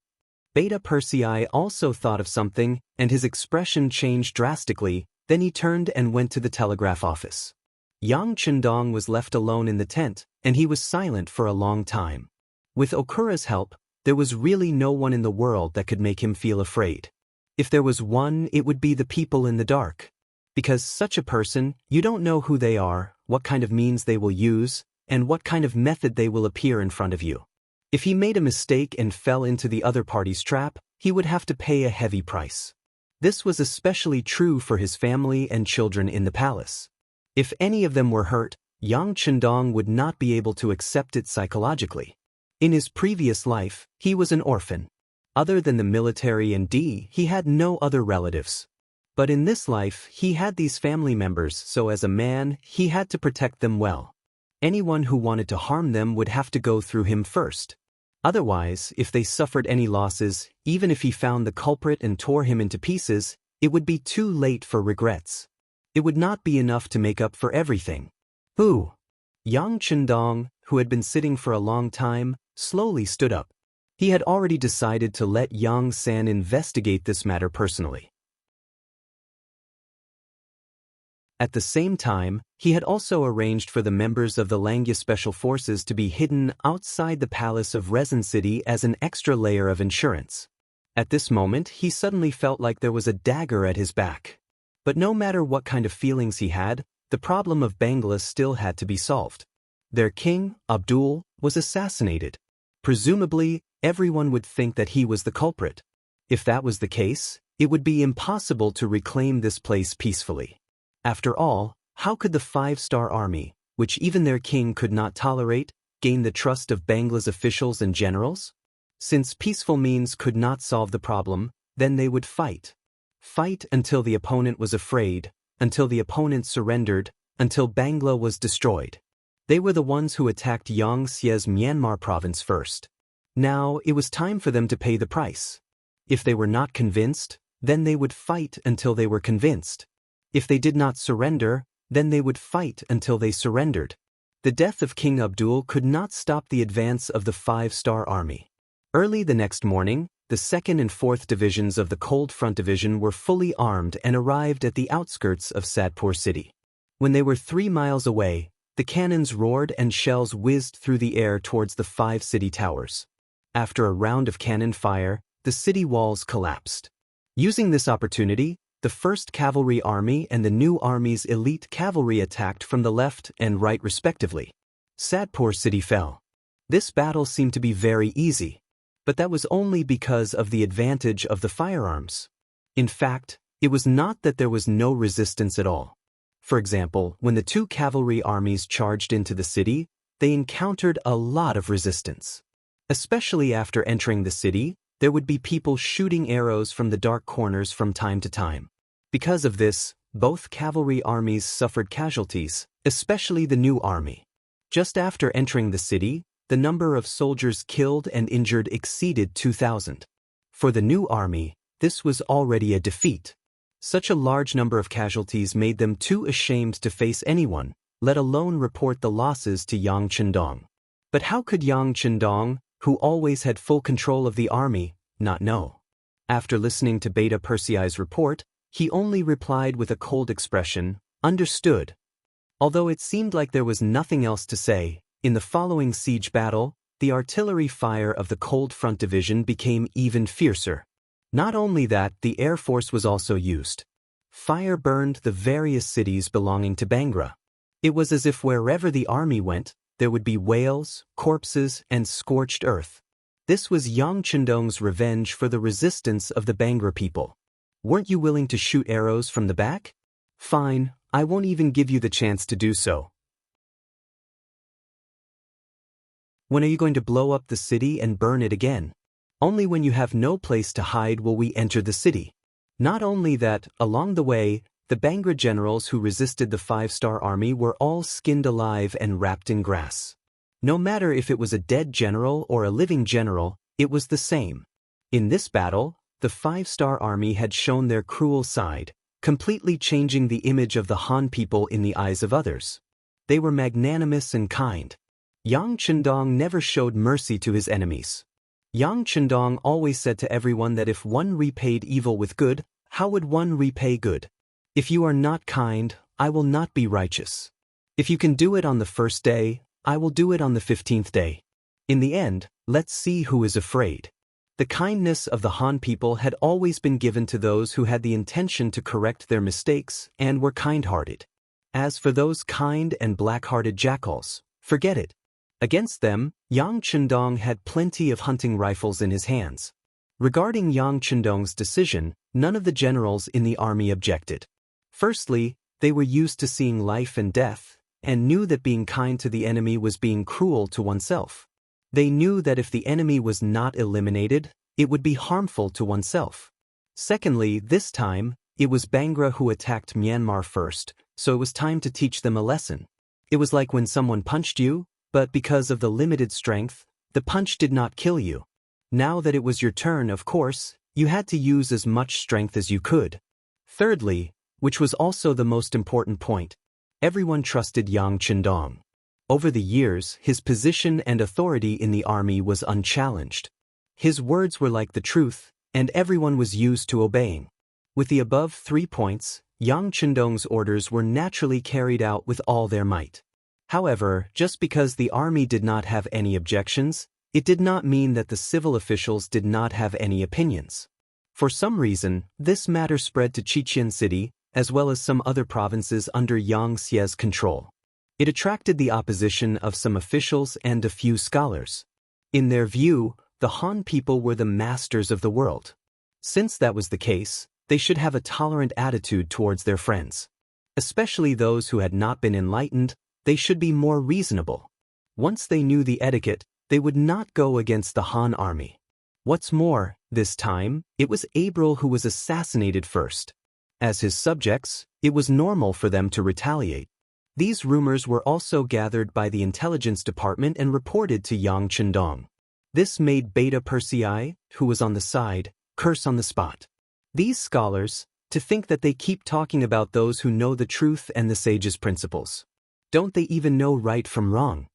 Beta Persei also thought of something, and his expression changed drastically. Then he turned and went to the telegraph office. Yang Chendong was left alone in the tent, and he was silent for a long time. With Okura's help, there was really no one in the world that could make him feel afraid. If there was one, it would be the people in the dark. Because such a person, you don't know who they are, what kind of means they will use, and what kind of method they will appear in front of you. If he made a mistake and fell into the other party's trap, he would have to pay a heavy price. This was especially true for his family and children in the palace. If any of them were hurt, Yang Chendong would not be able to accept it psychologically. In his previous life, he was an orphan. Other than the military and he had no other relatives. But in this life, he had these family members, so as a man, he had to protect them well. Anyone who wanted to harm them would have to go through him first. Otherwise, if they suffered any losses, even if he found the culprit and tore him into pieces, it would be too late for regrets. It would not be enough to make up for everything. Who? Yang Chendong, who had been sitting for a long time, slowly stood up. He had already decided to let Yang San investigate this matter personally. At the same time, he had also arranged for the members of the Langya Special Forces to be hidden outside the palace of Resin City as an extra layer of insurance. At this moment, he suddenly felt like there was a dagger at his back. But no matter what kind of feelings he had, the problem of Bangla still had to be solved. Their king, Abdul, was assassinated. Presumably, everyone would think that he was the culprit. If that was the case, it would be impossible to reclaim this place peacefully. After all, how could the five-star army, which even their king could not tolerate, gain the trust of Bangla's officials and generals? Since peaceful means could not solve the problem, then they would fight. Fight until the opponent was afraid, until the opponent surrendered, until Bangla was destroyed. They were the ones who attacked Yangtze's Myanmar province first. Now, it was time for them to pay the price. If they were not convinced, then they would fight until they were convinced. If they did not surrender, then they would fight until they surrendered. The death of King Abdul could not stop the advance of the five-star army. Early the next morning, the 2nd and 4th Divisions of the Cold Front Division were fully armed and arrived at the outskirts of Sadpur city. When they were 3 miles away, the cannons roared and shells whizzed through the air towards the 5 city towers. After a round of cannon fire, the city walls collapsed. Using this opportunity, the 1st Cavalry Army and the new army's elite cavalry attacked from the left and right respectively. Sadpur city fell. This battle seemed to be very easy, but that was only because of the advantage of the firearms. In fact, it was not that there was no resistance at all. For example, when the 2 cavalry armies charged into the city, they encountered a lot of resistance. Especially after entering the city, there would be people shooting arrows from the dark corners from time to time. Because of this, both cavalry armies suffered casualties, especially the new army. Just after entering the city, the number of soldiers killed and injured exceeded 2,000. For the new army, this was already a defeat. Such a large number of casualties made them too ashamed to face anyone, let alone report the losses to Yang Chendong. But how could Yang Chendong, who always had full control of the army, not know? After listening to Beta Persei's report, he only replied with a cold expression, "Understood." Although it seemed like there was nothing else to say, in the following siege battle, the artillery fire of the Cold Front Division became even fiercer. Not only that, the Air Force was also used. Fire burned the various cities belonging to Bangra. It was as if wherever the army went, there would be wails, corpses, and scorched earth. This was Yang Chendong's revenge for the resistance of the Bangra people. Weren't you willing to shoot arrows from the back? Fine, I won't even give you the chance to do so. When are you going to blow up the city and burn it again? Only when you have no place to hide will we enter the city. Not only that, along the way, the Bangra generals who resisted the five-star army were all skinned alive and wrapped in grass. No matter if it was a dead general or a living general, it was the same. In this battle, the five-star army had shown their cruel side, completely changing the image of the Han people in the eyes of others. They were magnanimous and kind. Yang Chendong never showed mercy to his enemies. Yang Chendong always said to everyone that if one repaid evil with good, how would one repay good? If you are not kind, I will not be righteous. If you can do it on the first day, I will do it on the 15th day. In the end, let's see who is afraid. The kindness of the Han people had always been given to those who had the intention to correct their mistakes and were kind-hearted. As for those kind and black-hearted jackals, forget it. Against them, Yang Chendong had plenty of hunting rifles in his hands. Regarding Yang Chendong's decision, none of the generals in the army objected. Firstly, they were used to seeing life and death, and knew that being kind to the enemy was being cruel to oneself. They knew that if the enemy was not eliminated, it would be harmful to oneself. Secondly, this time, it was Bangra who attacked Myanmar first, so it was time to teach them a lesson. It was like when someone punched you, but because of the limited strength, the punch did not kill you. Now that it was your turn, of course, you had to use as much strength as you could. Thirdly, which was also the most important point, everyone trusted Yang Chendong. Over the years, his position and authority in the army was unchallenged. His words were like the truth, and everyone was used to obeying. With the above 3 points, Yang Chendong's orders were naturally carried out with all their might. However, just because the army did not have any objections, it did not mean that the civil officials did not have any opinions. For some reason, this matter spread to Chichen City, as well as some other provinces under Yang Xie's control. It attracted the opposition of some officials and a few scholars. In their view, the Han people were the masters of the world. Since that was the case, they should have a tolerant attitude towards their friends. Especially those who had not been enlightened, they should be more reasonable. Once they knew the etiquette, they would not go against the Han army. What's more, this time, it was April who was assassinated first. As his subjects, it was normal for them to retaliate. These rumors were also gathered by the intelligence department and reported to Yang Chendong. This made Beta Persei, who was on the side, curse on the spot. These scholars, to think that they keep talking about those who know the truth and the sage's principles. Don't they even know right from wrong?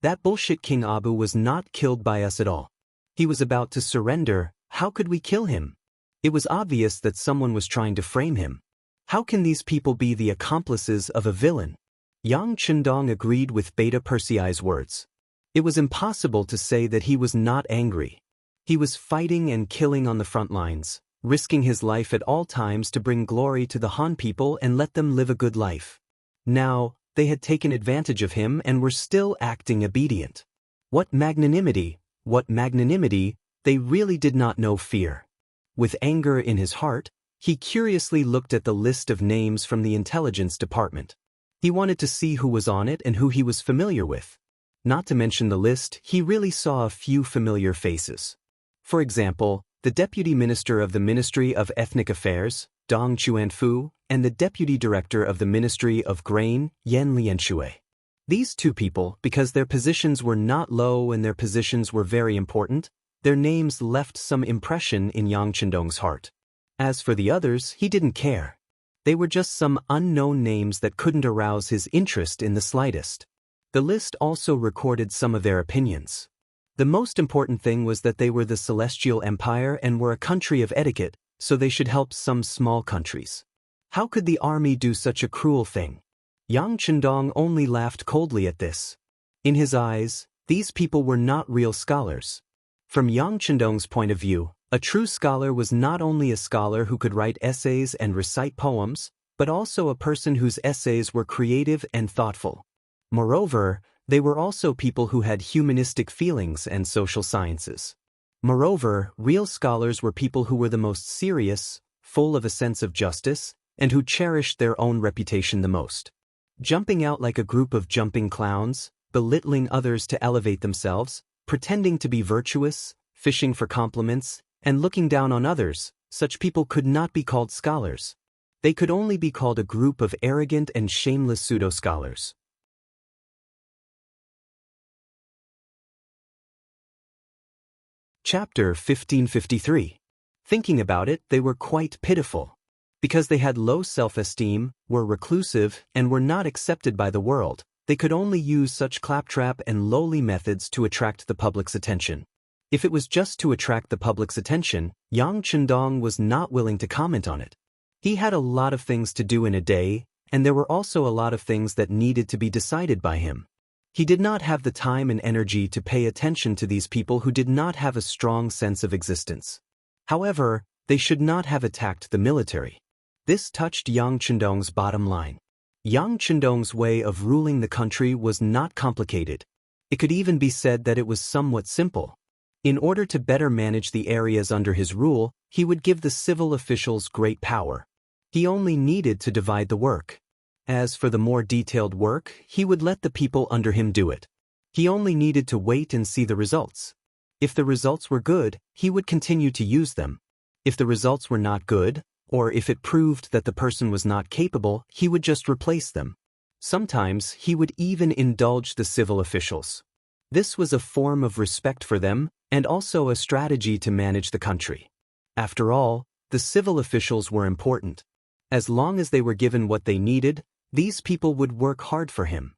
That bullshit King Abu was not killed by us at all. He was about to surrender. How could we kill him? It was obvious that someone was trying to frame him. How can these people be the accomplices of a villain? Yang Chendong agreed with Beta Persei's words. It was impossible to say that he was not angry. He was fighting and killing on the front lines, risking his life at all times to bring glory to the Han people and let them live a good life. Now, they had taken advantage of him and were still acting obedient. What magnanimity, they really did not know fear. With anger in his heart, he curiously looked at the list of names from the intelligence department. He wanted to see who was on it and who he was familiar with. Not to mention the list, he really saw a few familiar faces. For example, the Deputy Minister of the Ministry of Ethnic Affairs, Dong Chuanfu, and the Deputy Director of the Ministry of Grain, Yan Lianxue. These two people, because their positions were not low and their positions were very important, their names left some impression in Yang Chendong's heart. As for the others, he didn't care. They were just some unknown names that couldn't arouse his interest in the slightest. The list also recorded some of their opinions. The most important thing was that they were the Celestial Empire and were a country of etiquette, so they should help some small countries. How could the army do such a cruel thing? Yang Chendong only laughed coldly at this. In his eyes, these people were not real scholars. From Yang Chendong's point of view, a true scholar was not only a scholar who could write essays and recite poems, but also a person whose essays were creative and thoughtful. Moreover, they were also people who had humanistic feelings and social sciences. Moreover, real scholars were people who were the most serious, full of a sense of justice, and who cherished their own reputation the most. Jumping out like a group of jumping clowns, belittling others to elevate themselves, pretending to be virtuous, fishing for compliments, and looking down on others, such people could not be called scholars. They could only be called a group of arrogant and shameless pseudo-scholars. Chapter 1553. Thinking about it, they were quite pitiful. Because they had low self-esteem, were reclusive, and were not accepted by the world, they could only use such claptrap and lowly methods to attract the public's attention. If it was just to attract the public's attention, Yang Chendong was not willing to comment on it. He had a lot of things to do in a day, and there were also a lot of things that needed to be decided by him. He did not have the time and energy to pay attention to these people who did not have a strong sense of existence. However, they should not have attacked the military. This touched Yang Chendong's bottom line. Yang Chendong's way of ruling the country was not complicated. It could even be said that it was somewhat simple. In order to better manage the areas under his rule, he would give the civil officials great power. He only needed to divide the work. As for the more detailed work, he would let the people under him do it. He only needed to wait and see the results. If the results were good, he would continue to use them. If the results were not good, or if it proved that the person was not capable, he would just replace them. Sometimes he would even indulge the civil officials. This was a form of respect for them, and also a strategy to manage the country. After all, the civil officials were important. As long as they were given what they needed, these people would work hard for him.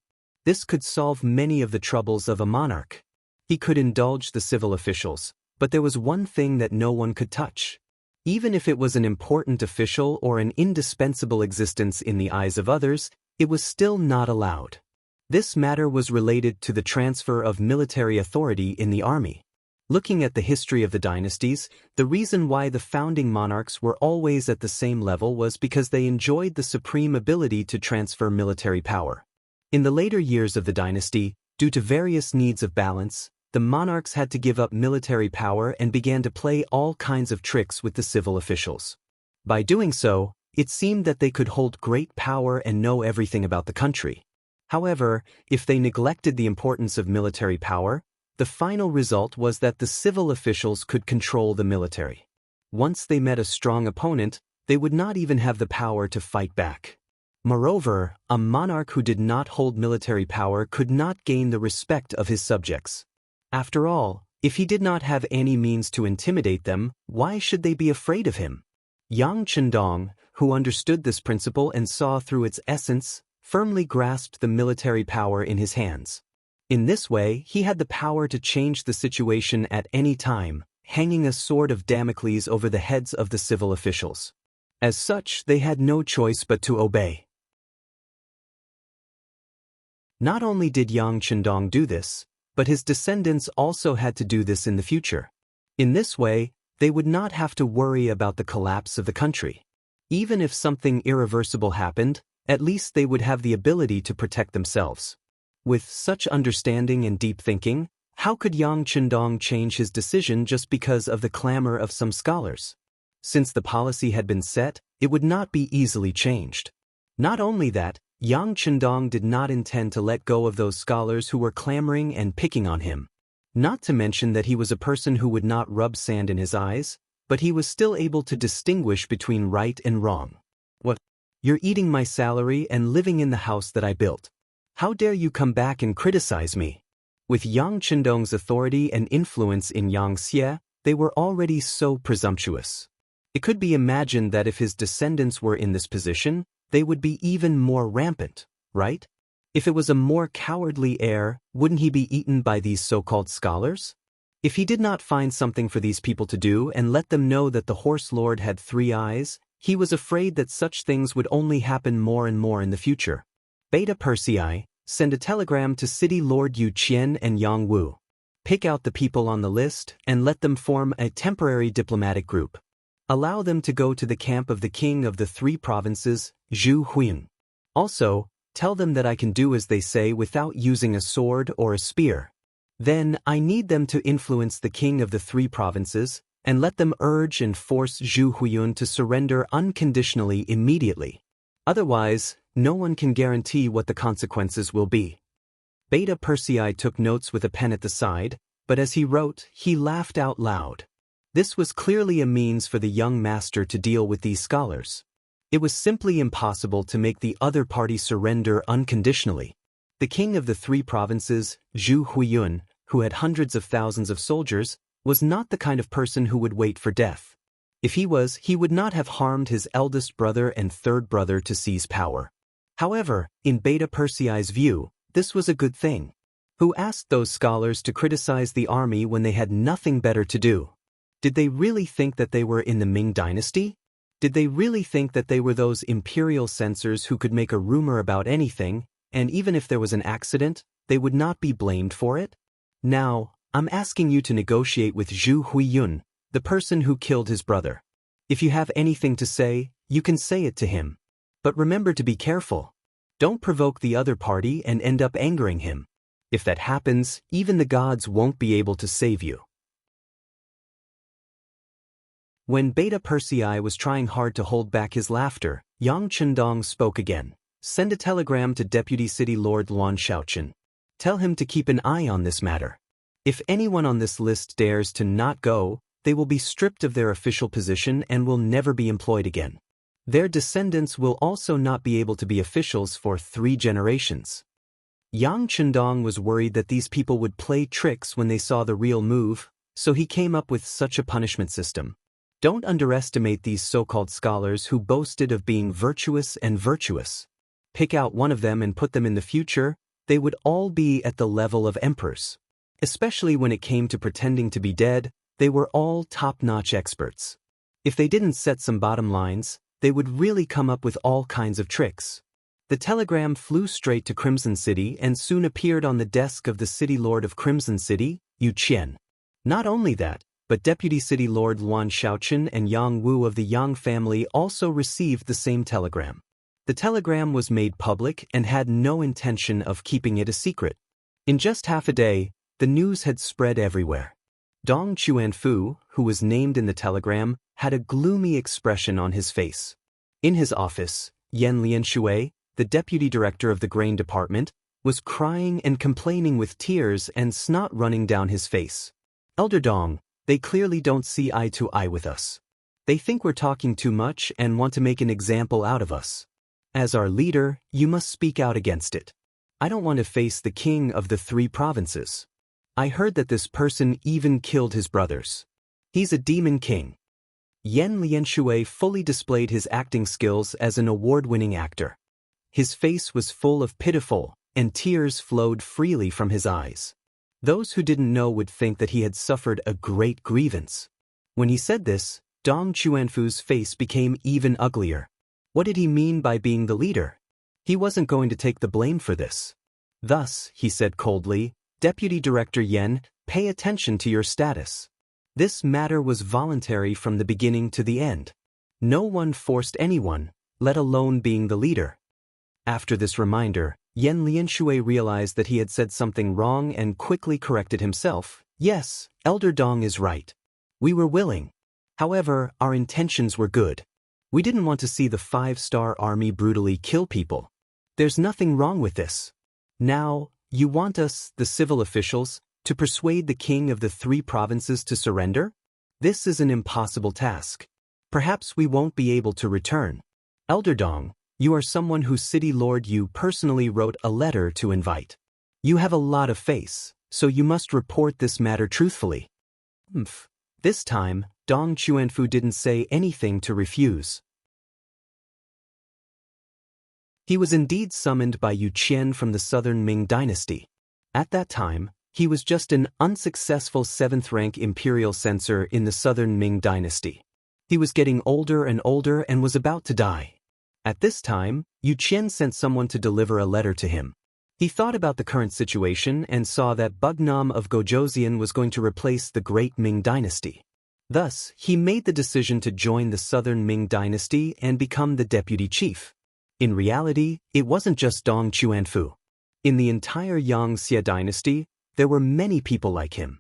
This could solve many of the troubles of a monarch. He could indulge the civil officials, but there was one thing that no one could touch. Even if it was an important official or an indispensable existence in the eyes of others, it was still not allowed. This matter was related to the transfer of military authority in the army. Looking at the history of the dynasties, the reason why the founding monarchs were always at the same level was because they enjoyed the supreme ability to transfer military power. In the later years of the dynasty, due to various needs of balance, the monarchs had to give up military power and began to play all kinds of tricks with the civil officials. By doing so, it seemed that they could hold great power and know everything about the country. However, if they neglected the importance of military power, the final result was that the civil officials could control the military. Once they met a strong opponent, they would not even have the power to fight back. Moreover, a monarch who did not hold military power could not gain the respect of his subjects. After all, if he did not have any means to intimidate them, why should they be afraid of him? Yang Chendong, who understood this principle and saw through its essence, firmly grasped the military power in his hands. In this way, he had the power to change the situation at any time, hanging a sword of Damocles over the heads of the civil officials. As such, they had no choice but to obey. Not only did Yang Chendong do this, but his descendants also had to do this in the future. In this way, they would not have to worry about the collapse of the country. Even if something irreversible happened, at least they would have the ability to protect themselves. With such understanding and deep thinking, how could Yang Chendong change his decision just because of the clamor of some scholars? Since the policy had been set, it would not be easily changed. Not only that, Yang Chendong did not intend to let go of those scholars who were clamoring and picking on him. Not to mention that he was a person who would not rub sand in his eyes, but he was still able to distinguish between right and wrong. What? You're eating my salary and living in the house that I built. How dare you come back and criticize me? With Yang Chendong's authority and influence in Yangxie, they were already so presumptuous. It could be imagined that if his descendants were in this position, they would be even more rampant, right? If it was a more cowardly heir, wouldn't he be eaten by these so-called scholars? If he did not find something for these people to do and let them know that the horse lord had 3 eyes, he was afraid that such things would only happen more and more in the future. Beta Persei, send a telegram to City Lord Yu Qian and Yang Wu. Pick out the people on the list and let them form a temporary diplomatic group. Allow them to go to the camp of the king of the 3 provinces, Zhu Huiyun. Also, tell them that I can do as they say without using a sword or a spear. Then, I need them to influence the king of the 3 provinces, and let them urge and force Zhu Huiyun to surrender unconditionally immediately. Otherwise, no one can guarantee what the consequences will be. Beta Persei took notes with a pen at the side, but as he wrote, he laughed out loud. This was clearly a means for the young master to deal with these scholars. It was simply impossible to make the other party surrender unconditionally. The king of the 3 provinces, Zhu Huiyun, who had hundreds of thousands of soldiers, was not the kind of person who would wait for death. If he was, he would not have harmed his eldest brother and 3rd brother to seize power. However, in Beta Persei's view, this was a good thing. Who asked those scholars to criticize the army when they had nothing better to do? Did they really think that they were in the Ming dynasty? Did they really think that they were those imperial censors who could make a rumor about anything, and even if there was an accident, they would not be blamed for it? Now, I'm asking you to negotiate with Zhu Huiyun, the person who killed his brother. If you have anything to say, you can say it to him. But remember to be careful. Don't provoke the other party and end up angering him. If that happens, even the gods won't be able to save you. When Beta Persei was trying hard to hold back his laughter, Yang Chendong spoke again. Send a telegram to Deputy City Lord Luan Shaochen. Tell him to keep an eye on this matter. If anyone on this list dares to not go, they will be stripped of their official position and will never be employed again. Their descendants will also not be able to be officials for 3 generations. Yang Chendong was worried that these people would play tricks when they saw the real move, so he came up with such a punishment system. Don't underestimate these so-called scholars who boasted of being virtuous and virtuous. Pick out one of them and put them in the future, they would all be at the level of emperors. Especially when it came to pretending to be dead, they were all top-notch experts. If they didn't set some bottom lines, they would really come up with all kinds of tricks. The telegram flew straight to Crimson City and soon appeared on the desk of the City Lord of Crimson City, Yu Qian. Not only that, but Deputy City Lord Luan Shaochen and Yang Wu of the Yang family also received the same telegram. The telegram was made public and had no intention of keeping it a secret. In just half a day, the news had spread everywhere. Dong Chuanfu, who was named in the telegram, had a gloomy expression on his face. In his office, Yan Lianshui, the deputy director of the grain department, was crying and complaining with tears and snot running down his face. Elder Dong, they clearly don't see eye to eye with us. They think we're talking too much and want to make an example out of us. As our leader, you must speak out against it. I don't want to face the king of the 3 provinces. I heard that this person even killed his brothers. He's a demon king. Yan Lianshui fully displayed his acting skills as an award-winning actor. His face was full of pitiful, and tears flowed freely from his eyes. Those who didn't know would think that he had suffered a great grievance. When he said this, Dong Chuanfu's face became even uglier. What did he mean by being the leader? He wasn't going to take the blame for this. Thus, he said coldly, Deputy Director Yan, pay attention to your status. This matter was voluntary from the beginning to the end. No one forced anyone, let alone being the leader. After this reminder, Yan Lianshui realized that he had said something wrong and quickly corrected himself. Yes, Elder Dong is right. We were willing. However, our intentions were good. We didn't want to see the 5-star army brutally kill people. There's nothing wrong with this. Now, you want us, the civil officials, to persuade the king of the 3 provinces to surrender? This is an impossible task. Perhaps we won't be able to return. Elder Dong, you are someone whose city lord you personally wrote a letter to invite. You have a lot of face, so you must report this matter truthfully. This time, Dong Chuanfu didn't say anything to refuse. He was indeed summoned by Yu Qian from the southern Ming dynasty. At that time, he was just an unsuccessful 7th-rank imperial censor in the southern Ming dynasty. He was getting older and was about to die. At this time, Yu Qian sent someone to deliver a letter to him. He thought about the current situation and saw that Bugnam of Gojoseon was going to replace the great Ming dynasty. Thus, he made the decision to join the southern Ming dynasty and become the deputy chief. In reality, it wasn't just Dong Chuanfu. In the entire Yang Xie dynasty, there were many people like him.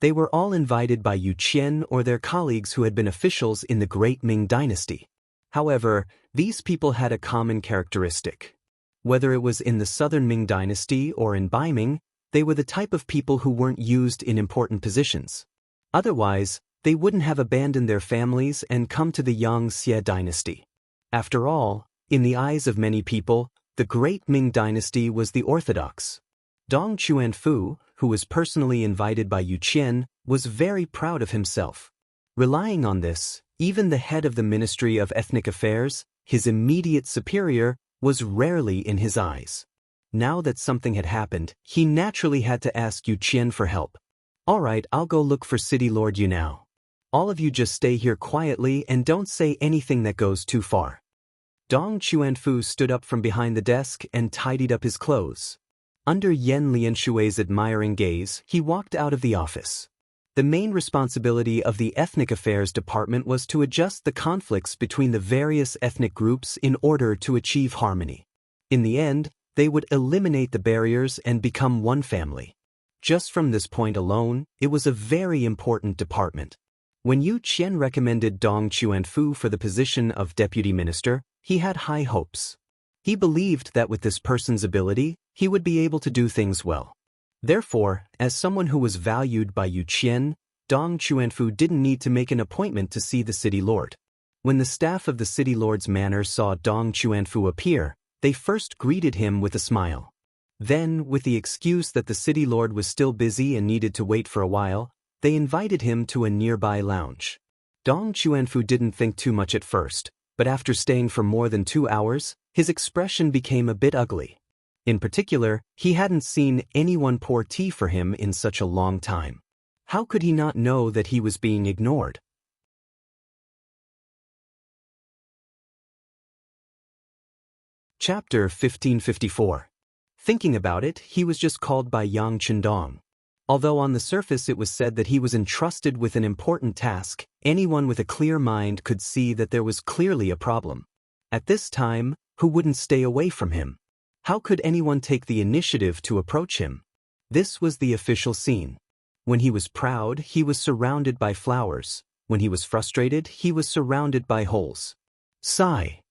They were all invited by Yu Qian or their colleagues who had been officials in the great Ming dynasty. However, these people had a common characteristic. Whether it was in the southern Ming dynasty or in Baiming, they were the type of people who weren't used in important positions. Otherwise, they wouldn't have abandoned their families and come to the Yang Xie dynasty. After all, in the eyes of many people, the great Ming dynasty was the orthodox. Dong Chuanfu, who was personally invited by Yu Qian, was very proud of himself. Relying on this, even the head of the Ministry of Ethnic Affairs, his immediate superior, was rarely in his eyes. Now that something had happened, he naturally had to ask Yu Qian for help. All right, I'll go look for City Lord Yu now. All of you just stay here quietly and don't say anything that goes too far. Dong Chuanfu stood up from behind the desk and tidied up his clothes. Under Yen Lianshui's admiring gaze, he walked out of the office. The main responsibility of the Ethnic Affairs Department was to adjust the conflicts between the various ethnic groups in order to achieve harmony. In the end, they would eliminate the barriers and become one family. Just from this point alone, it was a very important department. When Yu Qian recommended Dong Chuanfu for the position of deputy minister, he had high hopes. He believed that with this person's ability, he would be able to do things well. Therefore, as someone who was valued by Yu Qian, Dong Chuanfu didn't need to make an appointment to see the city lord. When the staff of the city lord's manor saw Dong Chuanfu appear, they first greeted him with a smile. Then, with the excuse that the city lord was still busy and needed to wait for a while, they invited him to a nearby lounge. Dong Chuanfu didn't think too much at first, but after staying for more than 2 hours, his expression became a bit ugly. In particular, he hadn't seen anyone pour tea for him in such a long time. How could he not know that he was being ignored? Chapter 1554. Thinking about it, he was just called by Yang Chendong. Although on the surface it was said that he was entrusted with an important task, anyone with a clear mind could see that there was clearly a problem. At this time, who wouldn't stay away from him? How could anyone take the initiative to approach him? This was the official scene. When he was proud, he was surrounded by flowers. When he was frustrated, he was surrounded by holes. Sigh.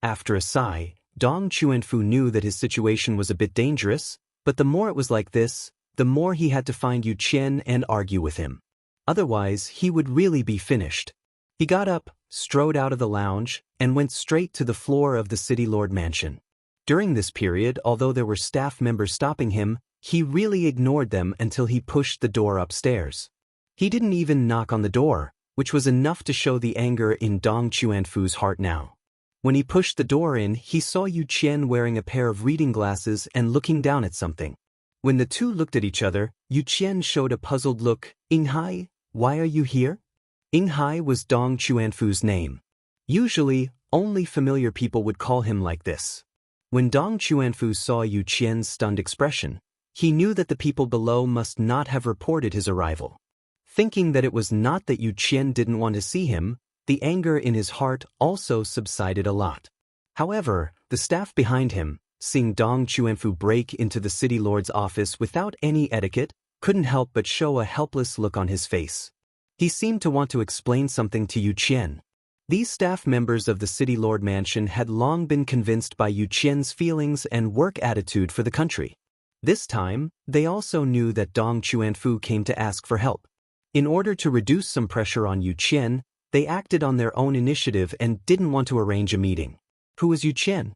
After a sigh, Dong Chuanfu knew that his situation was a bit dangerous, but the more it was like this, the more he had to find Yu Qian and argue with him. Otherwise, he would really be finished. He got up, strode out of the lounge, and went straight to the floor of the city lord mansion. During this period, although there were staff members stopping him, he really ignored them until he pushed the door upstairs. He didn't even knock on the door, which was enough to show the anger in Dong Chuanfu's heart now. When he pushed the door in, he saw Yu Qian wearing a pair of reading glasses and looking down at something. When the two looked at each other, Yu Qian showed a puzzled look. "Yinghai, why are you here?" Yinghai was Dong Chuanfu's name. Usually, only familiar people would call him like this. When Dong Chuanfu saw Yu Qian's stunned expression, he knew that the people below must not have reported his arrival. Thinking that it was not that Yu Qian didn't want to see him, the anger in his heart also subsided a lot. However, the staff behind him, seeing Dong Chuanfu break into the city lord's office without any etiquette, couldn't help but show a helpless look on his face. He seemed to want to explain something to Yu Qian. These staff members of the city lord mansion had long been convinced by Yu Qian's feelings and work attitude for the country. This time, they also knew that Dong Chuanfu came to ask for help. In order to reduce some pressure on Yu Qian, they acted on their own initiative and didn't want to arrange a meeting. Who was Yu Qian?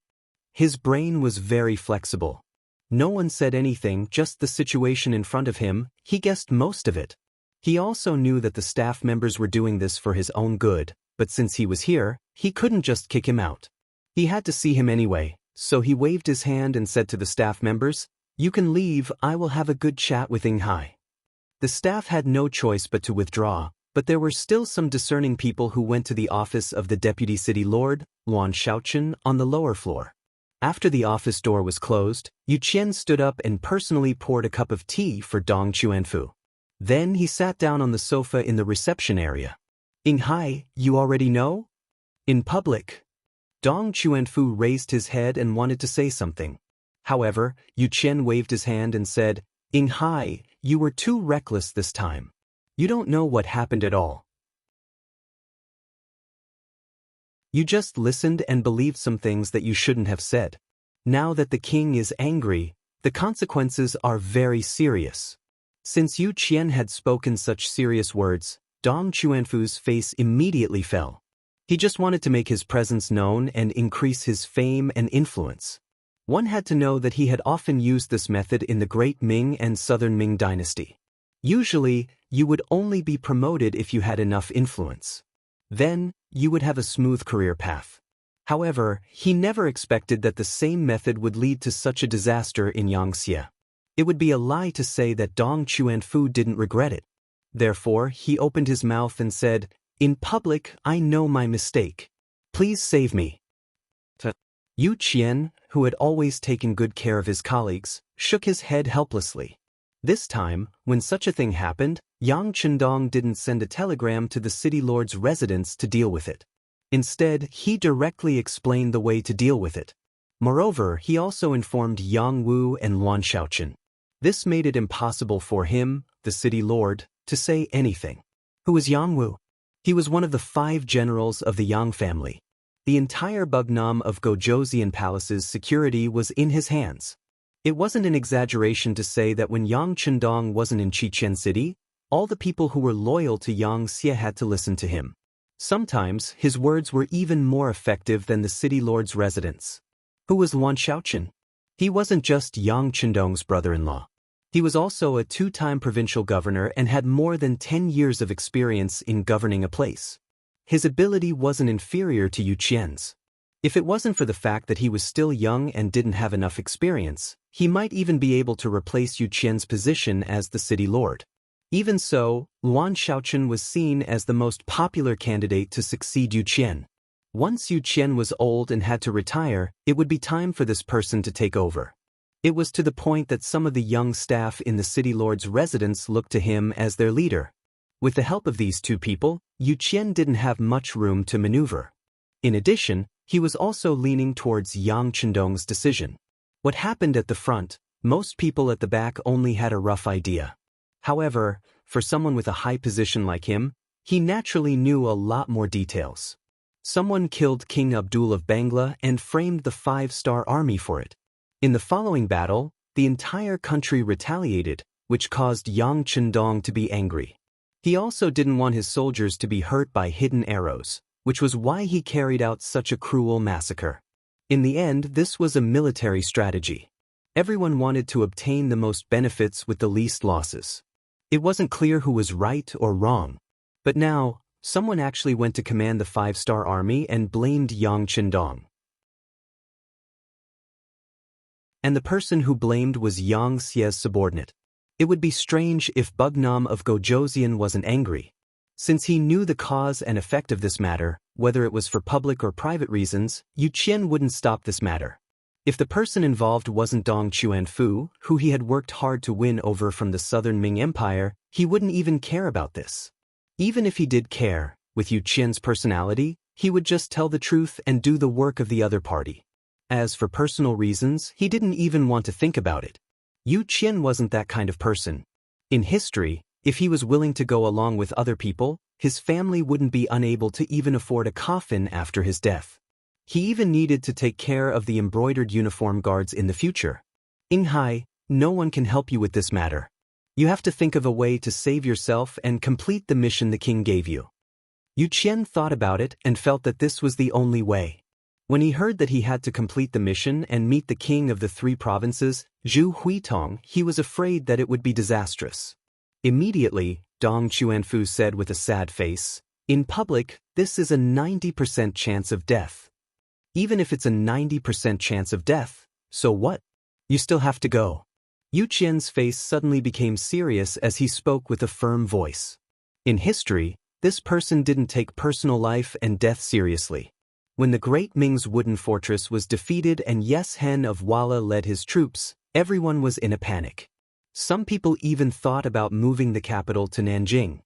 His brain was very flexible. No one said anything, just the situation in front of him. He guessed most of it. He also knew that the staff members were doing this for his own good, but since he was here, he couldn't just kick him out. He had to see him anyway, so he waved his hand and said to the staff members, "You can leave, I will have a good chat with Yinghai." The staff had no choice but to withdraw, but there were still some discerning people who went to the office of the deputy city lord, Luan Shaochen, on the lower floor. After the office door was closed, Yu Qian stood up and personally poured a cup of tea for Dong Chuanfu. Then he sat down on the sofa in the reception area. "Yinghai, you already know?" In public. Dong Chuanfu raised his head and wanted to say something. However, Yu Qian waved his hand and said, "Yinghai, you were too reckless this time. You don't know what happened at all. You just listened and believed some things that you shouldn't have said. Now that the king is angry, the consequences are very serious." Since Yu Qian had spoken such serious words, Dong Chuanfu's face immediately fell. He just wanted to make his presence known and increase his fame and influence. One had to know that he had often used this method in the Great Ming and Southern Ming dynasty. Usually, you would only be promoted if you had enough influence. Then, you would have a smooth career path. However, he never expected that the same method would lead to such a disaster in Yangxia. It would be a lie to say that Dong Chuanfu didn't regret it. Therefore, he opened his mouth and said, "In public, I know my mistake. Please save me." Yu Qian, who had always taken good care of his colleagues, shook his head helplessly. This time, when such a thing happened, Yang Chendong didn't send a telegram to the city lord's residence to deal with it. Instead, he directly explained the way to deal with it. Moreover, he also informed Yang Wu and Luan Shaochen. This made it impossible for him, the city lord, to say anything. Who was Yang Wu? He was one of the 5 generals of the Yang family. The entire Bugnam of Gojoseon Palace's security was in his hands. It wasn't an exaggeration to say that when Yang Chendong wasn't in Chichen City, all the people who were loyal to Yang Xie had to listen to him. Sometimes, his words were even more effective than the city lord's residence. Who was Luan Shaochen? He wasn't just Yang Chendong's brother-in-law. He was also a 2-time provincial governor and had more than 10 years of experience in governing a place. His ability wasn't inferior to Yu Qian's. If it wasn't for the fact that he was still young and didn't have enough experience, he might even be able to replace Yu Qian's position as the city lord. Even so, Luan Shaochen was seen as the most popular candidate to succeed Yu Qian. Once Yu Qian was old and had to retire, it would be time for this person to take over. It was to the point that some of the young staff in the city lord's residence looked to him as their leader. With the help of these 2 people, Yu Qian didn't have much room to maneuver. In addition, he was also leaning towards Yang Chendong's decision. What happened at the front, most people at the back only had a rough idea. However, for someone with a high position like him, he naturally knew a lot more details. Someone killed King Abdul of Bangla and framed the 5-star army for it. In the following battle, the entire country retaliated, which caused Yang Chendong to be angry. He also didn't want his soldiers to be hurt by hidden arrows, which was why he carried out such a cruel massacre. In the end, this was a military strategy. Everyone wanted to obtain the most benefits with the least losses. It wasn't clear who was right or wrong. But now, someone actually went to command the 5-star army and blamed Yang Chendong. And the person who blamed was Yang Xie's subordinate. It would be strange if Bugnam of Gojoseon wasn't angry. Since he knew the cause and effect of this matter, whether it was for public or private reasons, Yu Qian wouldn't stop this matter. If the person involved wasn't Dong Chuanfu, who he had worked hard to win over from the southern Ming Empire, he wouldn't even care about this. Even if he did care, with Yu Qian's personality, he would just tell the truth and do the work of the other party. As for personal reasons, he didn't even want to think about it. Yu Qian wasn't that kind of person. In history, if he was willing to go along with other people, his family wouldn't be unable to even afford a coffin after his death. He even needed to take care of the embroidered uniform guards in the future. Inghai, no one can help you with this matter. You have to think of a way to save yourself and complete the mission the king gave you. Yu Qian thought about it and felt that this was the only way. When he heard that he had to complete the mission and meet the king of the 3 provinces, Zhu Huitong, he was afraid that it would be disastrous. Immediately, Dong Chuanfu said with a sad face, "In public, this is a 90% chance of death." Even if it's a 90% chance of death, so what? You still have to go. Yu Qian's face suddenly became serious as he spoke with a firm voice. In history, this person didn't take personal life and death seriously. When the Great Ming's wooden fortress was defeated and Yes Hen of Wala led his troops, everyone was in a panic. Some people even thought about moving the capital to Nanjing.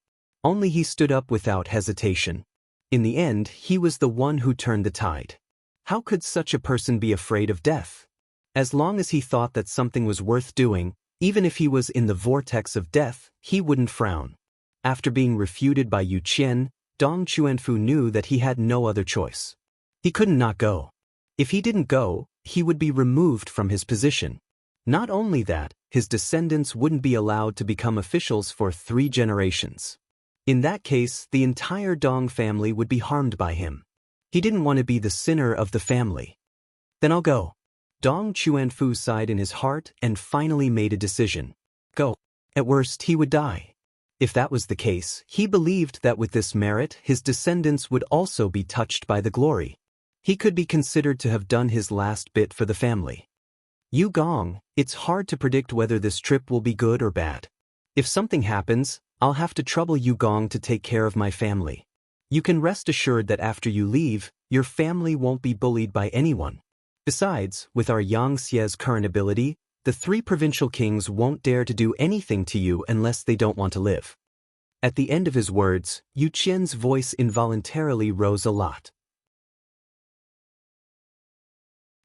Only he stood up without hesitation. In the end, he was the one who turned the tide. How could such a person be afraid of death? As long as he thought that something was worth doing, even if he was in the vortex of death, he wouldn't frown. After being refuted by Yu Qian, Dong Chuanfu knew that he had no other choice. He couldn't not go. If he didn't go, he would be removed from his position. Not only that, his descendants wouldn't be allowed to become officials for 3 generations. In that case, the entire Dong family would be harmed by him. He didn't want to be the sinner of the family. Then I'll go. Dong Chuanfu sighed in his heart and finally made a decision. Go. At worst, he would die. If that was the case, he believed that with this merit, his descendants would also be touched by the glory. He could be considered to have done his last bit for the family. Yu Gong, it's hard to predict whether this trip will be good or bad. If something happens, I'll have to trouble Yu Gong to take care of my family. You can rest assured that after you leave, your family won't be bullied by anyone. Besides, with our Yang Xie's current ability, the three provincial kings won't dare to do anything to you unless they don't want to live. At the end of his words, Yu Qian's voice involuntarily rose a lot.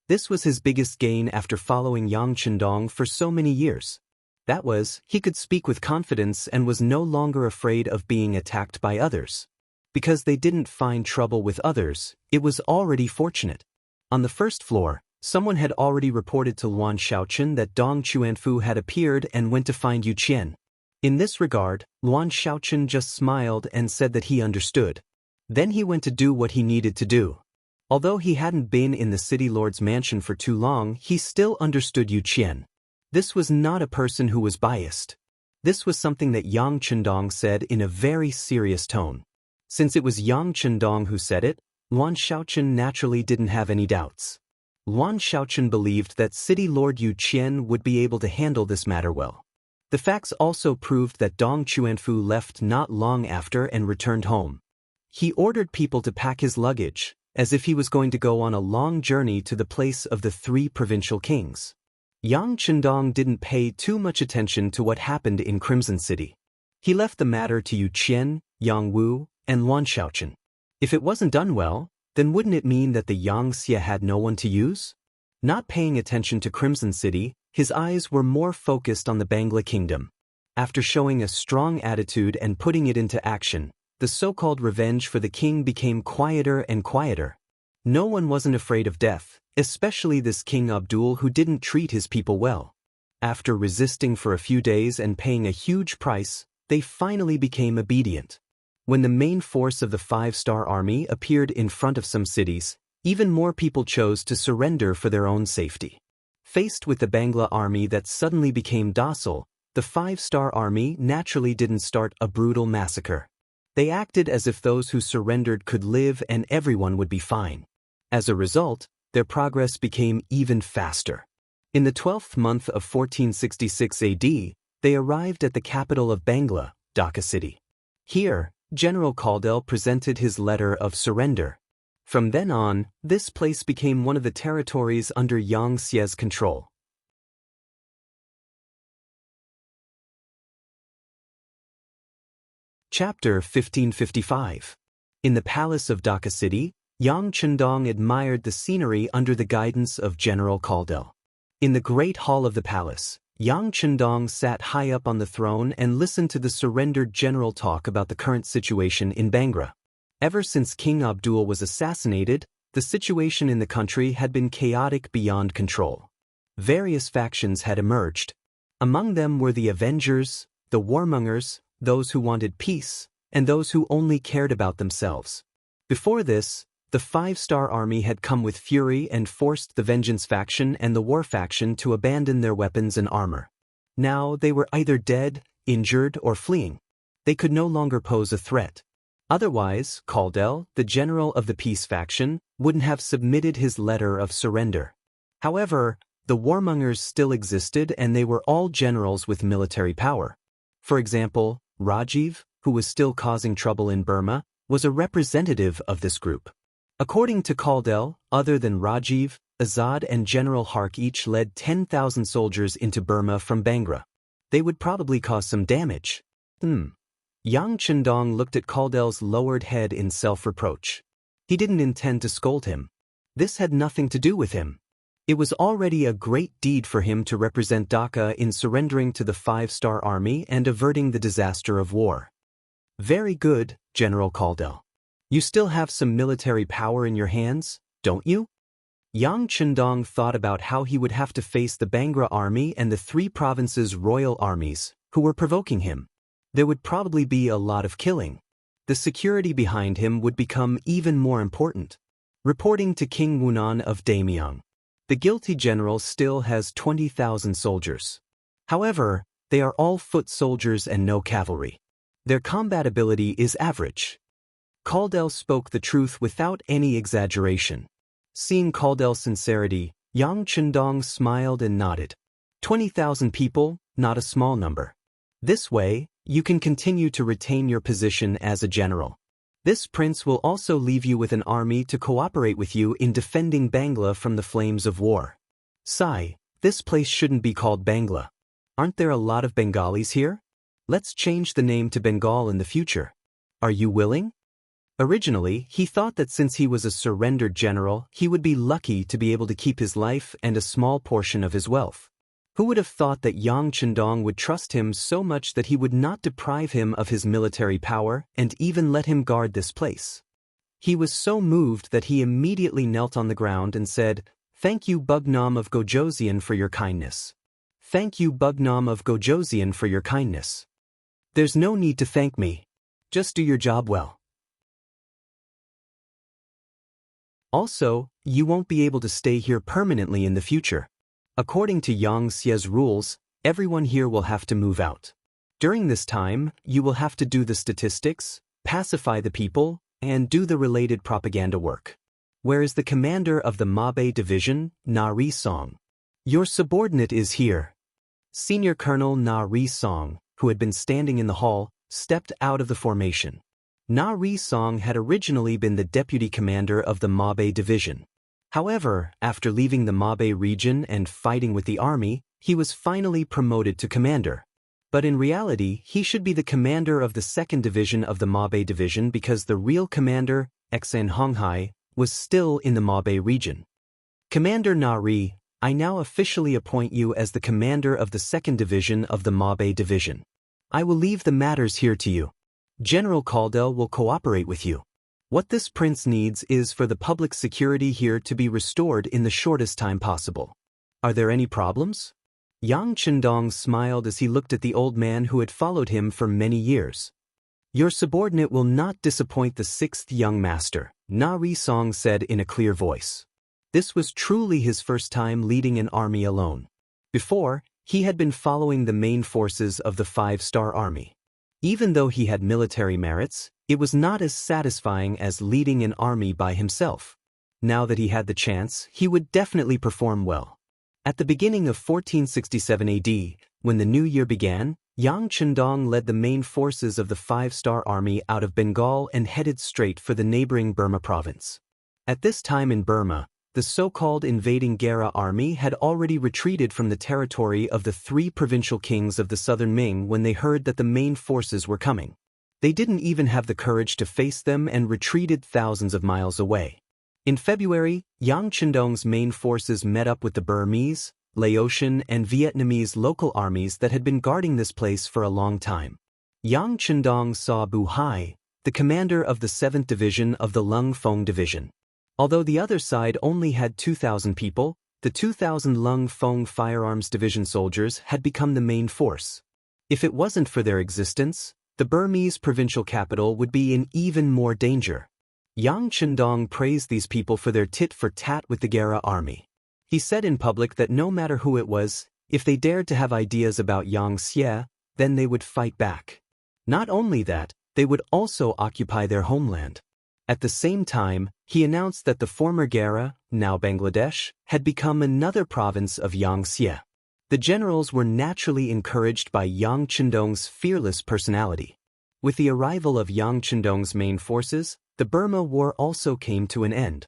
This was his biggest gain after following Yang Chendong for so many years. That was, he could speak with confidence and was no longer afraid of being attacked by others. Because they didn't find trouble with others, it was already fortunate. On the first floor, someone had already reported to Luan Shaochen that Dong Chuanfu had appeared and went to find Yu Qian. In this regard, Luan Shaochen just smiled and said that he understood. Then he went to do what he needed to do. Although he hadn't been in the city lord's mansion for too long, he still understood Yu Qian. This was not a person who was biased. This was something that Yang Chendong said in a very serious tone. Since it was Yang Chendong who said it, Luan Shaochen naturally didn't have any doubts. Luan Shaochen believed that City Lord Yu Qian would be able to handle this matter well. The facts also proved that Dong Chuanfu left not long after and returned home. He ordered people to pack his luggage, as if he was going to go on a long journey to the place of the three provincial kings. Yang Chendong didn't pay too much attention to what happened in Crimson City. He left the matter to Yu Qian, Yang Wu, and Luan Shaochen. If it wasn't done well, then wouldn't it mean that the Yang Xie had no one to use? Not paying attention to Crimson City, his eyes were more focused on the Bangla Kingdom. After showing a strong attitude and putting it into action, the so-called revenge for the king became quieter and quieter. No one wasn't afraid of death, especially this King Abdul who didn't treat his people well. After resisting for a few days and paying a huge price, they finally became obedient. When the main force of the five-star army appeared in front of some cities, even more people chose to surrender for their own safety. Faced with the Bangla army that suddenly became docile, the five-star army naturally didn't start a brutal massacre. They acted as if those who surrendered could live and everyone would be fine. As a result, their progress became even faster. In the 12th month of 1466 AD, they arrived at the capital of Bangla, Dhaka city. Here, General Caldell presented his letter of surrender. From then on, this place became one of the territories under Yang Xie's control. Chapter 1555. In the palace of Dhaka city, Yang Chendong admired the scenery under the guidance of General Caldell. In the great hall of the palace, Yang Chendong sat high up on the throne and listened to the surrendered general talk about the current situation in Bangra. Ever since King Abdul was assassinated, the situation in the country had been chaotic beyond control. Various factions had emerged. Among them were the Avengers, the Warmongers, those who wanted peace, and those who only cared about themselves. Before this, the five-star army had come with fury and forced the Vengeance faction and the War faction to abandon their weapons and armor. Now they were either dead, injured, or fleeing. They could no longer pose a threat. Otherwise, Caldell, the general of the Peace faction, wouldn't have submitted his letter of surrender. However, the Warmongers still existed and they were all generals with military power. For example, Rajiv, who was still causing trouble in Burma, was a representative of this group. According to Caldell, other than Rajiv, Azad and General Hark each led 10,000 soldiers into Burma from Bangra. They would probably cause some damage. Yang Chendong looked at Caldell's lowered head in self-reproach. He didn't intend to scold him. This had nothing to do with him. It was already a great deed for him to represent Dhaka in surrendering to the five-star army and averting the disaster of war. Very good, General Caldell. You still have some military power in your hands, don't you? Yang Chendong thought about how he would have to face the Bangra army and the three provinces' royal armies, who were provoking him. There would probably be a lot of killing. The security behind him would become even more important. Reporting to King Wunan of Damyang, the guilty general still has 20,000 soldiers. However, they are all foot soldiers and no cavalry. Their combat ability is average. Caldell spoke the truth without any exaggeration. Seeing Caldell's sincerity, Yang Chendong smiled and nodded. 20,000 people, not a small number. This way, you can continue to retain your position as a general. This prince will also leave you with an army to cooperate with you in defending Bangla from the flames of war. Sai, this place shouldn't be called Bangla. Aren't there a lot of Bengalis here? Let's change the name to Bengal in the future. Are you willing? Originally, he thought that since he was a surrendered general, he would be lucky to be able to keep his life and a small portion of his wealth. Who would have thought that Yang Chendong would trust him so much that he would not deprive him of his military power and even let him guard this place? He was so moved that he immediately knelt on the ground and said, "Thank you, Bugnam of Gojosian, for your kindness. Thank you, Bugnam of Gojosian, for your kindness. There's no need to thank me. Just do your job well. Also, you won't be able to stay here permanently in the future. According to Yang Xie's rules, everyone here will have to move out. During this time, you will have to do the statistics, pacify the people, and do the related propaganda work. Where is the commander of the Mabe division, Na Ri Song? Your subordinate is here." Senior Colonel Na Ri Song, who had been standing in the hall, stepped out of the formation. Na Ri Song had originally been the deputy commander of the Mabe division. However, after leaving the Mabe region and fighting with the army, he was finally promoted to commander. But in reality, he should be the commander of the 2nd Division of the Mabe division because the real commander, Xen Honghai, was still in the Mabe region. "Commander Na Ri, I now officially appoint you as the commander of the 2nd Division of the Mabe division. I will leave the matters here to you. General Caldel will cooperate with you. What this prince needs is for the public security here to be restored in the shortest time possible. Are there any problems?" Yang Chendong smiled as he looked at the old man who had followed him for many years. "Your subordinate will not disappoint the 6th young master," Na Ri Song said in a clear voice. This was truly his first time leading an army alone. Before, he had been following the main forces of the 5-star army. Even though he had military merits, it was not as satisfying as leading an army by himself. Now that he had the chance, he would definitely perform well. At the beginning of 1467 AD, when the new year began, Yang Chendong led the main forces of the 5-star army out of Bengal and headed straight for the neighboring Burma province. At this time in Burma, the so-called invading Gera army had already retreated from the territory of the 3 provincial kings of the southern Ming when they heard that the main forces were coming. They didn't even have the courage to face them and retreated thousands of miles away. In February, Yang Chendong's main forces met up with the Burmese, Laotian, and Vietnamese local armies that had been guarding this place for a long time. Yang Chendong saw Bu Hai, the commander of the 7th Division of the Lung Fong Division. Although the other side only had 2,000 people, the 2,000 Lung Fong Firearms Division soldiers had become the main force. If it wasn't for their existence, the Burmese provincial capital would be in even more danger. Yang Chendong praised these people for their tit-for-tat with the Gera army. He said in public that no matter who it was, if they dared to have ideas about Yang Xie, then they would fight back. Not only that, they would also occupy their homeland. At the same time, he announced that the former Gera, now Bangladesh, had become another province of Yang Xie. The generals were naturally encouraged by Yang Chendong's fearless personality. With the arrival of Yang Chendong's main forces, the Burma War also came to an end.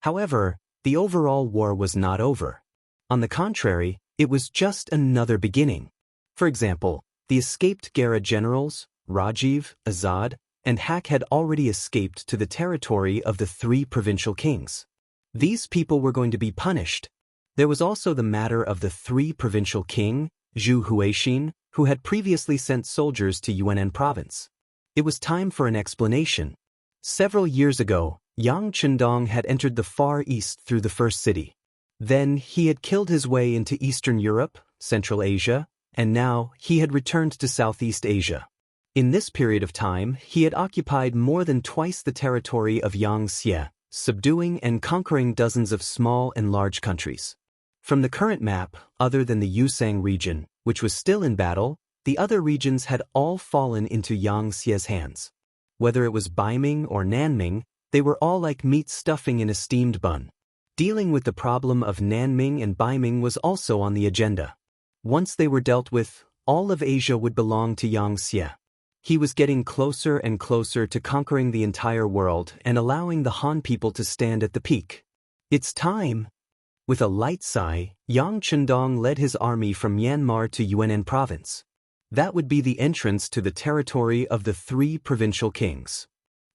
However, the overall war was not over. On the contrary, it was just another beginning. For example, the escaped Gera generals, Rajiv, Azad, and Hak had already escaped to the territory of the 3 provincial kings. These people were going to be punished. There was also the matter of the 3 provincial king, Zhu Huixin, who had previously sent soldiers to Yunnan province. It was time for an explanation. Several years ago, Yang Chendong had entered the Far East through the first city. Then he had killed his way into Eastern Europe, Central Asia, and now he had returned to Southeast Asia. In this period of time, he had occupied more than twice the territory of Yang Xie, subduing and conquering dozens of small and large countries. From the current map, other than the Yusang region, which was still in battle, the other regions had all fallen into Yang Xie's hands. Whether it was Baiming or Nanming, they were all like meat stuffing in a steamed bun. Dealing with the problem of Nanming and Baiming was also on the agenda. Once they were dealt with, all of Asia would belong to Yang Xie. He was getting closer and closer to conquering the entire world and allowing the Han people to stand at the peak. It's time! With a light sigh, Yang Chendong led his army from Myanmar to Yunnan province. That would be the entrance to the territory of the three provincial kings.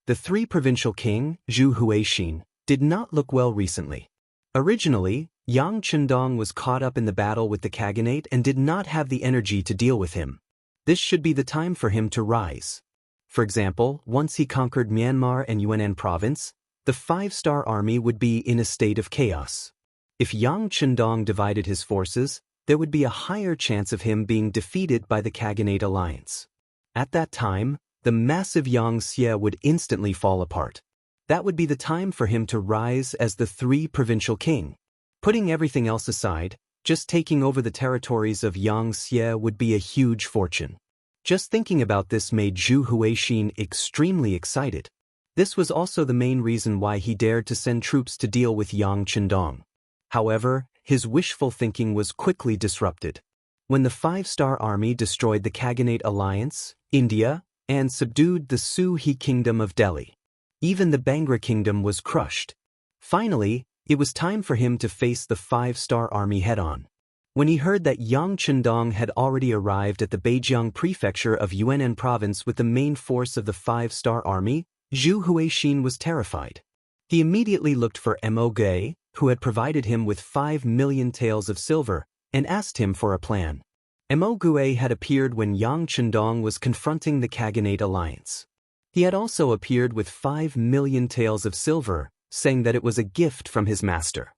The three provincial king, Zhu Huixin, did not look well recently. Originally, Yang Chendong was caught up in the battle with the Khaganate and did not have the energy to deal with him. This should be the time for him to rise. For example, once he conquered Myanmar and Yunnan province, the five-star army would be in a state of chaos. If Yang Chendong divided his forces, there would be a higher chance of him being defeated by the Khaganate alliance. At that time, the massive Yangtze would instantly fall apart. That would be the time for him to rise as the three provincial king. Putting everything else aside, just taking over the territories of Yangtze would be a huge fortune. Just thinking about this made Zhu Huixin extremely excited. This was also the main reason why he dared to send troops to deal with Yang Chendong. However, his wishful thinking was quickly disrupted. When the five-star army destroyed the Khaganate alliance, India, and subdued the Sui kingdom of Delhi, even the Bangra kingdom was crushed. Finally, it was time for him to face the five-star army head-on. When he heard that Yang Chendong had already arrived at the Beijiang prefecture of Yunnan province with the main force of the five-star army, Zhu Huixin was terrified. He immediately looked for Mo Gui, who had provided him with 5 million taels of silver, and asked him for a plan. Mo Gui had appeared when Yang Chendong was confronting the Khaganate alliance. He had also appeared with 5 million taels of silver, saying that it was a gift from his master.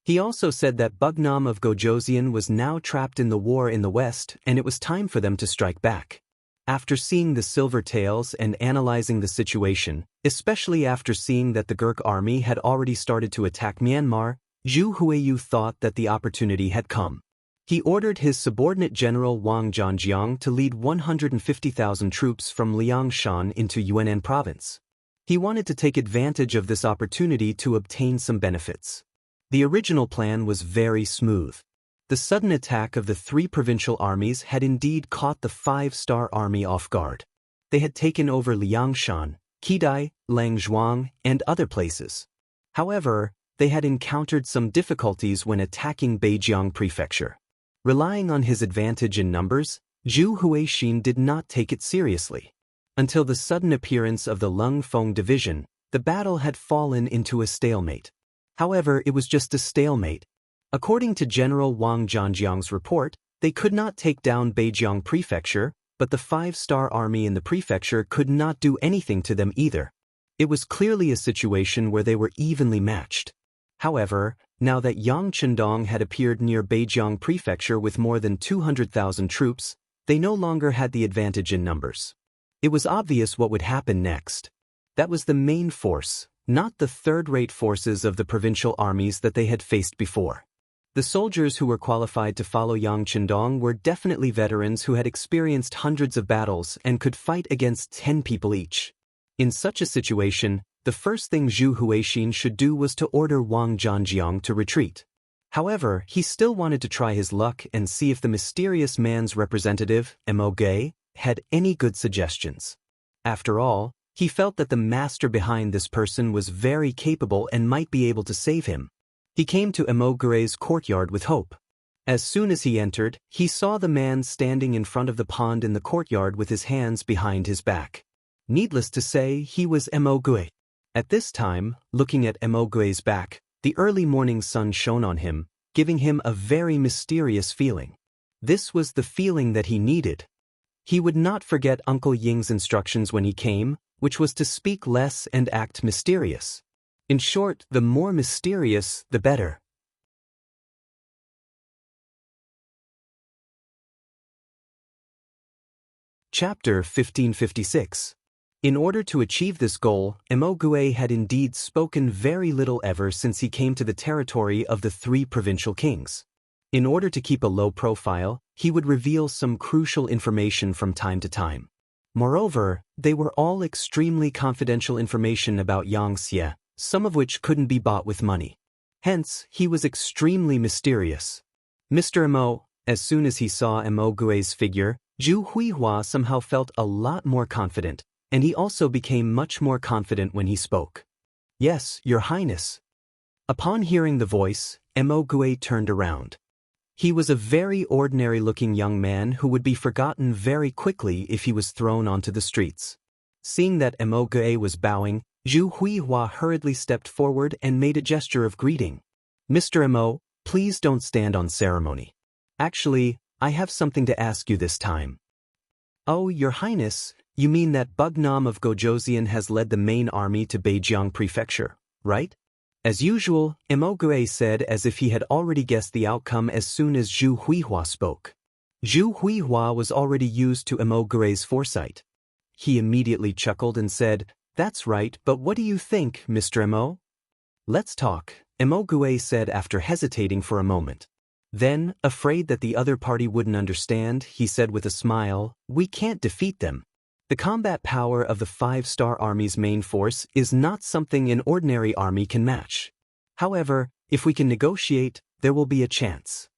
He also said that Bugnam of Gojoseon was now trapped in the war in the west and it was time for them to strike back. After seeing the silver taels and analyzing the situation, especially after seeing that the Gurkha army had already started to attack Myanmar, Zhu Huiyu thought that the opportunity had come. He ordered his subordinate general Wang Zhanjiang to lead 150,000 troops from Liangshan into Yunnan province. He wanted to take advantage of this opportunity to obtain some benefits. The original plan was very smooth. The sudden attack of the three provincial armies had indeed caught the five-star army off guard. They had taken over Liangshan, Qidai, Langzhuang, and other places. However, they had encountered some difficulties when attacking Beijiang prefecture. Relying on his advantage in numbers, Zhu Huixin did not take it seriously. Until the sudden appearance of the Lung Feng division, the battle had fallen into a stalemate. However, it was just a stalemate. According to General Wang Zhanjiang's report, they could not take down Beijiang prefecture, but the five-star army in the prefecture could not do anything to them either. It was clearly a situation where they were evenly matched. However, now that Yang Chendong had appeared near Beijiang prefecture with more than 200,000 troops, they no longer had the advantage in numbers. It was obvious what would happen next. That was the main force, not the third-rate forces of the provincial armies that they had faced before. The soldiers who were qualified to follow Yang Chendong were definitely veterans who had experienced hundreds of battles and could fight against 10 people each. In such a situation, the first thing Zhu Huixin should do was to order Wang Zhanjiang to retreat. However, he still wanted to try his luck and see if the mysterious man's representative, Mo Gui, had any good suggestions. After all, he felt that the master behind this person was very capable and might be able to save him. He came to Mo Gui's courtyard with hope. As soon as he entered, he saw the man standing in front of the pond in the courtyard with his hands behind his back. Needless to say, he was Mo Gui. At this time, looking at Mo Gui's back, the early morning sun shone on him, giving him a very mysterious feeling. This was the feeling that he needed. He would not forget Uncle Ying's instructions when he came, which was to speak less and act mysterious. In short, the more mysterious, the better. Chapter 1556. In order to achieve this goal, Mo Gui had indeed spoken very little ever since he came to the territory of the three provincial kings. In order to keep a low profile, he would reveal some crucial information from time to time. Moreover, they were all extremely confidential information about Yangtze, some of which couldn't be bought with money. Hence, he was extremely mysterious. Mr. Mo, As soon as he saw Emogue's figure, Zhu Huihua somehow felt a lot more confident, and he also became much more confident when he spoke. "Yes, Your Highness." Upon hearing the voice, Emogue turned around. He was a very ordinary-looking young man who would be forgotten very quickly if he was thrown onto the streets. Seeing that Emogue was bowing, Zhu Huihua hurriedly stepped forward and made a gesture of greeting. "Mr. Emo, please don't stand on ceremony. Actually, I have something to ask you this time." "Oh, Your Highness, you mean that Bugnam of Gojoseon has led the main army to Beijiang Prefecture, right?" As usual, Emogue said as if he had already guessed the outcome as soon as Zhu Huihua spoke. Zhu Huihua was already used to Emogue's foresight. He immediately chuckled and said, "That's right, but what do you think, Mr. Emo?" "Let's talk," Emogue said after hesitating for a moment. Then, afraid that the other party wouldn't understand, he said with a smile, "We can't defeat them. The combat power of the 5-star army's main force is not something an ordinary army can match. However, if we can negotiate, there will be a chance."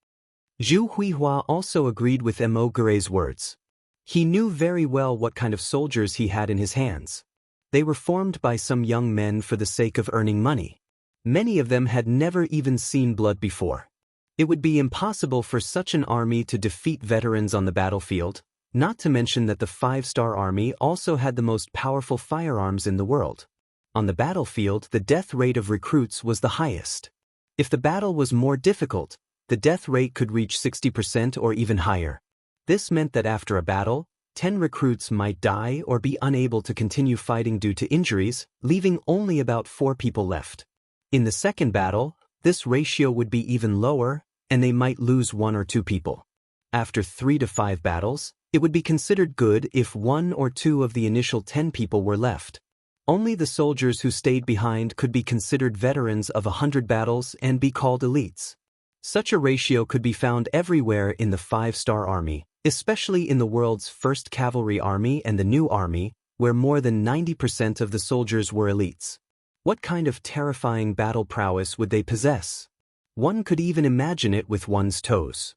Zhu Huihua also agreed with Emogue's words. He knew very well what kind of soldiers he had in his hands. They were formed by some young men for the sake of earning money. Many of them had never even seen blood before. It would be impossible for such an army to defeat veterans on the battlefield, not to mention that the 5-star army also had the most powerful firearms in the world. On the battlefield, the death rate of recruits was the highest. If the battle was more difficult, the death rate could reach 60% or even higher. This meant that after a battle, 10 recruits might die or be unable to continue fighting due to injuries, leaving only about 4 people left. In the second battle, this ratio would be even lower, and they might lose 1 or 2 people. After 3 to 5 battles, it would be considered good if 1 or 2 of the initial 10 people were left. Only the soldiers who stayed behind could be considered veterans of 100 battles and be called elites. Such a ratio could be found everywhere in the 5-star army, especially in the world's first cavalry army and the new army, where more than 90% of the soldiers were elites. What kind of terrifying battle prowess would they possess? One could even imagine it with one's toes.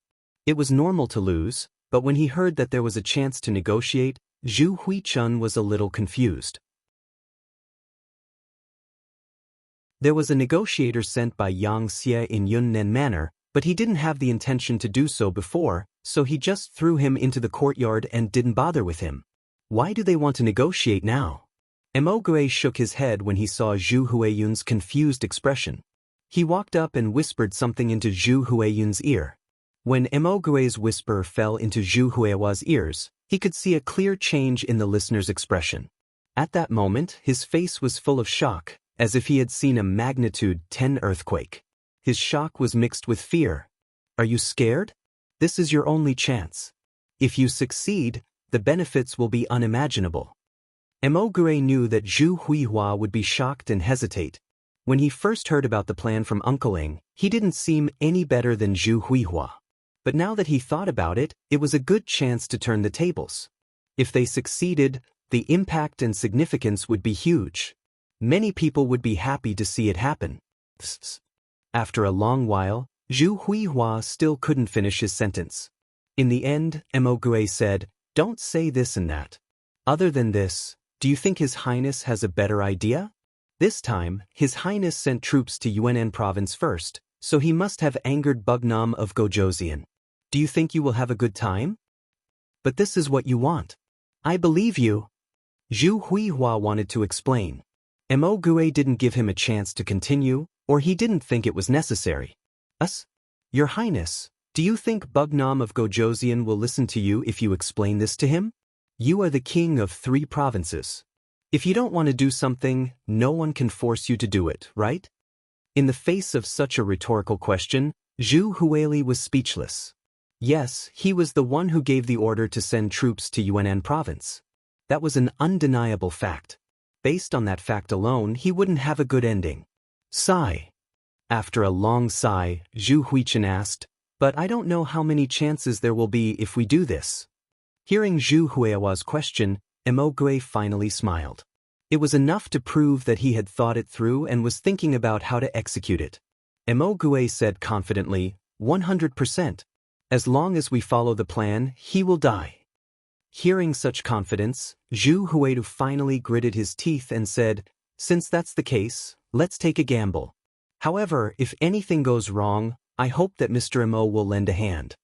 It was normal to lose, but when he heard that there was a chance to negotiate, Zhu Huichun was a little confused. There was a negotiator sent by Yang Xie in Yunnan Manor, but he didn't have the intention to do so before, so he just threw him into the courtyard and didn't bother with him. Why do they want to negotiate now? Emogue shook his head when he saw Zhu Huiyun's confused expression. He walked up and whispered something into Zhu Huiyun's ear. When Emogue's whisper fell into Zhu Huihua's ears, he could see a clear change in the listener's expression. At that moment, his face was full of shock, as if he had seen a magnitude 10 earthquake. His shock was mixed with fear. "Are you scared? This is your only chance. If you succeed, the benefits will be unimaginable." Emogue knew that Zhu Huihua would be shocked and hesitate. When he first heard about the plan from Uncle Ing, he didn't seem any better than Zhu Huihua. But now that he thought about it, it was a good chance to turn the tables. If they succeeded, the impact and significance would be huge. Many people would be happy to see it happen. After a long while, Zhu Huihua still couldn't finish his sentence. In the end, Emogue said, "Don't say this and that. Other than this, do you think His Highness has a better idea?" This time, His Highness sent troops to Yunnan province first, so he must have angered Bugnam of Gojoseon. "Do you think you will have a good time? But this is what you want." "I believe you." Zhu Huihua wanted to explain. Emogue didn't give him a chance to continue, or he didn't think it was necessary. Your Highness, do you think Bugnam of Gojoseon will listen to you if you explain this to him? You are the king of 3 provinces. If you don't want to do something, no one can force you to do it, right?" In the face of such a rhetorical question, Zhu Huili was speechless. Yes, he was the one who gave the order to send troops to Yunnan province. That was an undeniable fact. Based on that fact alone, he wouldn't have a good ending. Sigh. After a long sigh, Zhu Huichun asked, "But I don't know how many chances there will be if we do this." Hearing Zhu Huihua's question, Emogue finally smiled. It was enough to prove that he had thought it through and was thinking about how to execute it. Emogue said confidently, 100%. As long as we follow the plan, he will die. Hearing such confidence, Zhu Huidu finally gritted his teeth and said, "Since that's the case, let's take a gamble. However, if anything goes wrong, I hope that Mr. Mo will lend a hand."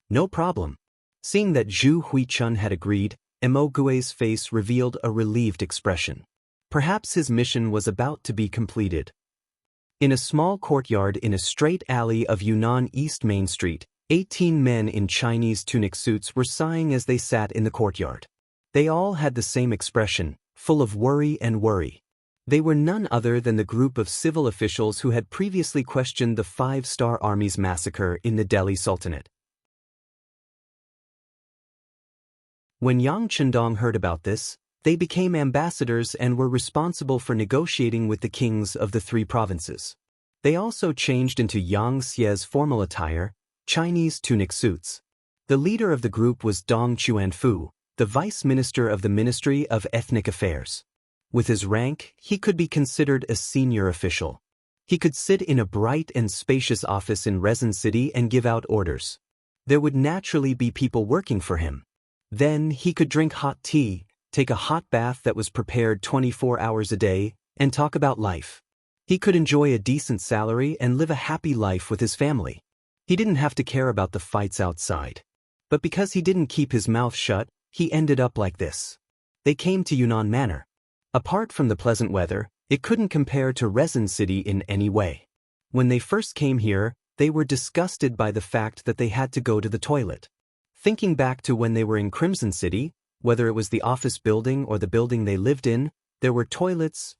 "No problem." Seeing that Zhu Huichun had agreed, Mo Gui's face revealed a relieved expression. Perhaps his mission was about to be completed. In a small courtyard in a straight alley of Yunnan East Main Street, 18 men in Chinese tunic suits were sighing as they sat in the courtyard. They all had the same expression, full of worry and worry. They were none other than the group of civil officials who had previously questioned the Five-Star Army's massacre in the Delhi Sultanate. When Yang Chendong heard about this, they became ambassadors and were responsible for negotiating with the kings of the three provinces. They also changed into Yang Xie's formal attire, Chinese tunic suits. The leader of the group was Dong Chuanfu, the vice minister of the Ministry of Ethnic Affairs. With his rank, he could be considered a senior official. He could sit in a bright and spacious office in Rezin City and give out orders. There would naturally be people working for him. Then he could drink hot tea, take a hot bath that was prepared 24 hours a day, and talk about life. He could enjoy a decent salary and live a happy life with his family. He didn't have to care about the fights outside. But because he didn't keep his mouth shut, he ended up like this. They came to Yunnan Manor. Apart from the pleasant weather, it couldn't compare to Rezin City in any way. When they first came here, they were disgusted by the fact that they had to go to the toilet. Thinking back to when they were in Crimson City, whether it was the office building or the building they lived in, there were toilets,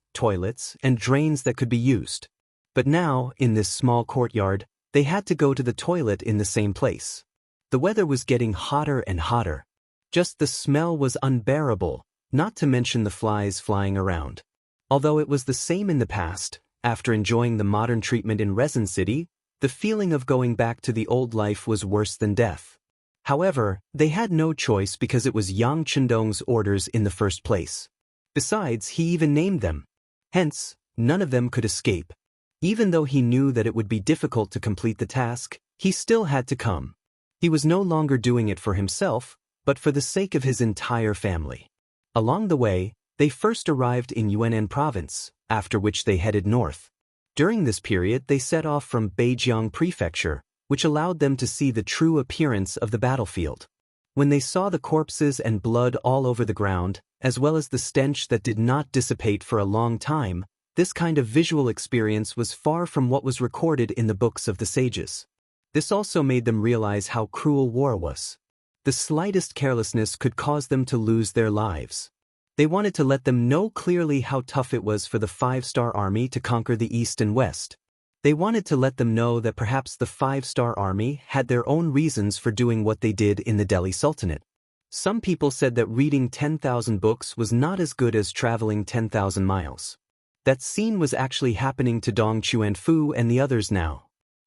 and drains that could be used. But now, in this small courtyard, they had to go to the toilet in the same place. The weather was getting hotter and hotter. Just the smell was unbearable, not to mention the flies flying around. Although it was the same in the past, after enjoying the modern treatment in Rezin City, the feeling of going back to the old life was worse than death. However, they had no choice because it was Yang Chendong's orders in the first place. Besides, he even named them. Hence, none of them could escape. Even though he knew that it would be difficult to complete the task, he still had to come. He was no longer doing it for himself, but for the sake of his entire family. Along the way, they first arrived in Yunnan province, after which they headed north. During this period they set off from Beijiang Prefecture, which allowed them to see the true appearance of the battlefield. When they saw the corpses and blood all over the ground, as well as the stench that did not dissipate for a long time, this kind of visual experience was far from what was recorded in the books of the sages. This also made them realize how cruel war was. The slightest carelessness could cause them to lose their lives. They wanted to let them know clearly how tough it was for the Five-Star Army to conquer the East and West. They wanted to let them know that perhaps the Five-Star Army had their own reasons for doing what they did in the Delhi Sultanate. Some people said that reading 10,000 books was not as good as traveling 10,000 miles. That scene was actually happening to Dong Chuanfu and the others now.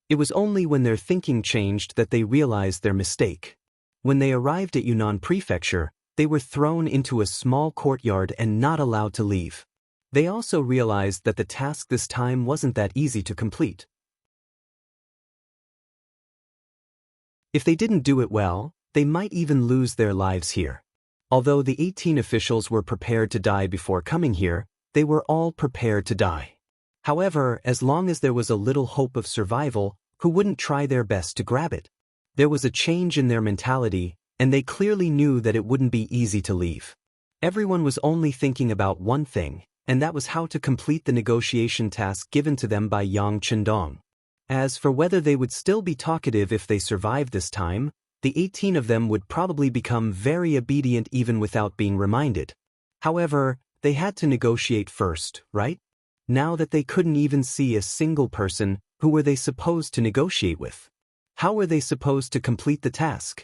It was only when their thinking changed that they realized their mistake. When they arrived at Yunnan Prefecture, they were thrown into a small courtyard and not allowed to leave. They also realized that the task this time wasn't that easy to complete. If they didn't do it well, they might even lose their lives here. Although the 18 officials were prepared to die before coming here, they were all prepared to die. However, as long as there was a little hope of survival, who wouldn't try their best to grab it? There was a change in their mentality, and they clearly knew that it wouldn't be easy to leave. Everyone was only thinking about one thing, and that was how to complete the negotiation task given to them by Yang Chendong. As for whether they would still be talkative if they survived this time, the 18 of them would probably become very obedient even without being reminded. However, they had to negotiate first, right? Now that they couldn't even see a single person, who were they supposed to negotiate with? How were they supposed to complete the task?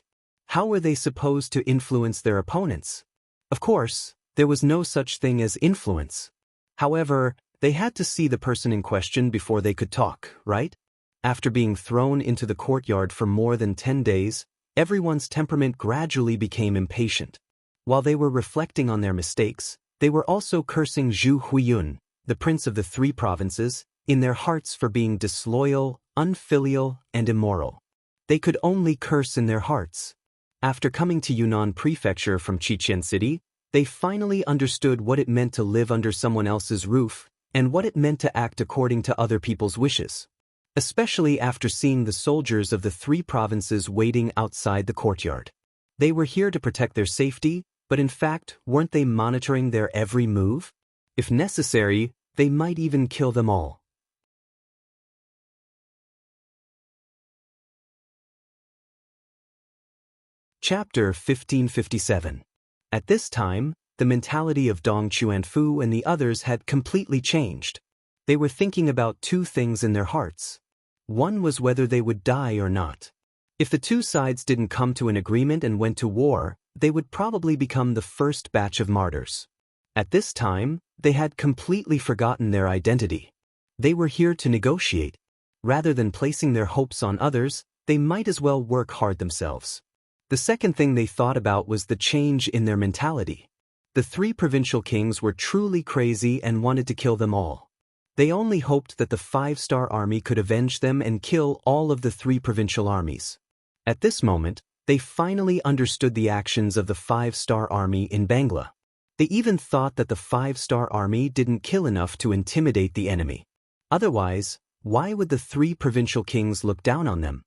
How were they supposed to influence their opponents? Of course, there was no such thing as influence. However, they had to see the person in question before they could talk, right? After being thrown into the courtyard for more than 10 days, everyone's temperament gradually became impatient. While they were reflecting on their mistakes, they were also cursing Zhu Huiyun, the prince of the three provinces, in their hearts for being disloyal, unfilial, and immoral. They could only curse in their hearts. After coming to Yunnan Prefecture from Chichen City, they finally understood what it meant to live under someone else's roof and what it meant to act according to other people's wishes. Especially after seeing the soldiers of the 3 provinces waiting outside the courtyard. They were here to protect their safety, but in fact, weren't they monitoring their every move? If necessary, they might even kill them all. Chapter 1557. At this time, the mentality of Dong Chuanfu and the others had completely changed. They were thinking about 2 things in their hearts. One was whether they would die or not. If the 2 sides didn't come to an agreement and went to war, they would probably become the first batch of martyrs. At this time, they had completely forgotten their identity. They were here to negotiate. Rather than placing their hopes on others, they might as well work hard themselves. The second thing they thought about was the change in their mentality. The 3 provincial kings were truly crazy and wanted to kill them all. They only hoped that the 5-star army could avenge them and kill all of the 3 provincial armies. At this moment, they finally understood the actions of the 5-star army in Bangla. They even thought that the 5-star army didn't kill enough to intimidate the enemy. Otherwise, why would the 3 provincial kings look down on them?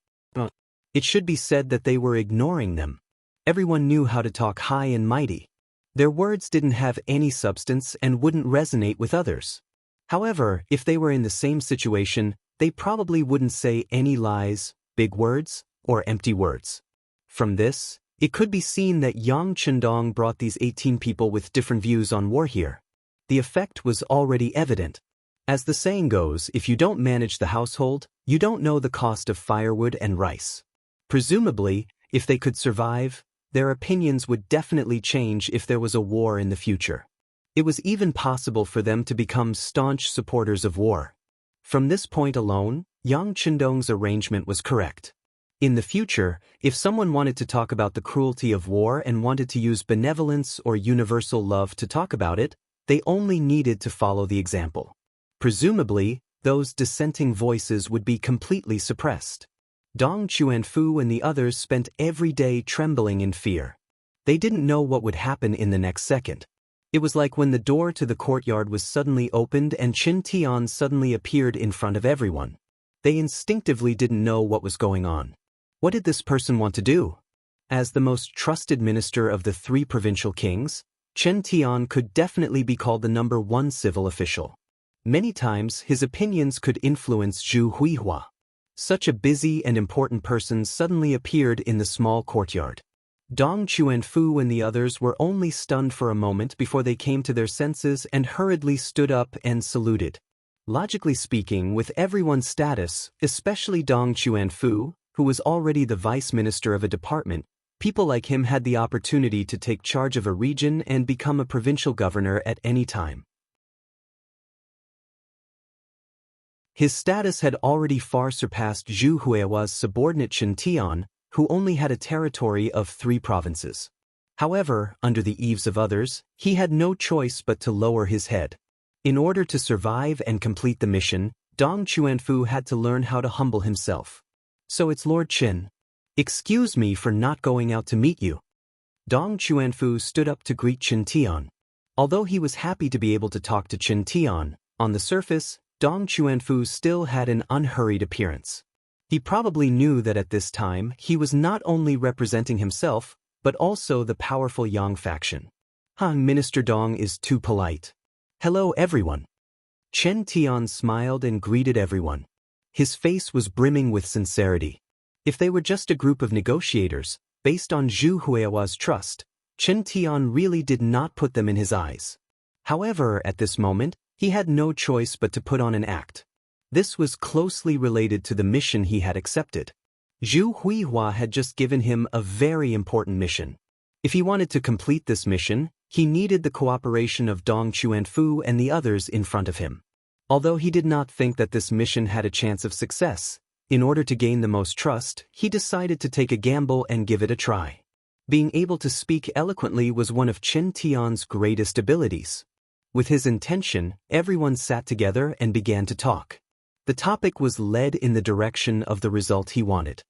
It should be said that they were ignoring them. Everyone knew how to talk high and mighty. Their words didn't have any substance and wouldn't resonate with others. However, if they were in the same situation, they probably wouldn't say any lies, big words, or empty words. From this, it could be seen that Yang Chendong brought these 18 people with different views on war here. The effect was already evident. As the saying goes, if you don't manage the household, you don't know the cost of firewood and rice. Presumably, if they could survive, their opinions would definitely change if there was a war in the future. It was even possible for them to become staunch supporters of war. From this point alone, Yang Chendong's arrangement was correct. In the future, if someone wanted to talk about the cruelty of war and wanted to use benevolence or universal love to talk about it, they only needed to follow the example. Presumably, those dissenting voices would be completely suppressed. Dong Chuanfu and the others spent every day trembling in fear. They didn't know what would happen in the next second. It was like when the door to the courtyard was suddenly opened and Qin Tian suddenly appeared in front of everyone. They instinctively didn't know what was going on. What did this person want to do? As the most trusted minister of the 3 provincial kings, Qin Tian could definitely be called the number 1 civil official. Many times, his opinions could influence Zhu Huihua. Such a busy and important person suddenly appeared in the small courtyard. Dong Chuanfu and the others were only stunned for a moment before they came to their senses and hurriedly stood up and saluted. Logically speaking, with everyone's status, especially Dong Chuanfu, who was already the vice minister of a department, people like him had the opportunity to take charge of a region and become a provincial governor at any time. His status had already far surpassed Zhu Huihua's subordinate Qin Tian, who only had a territory of 3 provinces. However, under the eaves of others, he had no choice but to lower his head. In order to survive and complete the mission, Dong Chuanfu had to learn how to humble himself. So it's Lord Qin. Excuse me for not going out to meet you. Dong Chuanfu stood up to greet Qin Tian. Although he was happy to be able to talk to Qin Tian, on the surface, Dong Chuanfu still had an unhurried appearance. He probably knew that at this time he was not only representing himself, but also the powerful Yang faction. Minister Dong is too polite. Hello everyone. Qin Tian smiled and greeted everyone. His face was brimming with sincerity. If they were just a group of negotiators, based on Zhu Huihua's trust, Qin Tian really did not put them in his eyes. However, at this moment, he had no choice but to put on an act. This was closely related to the mission he had accepted. Zhu Huihua had just given him a very important mission. If he wanted to complete this mission, he needed the cooperation of Dong Chuanfu and the others in front of him. Although he did not think that this mission had a chance of success, in order to gain the most trust, he decided to take a gamble and give it a try. Being able to speak eloquently was one of Qin Tian's greatest abilities. With his intention, everyone sat together and began to talk. The topic was led in the direction of the result he wanted.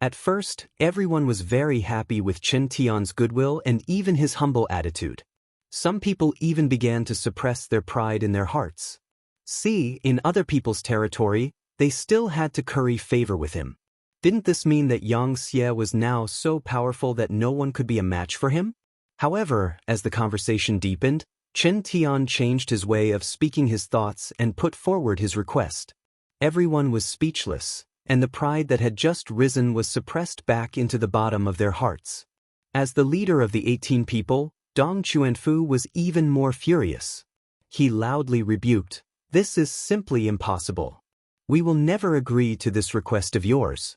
At first, everyone was very happy with Chen Tian's goodwill and even his humble attitude. Some people even began to suppress their pride in their hearts. See, in other people's territory, they still had to curry favor with him. Didn't this mean that Yang Xie was now so powerful that no one could be a match for him? However, as the conversation deepened, Chen Tian changed his way of speaking his thoughts and put forward his request. Everyone was speechless, and the pride that had just risen was suppressed back into the bottom of their hearts. As the leader of the 18 people, Dong Chuanfu was even more furious. He loudly rebuked, "This is simply impossible. We will never agree to this request of yours."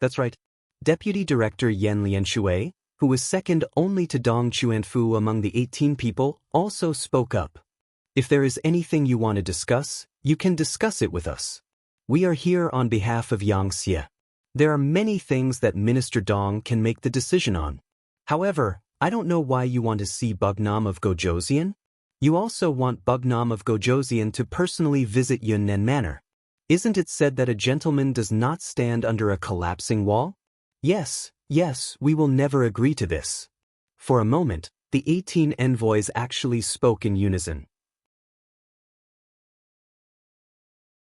That's right. Deputy Director Yan Lianshui, who was second only to Dong Chuanfu among the 18 people, also spoke up. "If there is anything you want to discuss, you can discuss it with us. We are here on behalf of Yang Xie. There are many things that Minister Dong can make the decision on. However, I don't know why you want to see Bugnam of Gojoseon. You also want Bugnam of Gojoseon to personally visit Yunnan Manor. Isn't it said that a gentleman does not stand under a collapsing wall? Yes, we will never agree to this." For a moment, the 18 envoys actually spoke in unison.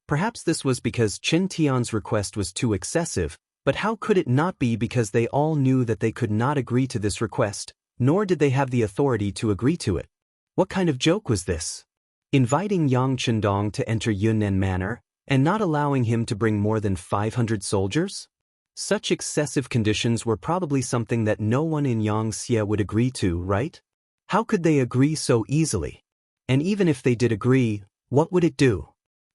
Perhaps this was because Chen Tian's request was too excessive, but how could it not be because they all knew that they could not agree to this request, nor did they have the authority to agree to it? What kind of joke was this? Inviting Yang Chendong to enter Yunnan Manor, and not allowing him to bring more than 500 soldiers? Such excessive conditions were probably something that no one in Yang Xie would agree to, right? How could they agree so easily? And even if they did agree, what would it do?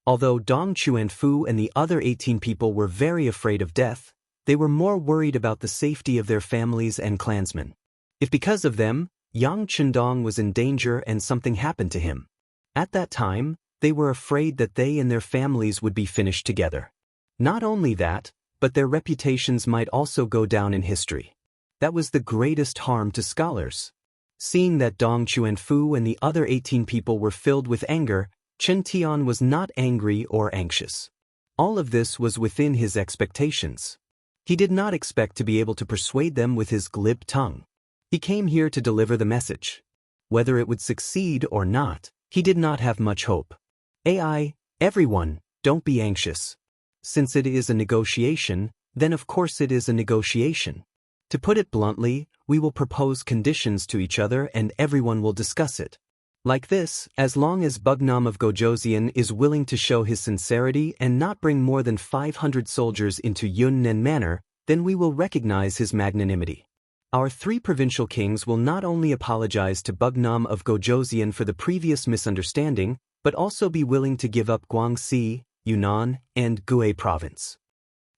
Although Dong Chuanfu and the other 18 people were very afraid of death, they were more worried about the safety of their families and clansmen. If because of them, Yang Chendong was in danger and something happened to him. At that time, they were afraid that they and their families would be finished together. Not only that, but their reputations might also go down in history. That was the greatest harm to scholars. Seeing that Dong Chuanfu and the other 18 people were filled with anger, Chen Tian was not angry or anxious. All of this was within his expectations. He did not expect to be able to persuade them with his glib tongue. He came here to deliver the message. Whether it would succeed or not, he did not have much hope. Everyone, don't be anxious. Since it is a negotiation, then of course it is a negotiation. To put it bluntly, we will propose conditions to each other and everyone will discuss it. Like this, as long as Bugnam of Gojoseon is willing to show his sincerity and not bring more than 500 soldiers into Yunnan Manor, then we will recognize his magnanimity. Our 3 provincial kings will not only apologize to Bugnam of Gojoseon for the previous misunderstanding, but also be willing to give up Guangxi, Yunnan, and Gue province.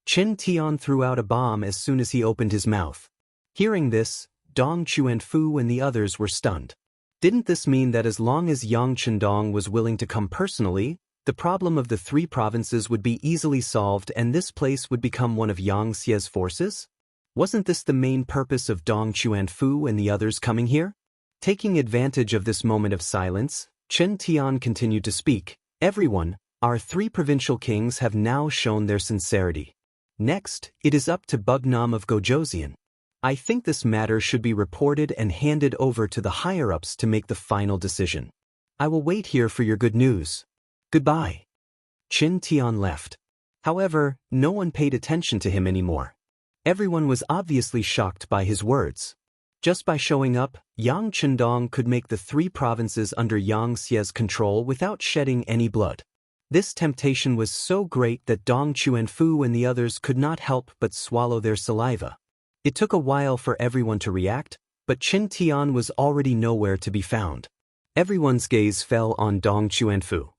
Chen Tian threw out a bomb as soon as he opened his mouth. Hearing this, Dong Chuanfu and the others were stunned. Didn't this mean that as long as Yang Chendong was willing to come personally, the problem of the 3 provinces would be easily solved and this place would become one of Yang Xie's forces? Wasn't this the main purpose of Dong Chuanfu and the others coming here? Taking advantage of this moment of silence, Chen Tian continued to speak. "Everyone, our 3 provincial kings have now shown their sincerity. Next, it is up to Bugnam of Gojoseon. I think this matter should be reported and handed over to the higher-ups to make the final decision. I will wait here for your good news. Goodbye." Chen Tian left. However, no one paid attention to him anymore. Everyone was obviously shocked by his words. Just by showing up, Yang Chendong could make the 3 provinces under Yang Xie's control without shedding any blood. This temptation was so great that Dong Chuanfu and the others could not help but swallow their saliva. It took a while for everyone to react, but Chen Tian was already nowhere to be found. Everyone's gaze fell on Dong Chuanfu.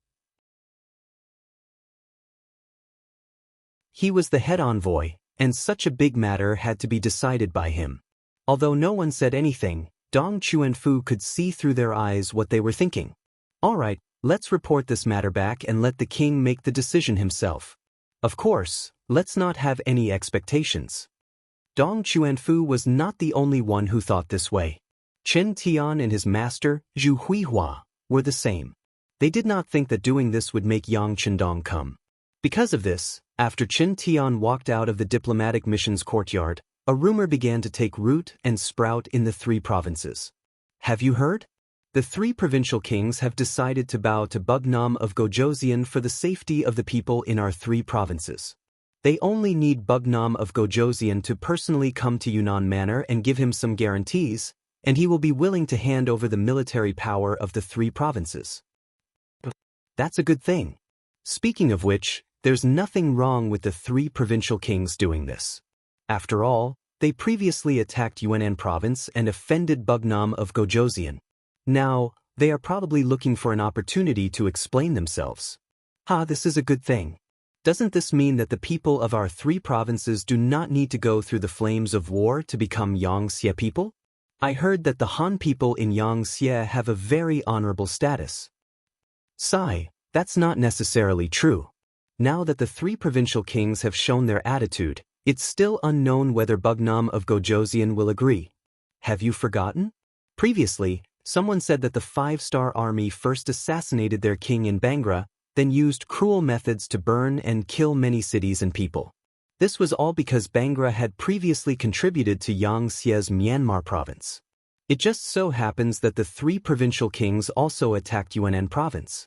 He was the head envoy, and such a big matter had to be decided by him. Although no one said anything, Dong Chuanfu could see through their eyes what they were thinking. "All right, let's report this matter back and let the king make the decision himself. Of course, let's not have any expectations." Dong Chuanfu was not the only one who thought this way. Chen Tian and his master, Zhu Huihua, were the same. They did not think that doing this would make Yang Chendong come. Because of this, After Qin Tian walked out of the diplomatic mission's courtyard, a rumor began to take root and sprout in the 3 provinces. Have you heard? The 3 provincial kings have decided to bow to Bugnam of Gojoseon for the safety of the people in our 3 provinces. They only need Bugnam of Gojoseon to personally come to Yunnan Manor and give him some guarantees, and he will be willing to hand over the military power of the 3 provinces. That's a good thing. Speaking of which, there's nothing wrong with the 3 provincial kings doing this. After all, they previously attacked Yunnan province and offended Bugnam of Gojoseon. Now, they are probably looking for an opportunity to explain themselves. This is a good thing. Doesn't this mean that the people of our 3 provinces do not need to go through the flames of war to become Yangxie people? I heard that the Han people in Yangxie have a very honorable status. Sigh, that's not necessarily true. Now that the 3 provincial kings have shown their attitude, it's still unknown whether Bugnam of Gojoseon will agree. Have you forgotten? Previously, someone said that the 5-star army first assassinated their king in Bangra, then used cruel methods to burn and kill many cities and people. This was all because Bangra had previously contributed to Yangxie's Myanmar province. It just so happens that the 3 provincial kings also attacked Yunnan province.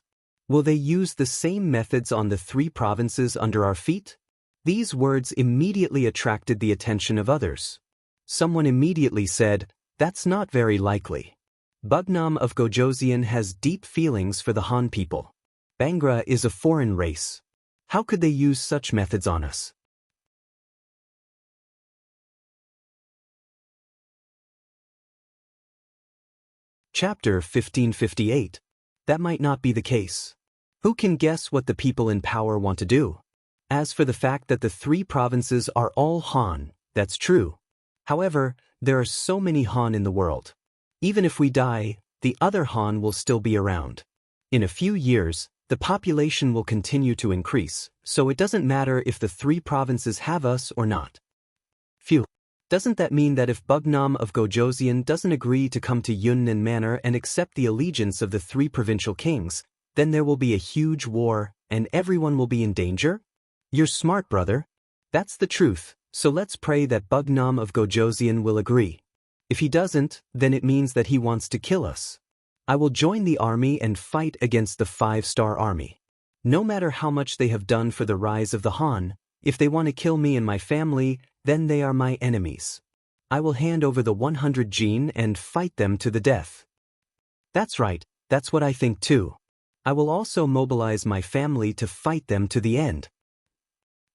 Will they use the same methods on the 3 provinces under our feet? These words immediately attracted the attention of others. Someone immediately said, "That's not very likely. Bugnam of Gojoseon has deep feelings for the Han people. Bangra is a foreign race. How could they use such methods on us?" Chapter 1558. That might not be the case. Who can guess what the people in power want to do? As for the fact that the 3 provinces are all Han, that's true. However, there are so many Han in the world. Even if we die, the other Han will still be around. In a few years, the population will continue to increase, so it doesn't matter if the 3 provinces have us or not. Phew. Doesn't that mean that if Bugnam of Gojoseon doesn't agree to come to Yunnan Manor and accept the allegiance of the 3 provincial kings, then there will be a huge war, and everyone will be in danger? You're smart, brother. That's the truth, so let's pray that Bugnam of Gojoseon will agree. If he doesn't, then it means that he wants to kill us. I will join the army and fight against the 5-star army. No matter how much they have done for the rise of the Han, if they want to kill me and my family, then they are my enemies. I will hand over the 100 jin and fight them to the death. That's right, that's what I think too. I will also mobilize my family to fight them to the end.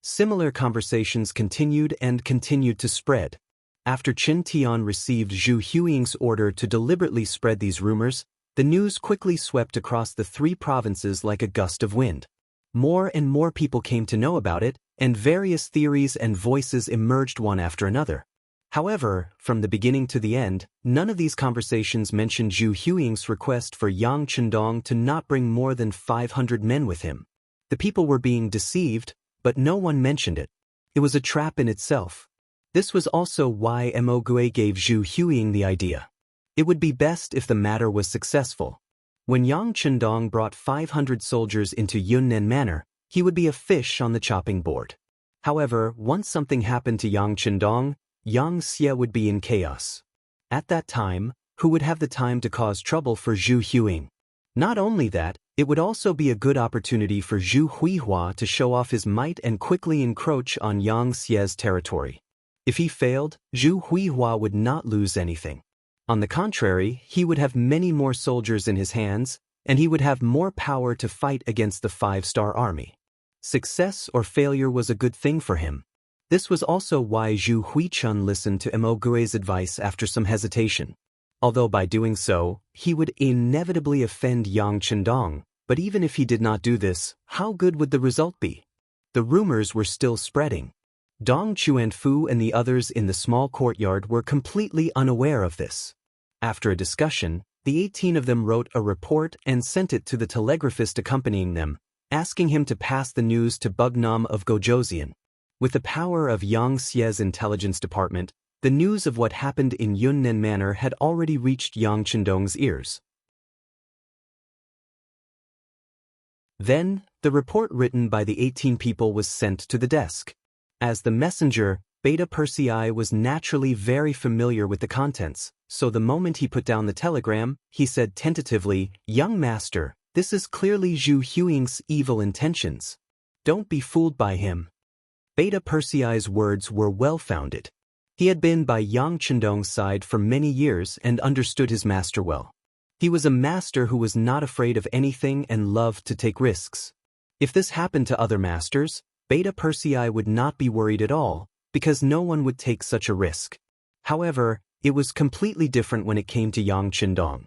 Similar conversations continued and continued to spread. After Qin Tian received Zhu Huiying's order to deliberately spread these rumors, the news quickly swept across the 3 provinces like a gust of wind. More and more people came to know about it, and various theories and voices emerged one after another. However, from the beginning to the end, none of these conversations mentioned Zhu Huiying's request for Yang Chendong to not bring more than 500 men with him. The people were being deceived, but no one mentioned it. It was a trap in itself. This was also why Mo Gui gave Zhu Huiying the idea. It would be best if the matter was successful. When Yang Chendong brought 500 soldiers into Yunnan Manor, he would be a fish on the chopping board. However, once something happened to Yang Chendong, Yang Xie would be in chaos. At that time, who would have the time to cause trouble for Zhu Huiying? Not only that, it would also be a good opportunity for Zhu Huihua to show off his might and quickly encroach on Yang Xie's territory. If he failed, Zhu Huihua would not lose anything. On the contrary, he would have many more soldiers in his hands, and he would have more power to fight against the 5-star army. Success or failure was a good thing for him. This was also why Zhu Huichun listened to Mo Gui's advice after some hesitation. Although by doing so, he would inevitably offend Yang Chendong, but even if he did not do this, how good would the result be? The rumors were still spreading. Dong Chuanfu and the others in the small courtyard were completely unaware of this. After a discussion, the 18 of them wrote a report and sent it to the telegraphist accompanying them, asking him to pass the news to Bugnam of Gojoseon. With the power of Yang Xie's intelligence department, the news of what happened in Yunnan Manor had already reached Yang Chendong's ears. Then, the report written by the 18 people was sent to the desk. As the messenger, Beta Persei was naturally very familiar with the contents, so the moment he put down the telegram, he said tentatively, "Young master, this is clearly Zhu Huing's evil intentions. Don't be fooled by him." Beta Persei's words were well-founded. He had been by Yang Chendong's side for many years and understood his master well. He was a master who was not afraid of anything and loved to take risks. If this happened to other masters, Beta Persei would not be worried at all, because no one would take such a risk. However, it was completely different when it came to Yang Chendong.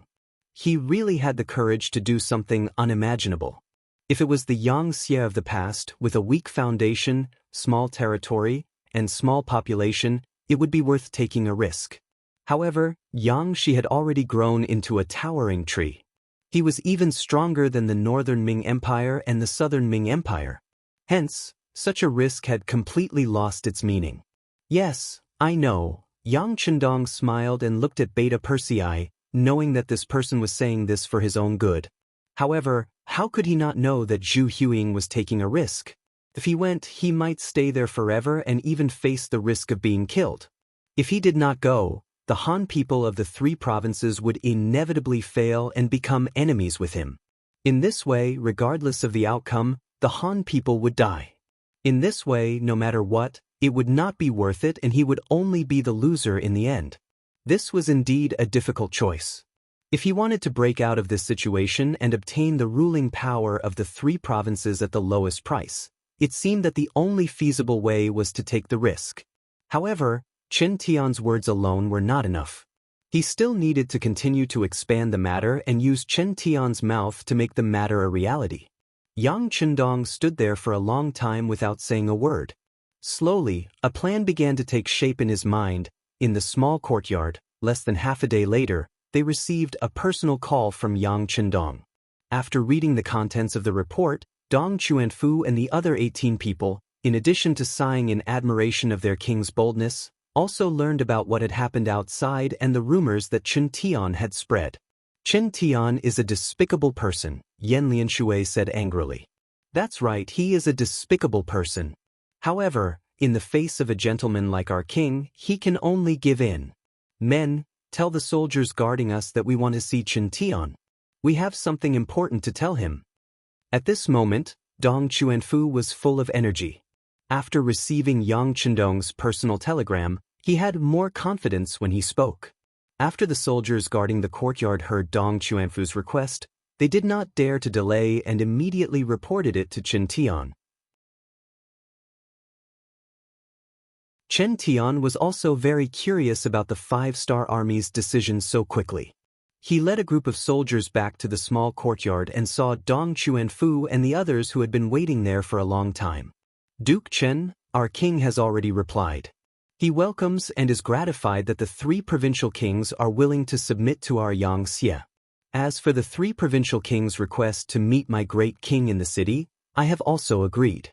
He really had the courage to do something unimaginable. If it was the Yang Xie of the past, with a weak foundation, small territory, and small population, it would be worth taking a risk. However, Yang Xie had already grown into a towering tree. He was even stronger than the northern Ming Empire and the southern Ming Empire. Hence, such a risk had completely lost its meaning. "Yes, I know." Yang Chendong smiled and looked at Beta Persei, knowing that this person was saying this for his own good. However, how could he not know that Zhu Huing was taking a risk? If he went, he might stay there forever and even face the risk of being killed. If he did not go, the Han people of the 3 provinces would inevitably fail and become enemies with him. In this way, regardless of the outcome, the Han people would die. In this way, no matter what, it would not be worth it and he would only be the loser in the end. This was indeed a difficult choice. If he wanted to break out of this situation and obtain the ruling power of the 3 provinces at the lowest price, it seemed that the only feasible way was to take the risk. However, Chen Tian's words alone were not enough. He still needed to continue to expand the matter and use Chen Tian's mouth to make the matter a reality. Yang Chendong stood there for a long time without saying a word. Slowly, a plan began to take shape in his mind. In the small courtyard, less than half a day later, they received a personal call from Yang Chendong. After reading the contents of the report, Dong Chuanfu and the other 18 people, in addition to sighing in admiration of their king's boldness, also learned about what had happened outside and the rumors that Chen Tian had spread. "Chen Tian is a despicable person," Yan Lianshui said angrily. "That's right, he is a despicable person. However, in the face of a gentleman like our king, he can only give in. Men, tell the soldiers guarding us that we want to see Chen Tian. We have something important to tell him." At this moment, Dong Chuanfu was full of energy. After receiving Yang Chendong's personal telegram, he had more confidence when he spoke. After the soldiers guarding the courtyard heard Dong Chuanfu's request, they did not dare to delay and immediately reported it to Chen Tian. Chen Tian was also very curious about the 5-star army's decision so quickly. He led a group of soldiers back to the small courtyard and saw Dong Chuanfu and the others who had been waiting there for a long time. "Duke Chen, our king has already replied. He welcomes and is gratified that the 3 provincial kings are willing to submit to our Yang Xie. As for the 3 provincial kings' request to meet my great king in the city, I have also agreed."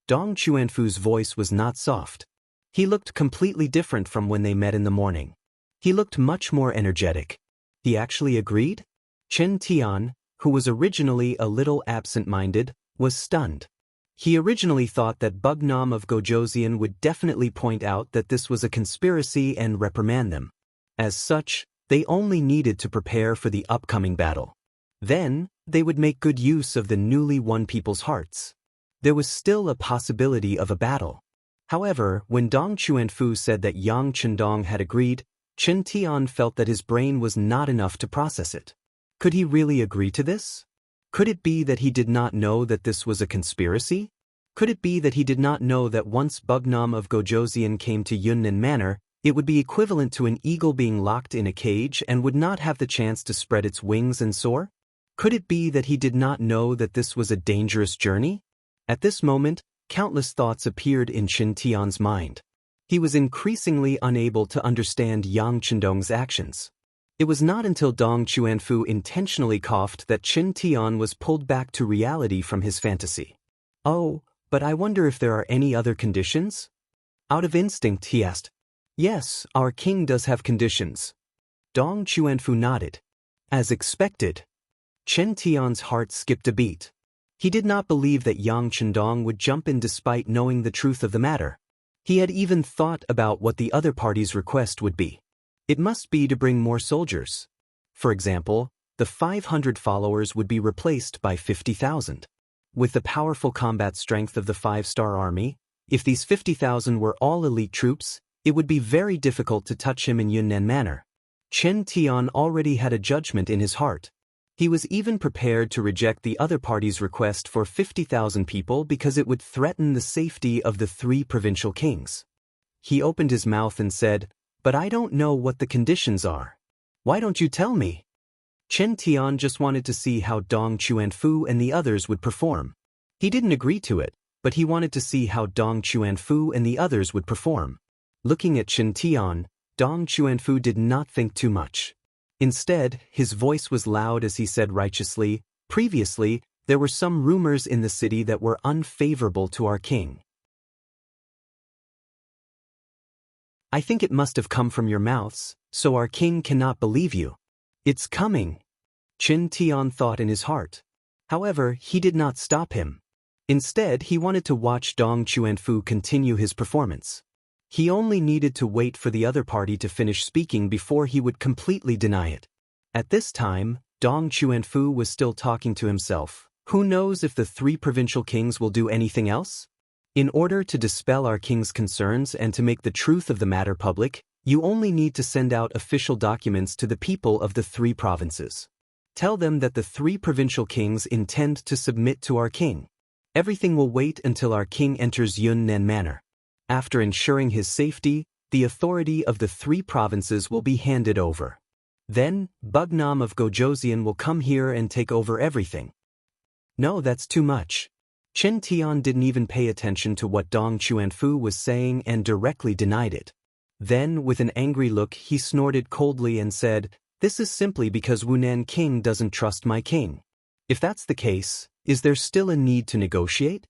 Dong Chuanfu's voice was not soft. He looked completely different from when they met in the morning. He looked much more energetic. He actually agreed? Chen Tian, who was originally a little absent-minded, was stunned. He originally thought that Bugnam of Gojoseon would definitely point out that this was a conspiracy and reprimand them. As such, they only needed to prepare for the upcoming battle. Then, they would make good use of the newly won people's hearts. There was still a possibility of a battle. However, when Dong Chuanfu said that Yang Chendong had agreed, Chen Tian felt that his brain was not enough to process it. Could he really agree to this? Could it be that he did not know that this was a conspiracy? Could it be that he did not know that once Bugnam of Gojoseon came to Yunnan Manor, it would be equivalent to an eagle being locked in a cage and would not have the chance to spread its wings and soar? Could it be that he did not know that this was a dangerous journey? At this moment, countless thoughts appeared in Chen Tian's mind. He was increasingly unable to understand Yang Chendong's actions. It was not until Dong Chuanfu intentionally coughed that Chen Tian was pulled back to reality from his fantasy. "Oh, but I wonder if there are any other conditions?" Out of instinct, he asked. "Yes, our king does have conditions." Dong Chuanfu nodded. As expected. Chen Tian's heart skipped a beat. He did not believe that Yang Chendong would jump in despite knowing the truth of the matter. He had even thought about what the other party's request would be. It must be to bring more soldiers. For example, the 500 followers would be replaced by 50,000. With the powerful combat strength of the 5-star army, if these 50,000 were all elite troops, it would be very difficult to touch him in Yunnan manner. Chen Tian already had a judgment in his heart. He was even prepared to reject the other party's request for 50,000 people because it would threaten the safety of the 3 provincial kings. He opened his mouth and said, "But I don't know what the conditions are. Why don't you tell me?" Chen Tian just wanted to see how Dong Chuanfu and the others would perform. He didn't agree to it, but he wanted to see how Dong Chuanfu and the others would perform. Looking at Chen Tian, Dong Chuanfu did not think too much. Instead, his voice was loud as he said righteously, "Previously, there were some rumors in the city that were unfavorable to our king. I think it must have come from your mouths, so our king cannot believe you. It's coming." Chen Tian thought in his heart. However, he did not stop him. Instead, he wanted to watch Dong Chuanfu continue his performance. He only needed to wait for the other party to finish speaking before he would completely deny it. At this time, Dong Chuanfu was still talking to himself. Who knows if the 3 provincial kings will do anything else? In order to dispel our king's concerns and to make the truth of the matter public, you only need to send out official documents to the people of the 3 provinces. Tell them that the 3 provincial kings intend to submit to our king. Everything will wait until our king enters Yunnan manor. After ensuring his safety, the authority of the 3 provinces will be handed over. Then, Bugnam of Gojoseon will come here and take over everything. No, that's too much. Chen Tian didn't even pay attention to what Dong Chuanfu was saying and directly denied it. Then, with an angry look, he snorted coldly and said, "This is simply because Wunan king doesn't trust my king. If that's the case, is there still a need to negotiate?"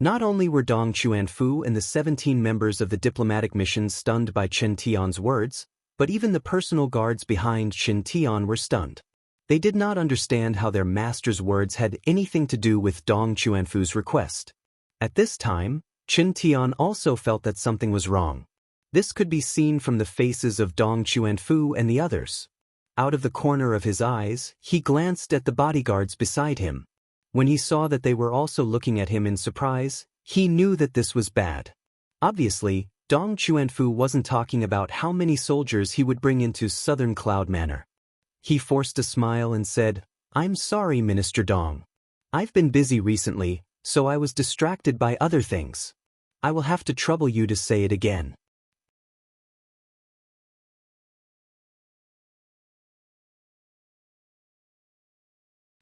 Not only were Dong Chuanfu and the 17 members of the diplomatic mission stunned by Chen Tian's words, but even the personal guards behind Chen Tian were stunned. They did not understand how their master's words had anything to do with Dong Chuanfu's request. At this time, Chen Tian also felt that something was wrong. This could be seen from the faces of Dong Chuanfu and the others. Out of the corner of his eyes, he glanced at the bodyguards beside him. When he saw that they were also looking at him in surprise, he knew that this was bad. Obviously, Dong Chuanfu wasn't talking about how many soldiers he would bring into Southern Cloud Manor. He forced a smile and said, "I'm sorry, Minister Dong. I've been busy recently, so I was distracted by other things. I will have to trouble you to say it again."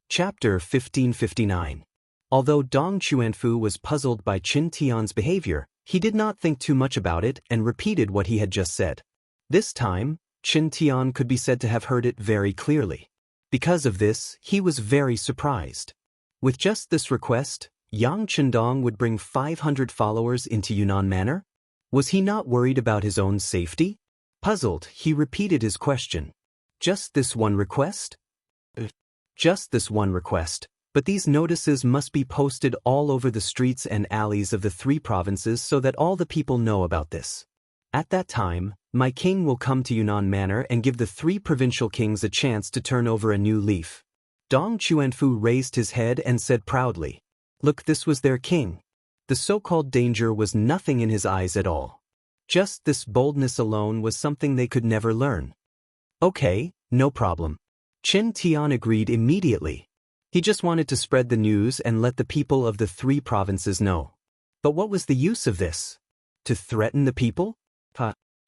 Chapter 1559. Although Dong Chuanfu was puzzled by Chen Tian's behavior, he did not think too much about it and repeated what he had just said. This time, Chen Tian could be said to have heard it very clearly. Because of this, he was very surprised. With just this request, Yang Chendong would bring 500 followers into Yunnan Manor? Was he not worried about his own safety? Puzzled, he repeated his question. Just this one request? Just this one request, but these notices must be posted all over the streets and alleys of the 3 provinces so that all the people know about this. At that time, my king will come to Yunnan Manor and give the 3 provincial kings a chance to turn over a new leaf. Dong Chuanfu raised his head and said proudly, "Look, this was their king." The so-called danger was nothing in his eyes at all. Just this boldness alone was something they could never learn. Okay, no problem. Chen Tian agreed immediately. He just wanted to spread the news and let the people of the 3 provinces know. But what was the use of this? To threaten the people?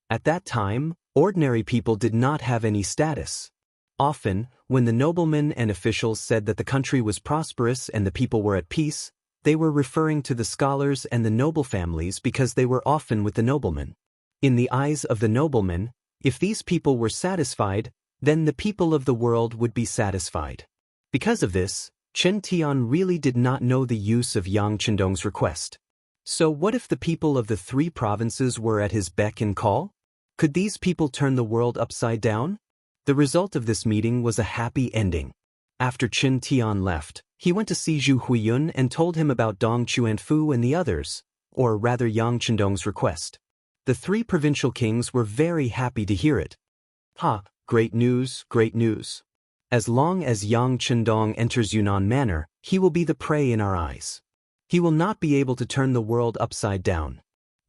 At that time, ordinary people did not have any status. Often, when the noblemen and officials said that the country was prosperous and the people were at peace, they were referring to the scholars and the noble families because they were often with the noblemen. In the eyes of the noblemen, if these people were satisfied, then the people of the world would be satisfied. Because of this, Chen Tian really did not know the use of Yang Chendong's request. So what if the people of the 3 provinces were at his beck and call? Could these people turn the world upside down? The result of this meeting was a happy ending. After Chen Tian left, He went to see Zhu Huiyun and told him about Dong Chuanfu and the others, or rather Yang Chendong's request. The three provincial kings were very happy to hear it. Ha, great news, great news. As long as Yang Chendong enters Yunnan Manor, he will be the prey in our eyes. He will not be able to turn the world upside down.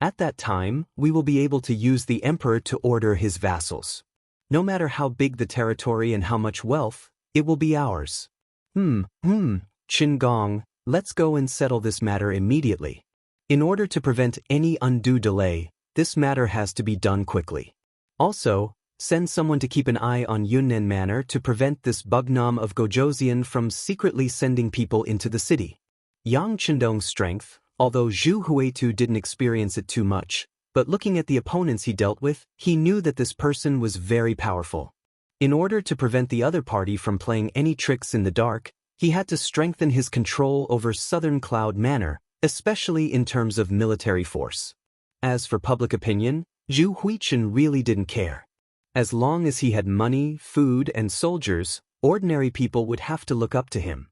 At that time, we will be able to use the emperor to order his vassals. No matter how big the territory and how much wealth, it will be ours. Qin Gong, let's go and settle this matter immediately. In order to prevent any undue delay, this matter has to be done quickly. Also, send someone to keep an eye on Yunnan Manor to prevent this Bugnam of Gojoseon from secretly sending people into the city. Yang Chendong's strength, although Zhu Huitu didn't experience it too much, but looking at the opponents he dealt with, he knew that this person was very powerful. In order to prevent the other party from playing any tricks in the dark, he had to strengthen his control over Southern Cloud Manor, especially in terms of military force. As for public opinion, Zhu Huichen really didn't care. As long as he had money, food, and soldiers, ordinary people would have to look up to him.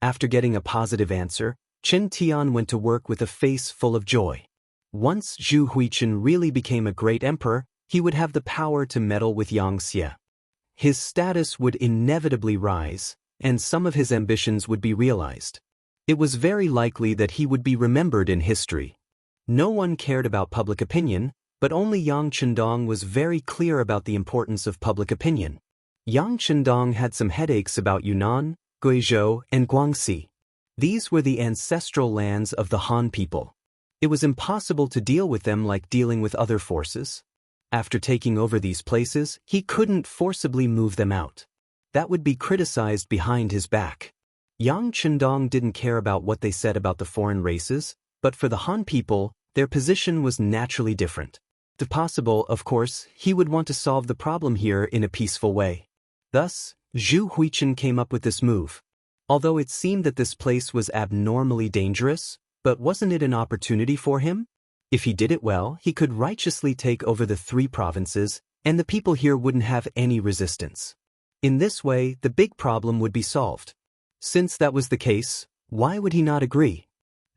After getting a positive answer, Chen Tian went to work with a face full of joy. Once Zhu Huichen really became a great emperor, he would have the power to meddle with Yang Xie. His status would inevitably rise, and some of his ambitions would be realized. It was very likely that he would be remembered in history. No one cared about public opinion, but only Yang Chendong was very clear about the importance of public opinion. Yang Chendong had some headaches about Yunnan, Guizhou, and Guangxi. These were the ancestral lands of the Han people. It was impossible to deal with them like dealing with other forces. After taking over these places, he couldn't forcibly move them out. That would be criticized behind his back. Yang Chendong didn't care about what they said about the foreign races, but for the Han people, their position was naturally different. If possible, of course, he would want to solve the problem here in a peaceful way. Thus, Zhu Huichen came up with this move. Although it seemed that this place was abnormally dangerous, but wasn't it an opportunity for him? If he did it well, he could righteously take over the three provinces, and the people here wouldn't have any resistance. In this way, the big problem would be solved. Since that was the case, why would he not agree?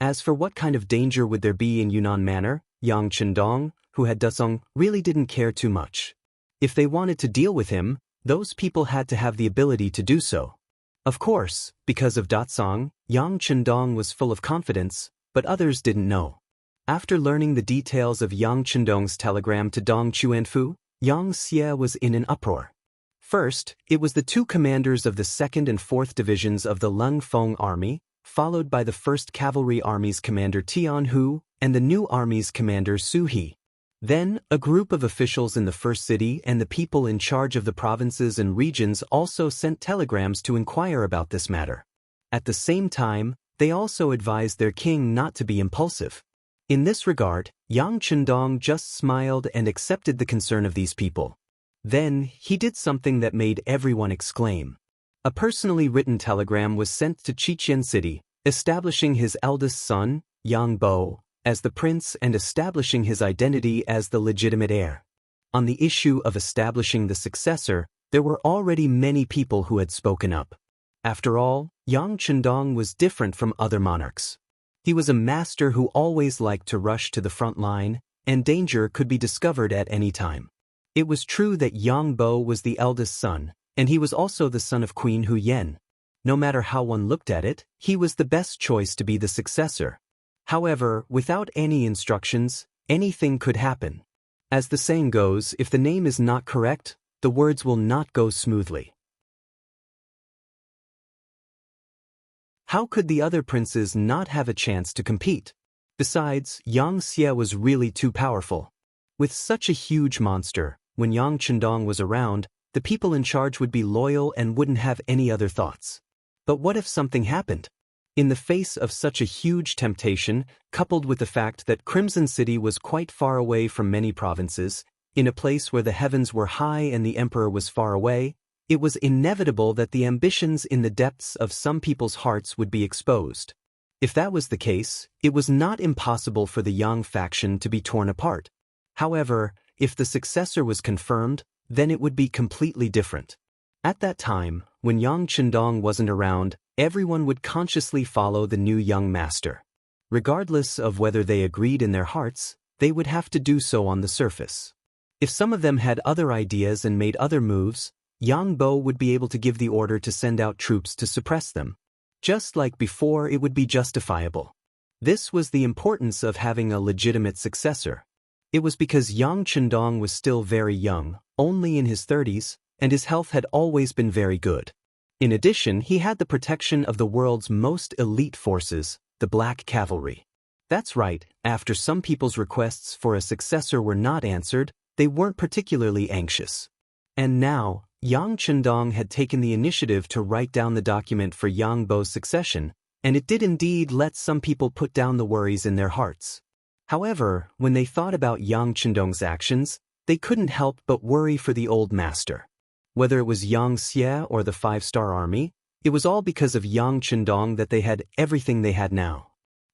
As for what kind of danger would there be in Yunnan Manor, Yang Chendong, who had Dasong, really didn't care too much. If they wanted to deal with him, those people had to have the ability to do so. Of course, because of Datsong, Yang Chendong was full of confidence, but others didn't know. After learning the details of Yang Chendong's telegram to Dong Chuanfu, Yang Xie was in an uproar. First, it was the two commanders of the 2nd and 4th Divisions of the Leng Feng Army, followed by the 1st Cavalry Army's commander Tian Hu, and the new army's commander Su He. Then, a group of officials in the first city and the people in charge of the provinces and regions also sent telegrams to inquire about this matter. At the same time, they also advised their king not to be impulsive. In this regard, Yang Chendong just smiled and accepted the concern of these people. Then, he did something that made everyone exclaim. A personally written telegram was sent to Chichen City, establishing his eldest son, Yang Bo, as the prince and establishing his identity as the legitimate heir. On the issue of establishing the successor, there were already many people who had spoken up. After all, Yang Chendong was different from other monarchs. He was a master who always liked to rush to the front line, and danger could be discovered at any time. It was true that Yang Bo was the eldest son, and he was also the son of Queen Hu Yen. No matter how one looked at it, he was the best choice to be the successor. However, without any instructions, anything could happen. As the saying goes, if the name is not correct, the words will not go smoothly. How could the other princes not have a chance to compete? Besides, Yang Xie was really too powerful. With such a huge monster, when Yang Chendong was around, the people in charge would be loyal and wouldn't have any other thoughts. But what if something happened? In the face of such a huge temptation, coupled with the fact that Crimson City was quite far away from many provinces, in a place where the heavens were high and the emperor was far away, it was inevitable that the ambitions in the depths of some people's hearts would be exposed. If that was the case, it was not impossible for the Yang faction to be torn apart. However, if the successor was confirmed, then it would be completely different. At that time, when Yang Chendong wasn't around, everyone would consciously follow the new young master. Regardless of whether they agreed in their hearts, they would have to do so on the surface. If some of them had other ideas and made other moves, Yang Bo would be able to give the order to send out troops to suppress them. Just like before, it would be justifiable. This was the importance of having a legitimate successor. It was because Yang Chendong was still very young, only in his 30s, and his health had always been very good. In addition, he had the protection of the world's most elite forces, the Black Cavalry. That's right, after some people's requests for a successor were not answered, they weren't particularly anxious. And now, Yang Chendong had taken the initiative to write down the document for Yang Bo's succession, and it did indeed let some people put down the worries in their hearts. However, when they thought about Yang Chendong's actions, they couldn't help but worry for the old master. Whether it was Yang Xie or the five-star army, it was all because of Yang Chendong that they had everything they had now.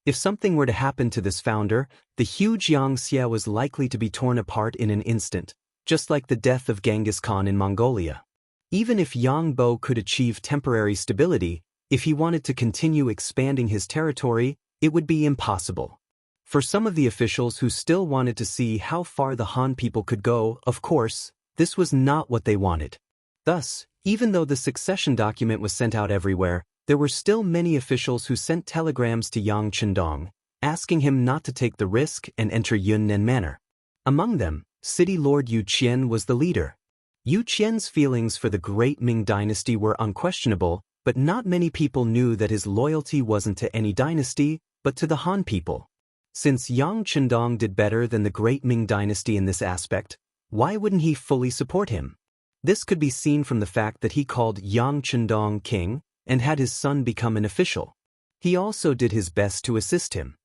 If something were to happen to this founder, the huge Yang Xie was likely to be torn apart in an instant, just like the death of Genghis Khan in Mongolia. Even if Yang Bo could achieve temporary stability, if he wanted to continue expanding his territory, it would be impossible. For some of the officials who still wanted to see how far the Han people could go, of course, this was not what they wanted. Thus, even though the succession document was sent out everywhere, there were still many officials who sent telegrams to Yang Chendong, asking him not to take the risk and enter Yunnan Manor. Among them, City Lord Yu Qian was the leader. Yu Qian's feelings for the great Ming dynasty were unquestionable, but not many people knew that his loyalty wasn't to any dynasty, but to the Han people. Since Yang Chendong did better than the great Ming dynasty in this aspect, why wouldn't he fully support him? This could be seen from the fact that he called Yang Chendong king and had his son become an official. He also did his best to assist him.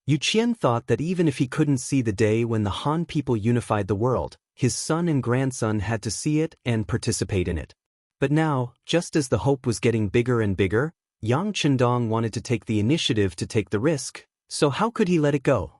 Yu Qian thought that even if he couldn't see the day when the Han people unified the world, his son and grandson had to see it and participate in it. But now, just as the hope was getting bigger and bigger, Yang Chendong wanted to take the initiative to take the risk, so how could he let it go?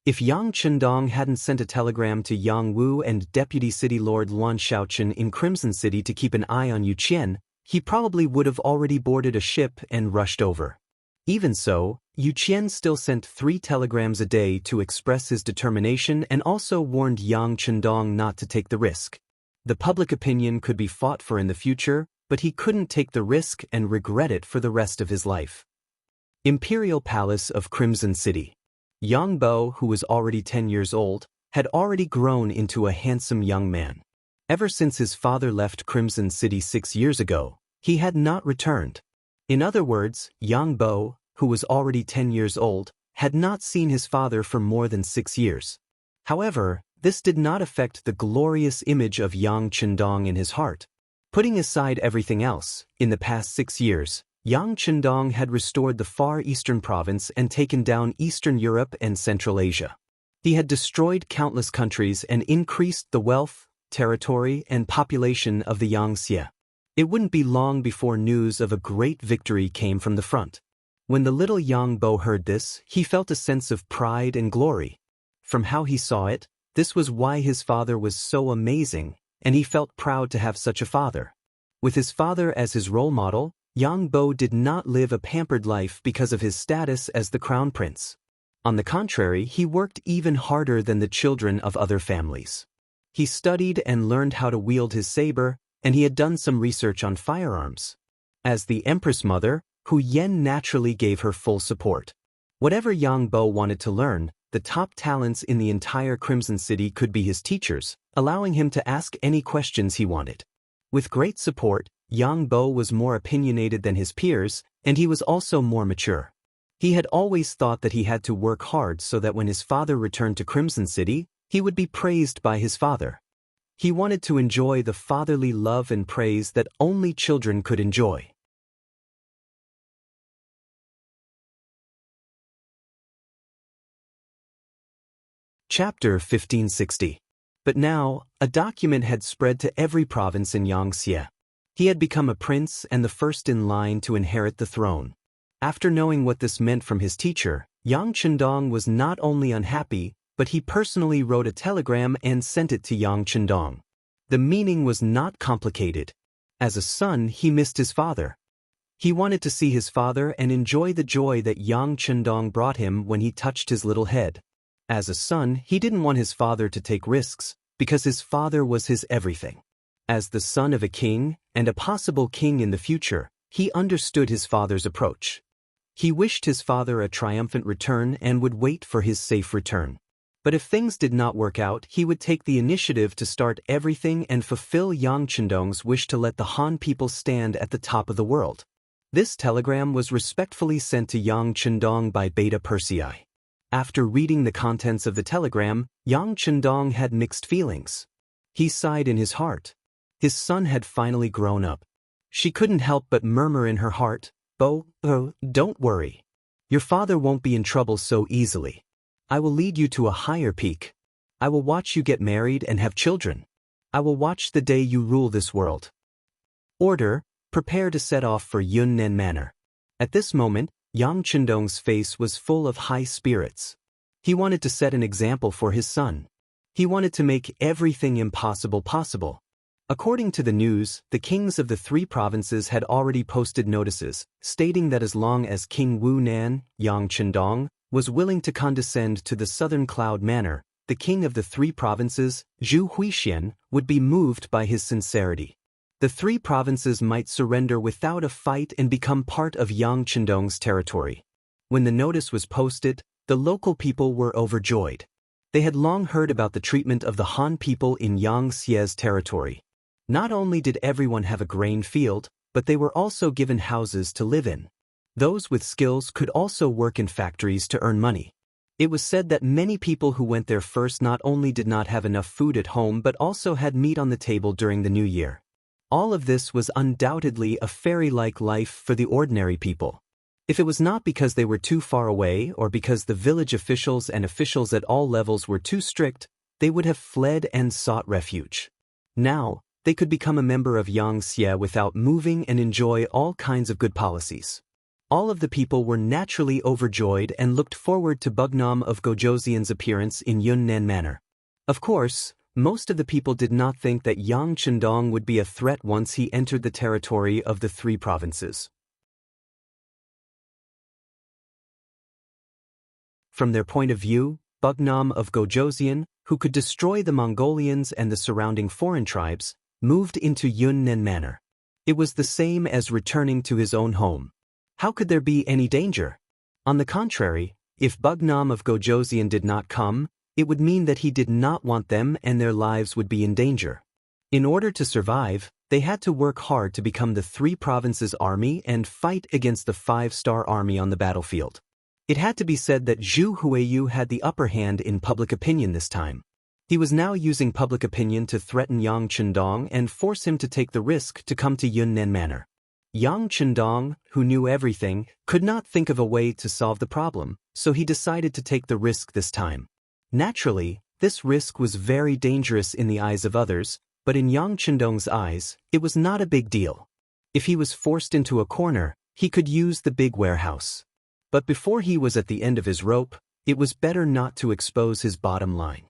If Yang Chendong hadn't sent a telegram to Yang Wu and Deputy City Lord Luan Shaochen in Crimson City to keep an eye on Yu Qian, he probably would have already boarded a ship and rushed over. Even so, Yu Qian still sent 3 telegrams a day to express his determination and also warned Yang Chendong not to take the risk. The public opinion could be fought for in the future, but he couldn't take the risk and regret it for the rest of his life. Imperial Palace of Crimson City. Yang Bo, who was already 10 years old, had already grown into a handsome young man. Ever since his father left Crimson City 6 years ago, he had not returned. In other words, Yang Bo, who was already 10 years old, had not seen his father for more than 6 years. However, this did not affect the glorious image of Yang Chendong in his heart. Putting aside everything else, in the past 6 years, Yang Chendong had restored the Far Eastern province and taken down Eastern Europe and Central Asia. He had destroyed countless countries and increased the wealth, territory, and population of the Yangtze. It wouldn't be long before news of a great victory came from the front. When the little Yang Bo heard this, he felt a sense of pride and glory. From how he saw it, this was why his father was so amazing, and he felt proud to have such a father. With his father as his role model, Yang Bo did not live a pampered life because of his status as the crown prince. On the contrary, he worked even harder than the children of other families. He studied and learned how to wield his saber, and he had done some research on firearms. As the Empress Mother, Hu Yen naturally gave her full support. Whatever Yang Bo wanted to learn, the top talents in the entire Crimson City could be his teachers, allowing him to ask any questions he wanted. With great support, Yang Bo was more opinionated than his peers, and he was also more mature. He had always thought that he had to work hard so that when his father returned to Crimson City, he would be praised by his father. He wanted to enjoy the fatherly love and praise that only children could enjoy. Chapter 1560. But now, a document had spread to every province in Yangtze. He had become a prince and the first in line to inherit the throne. After knowing what this meant from his teacher, Yang Chendong was not only unhappy, but he personally wrote a telegram and sent it to Yang Chendong. The meaning was not complicated. As a son, he missed his father. He wanted to see his father and enjoy the joy that Yang Chendong brought him when he touched his little head. As a son, he didn't want his father to take risks, because his father was his everything. As the son of a king, and a possible king in the future, he understood his father's approach. He wished his father a triumphant return and would wait for his safe return. But if things did not work out, he would take the initiative to start everything and fulfill Yang Chendong's wish to let the Han people stand at the top of the world. This telegram was respectfully sent to Yang Chendong by Beta Persei. After reading the contents of the telegram, Yang Chendong had mixed feelings. He sighed in his heart. His son had finally grown up. She couldn't help but murmur in her heart, "Oh, don't worry. Your father won't be in trouble so easily. I will lead you to a higher peak. I will watch you get married and have children. I will watch the day you rule this world." Order, prepare to set off for Yunnan Manor. At this moment, Yang Chendong's face was full of high spirits. He wanted to set an example for his son. He wanted to make everything impossible possible. According to the news, the kings of the 3 provinces had already posted notices, stating that as long as King Wu Nan, Yang Chendong, was willing to condescend to the Southern Cloud Manor, the king of the 3 provinces, Zhu Huixian, would be moved by his sincerity. The 3 provinces might surrender without a fight and become part of Yang Chendong's territory. When the notice was posted, the local people were overjoyed. They had long heard about the treatment of the Han people in Yang Xie's territory. Not only did everyone have a grain field, but they were also given houses to live in. Those with skills could also work in factories to earn money. It was said that many people who went there first not only did not have enough food at home but also had meat on the table during the new year. All of this was undoubtedly a fairy-like life for the ordinary people. If it was not because they were too far away or because the village officials and officials at all levels were too strict, they would have fled and sought refuge. Now, they could become a member of Yang Xie without moving and enjoy all kinds of good policies. All of the people were naturally overjoyed and looked forward to Bugnam of Gojoseon's appearance in Yunnan Manor. Of course, most of the people did not think that Yang Chendong would be a threat once he entered the territory of the 3 provinces. From their point of view, Bugnam of Gojoseon, who could destroy the Mongolians and the surrounding foreign tribes, moved into Yunnan Manor. It was the same as returning to his own home. How could there be any danger? On the contrary, if Bugnam of Gojoseon did not come, it would mean that he did not want them and their lives would be in danger. In order to survive, they had to work hard to become the 3 provinces' army and fight against the 5-star army on the battlefield. It had to be said that Zhu Huiyu had the upper hand in public opinion this time. He was now using public opinion to threaten Yang Chendong and force him to take the risk to come to Yunnan Manor. Yang Chendong, who knew everything, could not think of a way to solve the problem, so he decided to take the risk this time. Naturally, this risk was very dangerous in the eyes of others, but in Yang Chendong's eyes, it was not a big deal. If he was forced into a corner, he could use the big warehouse. But before he was at the end of his rope, it was better not to expose his bottom line.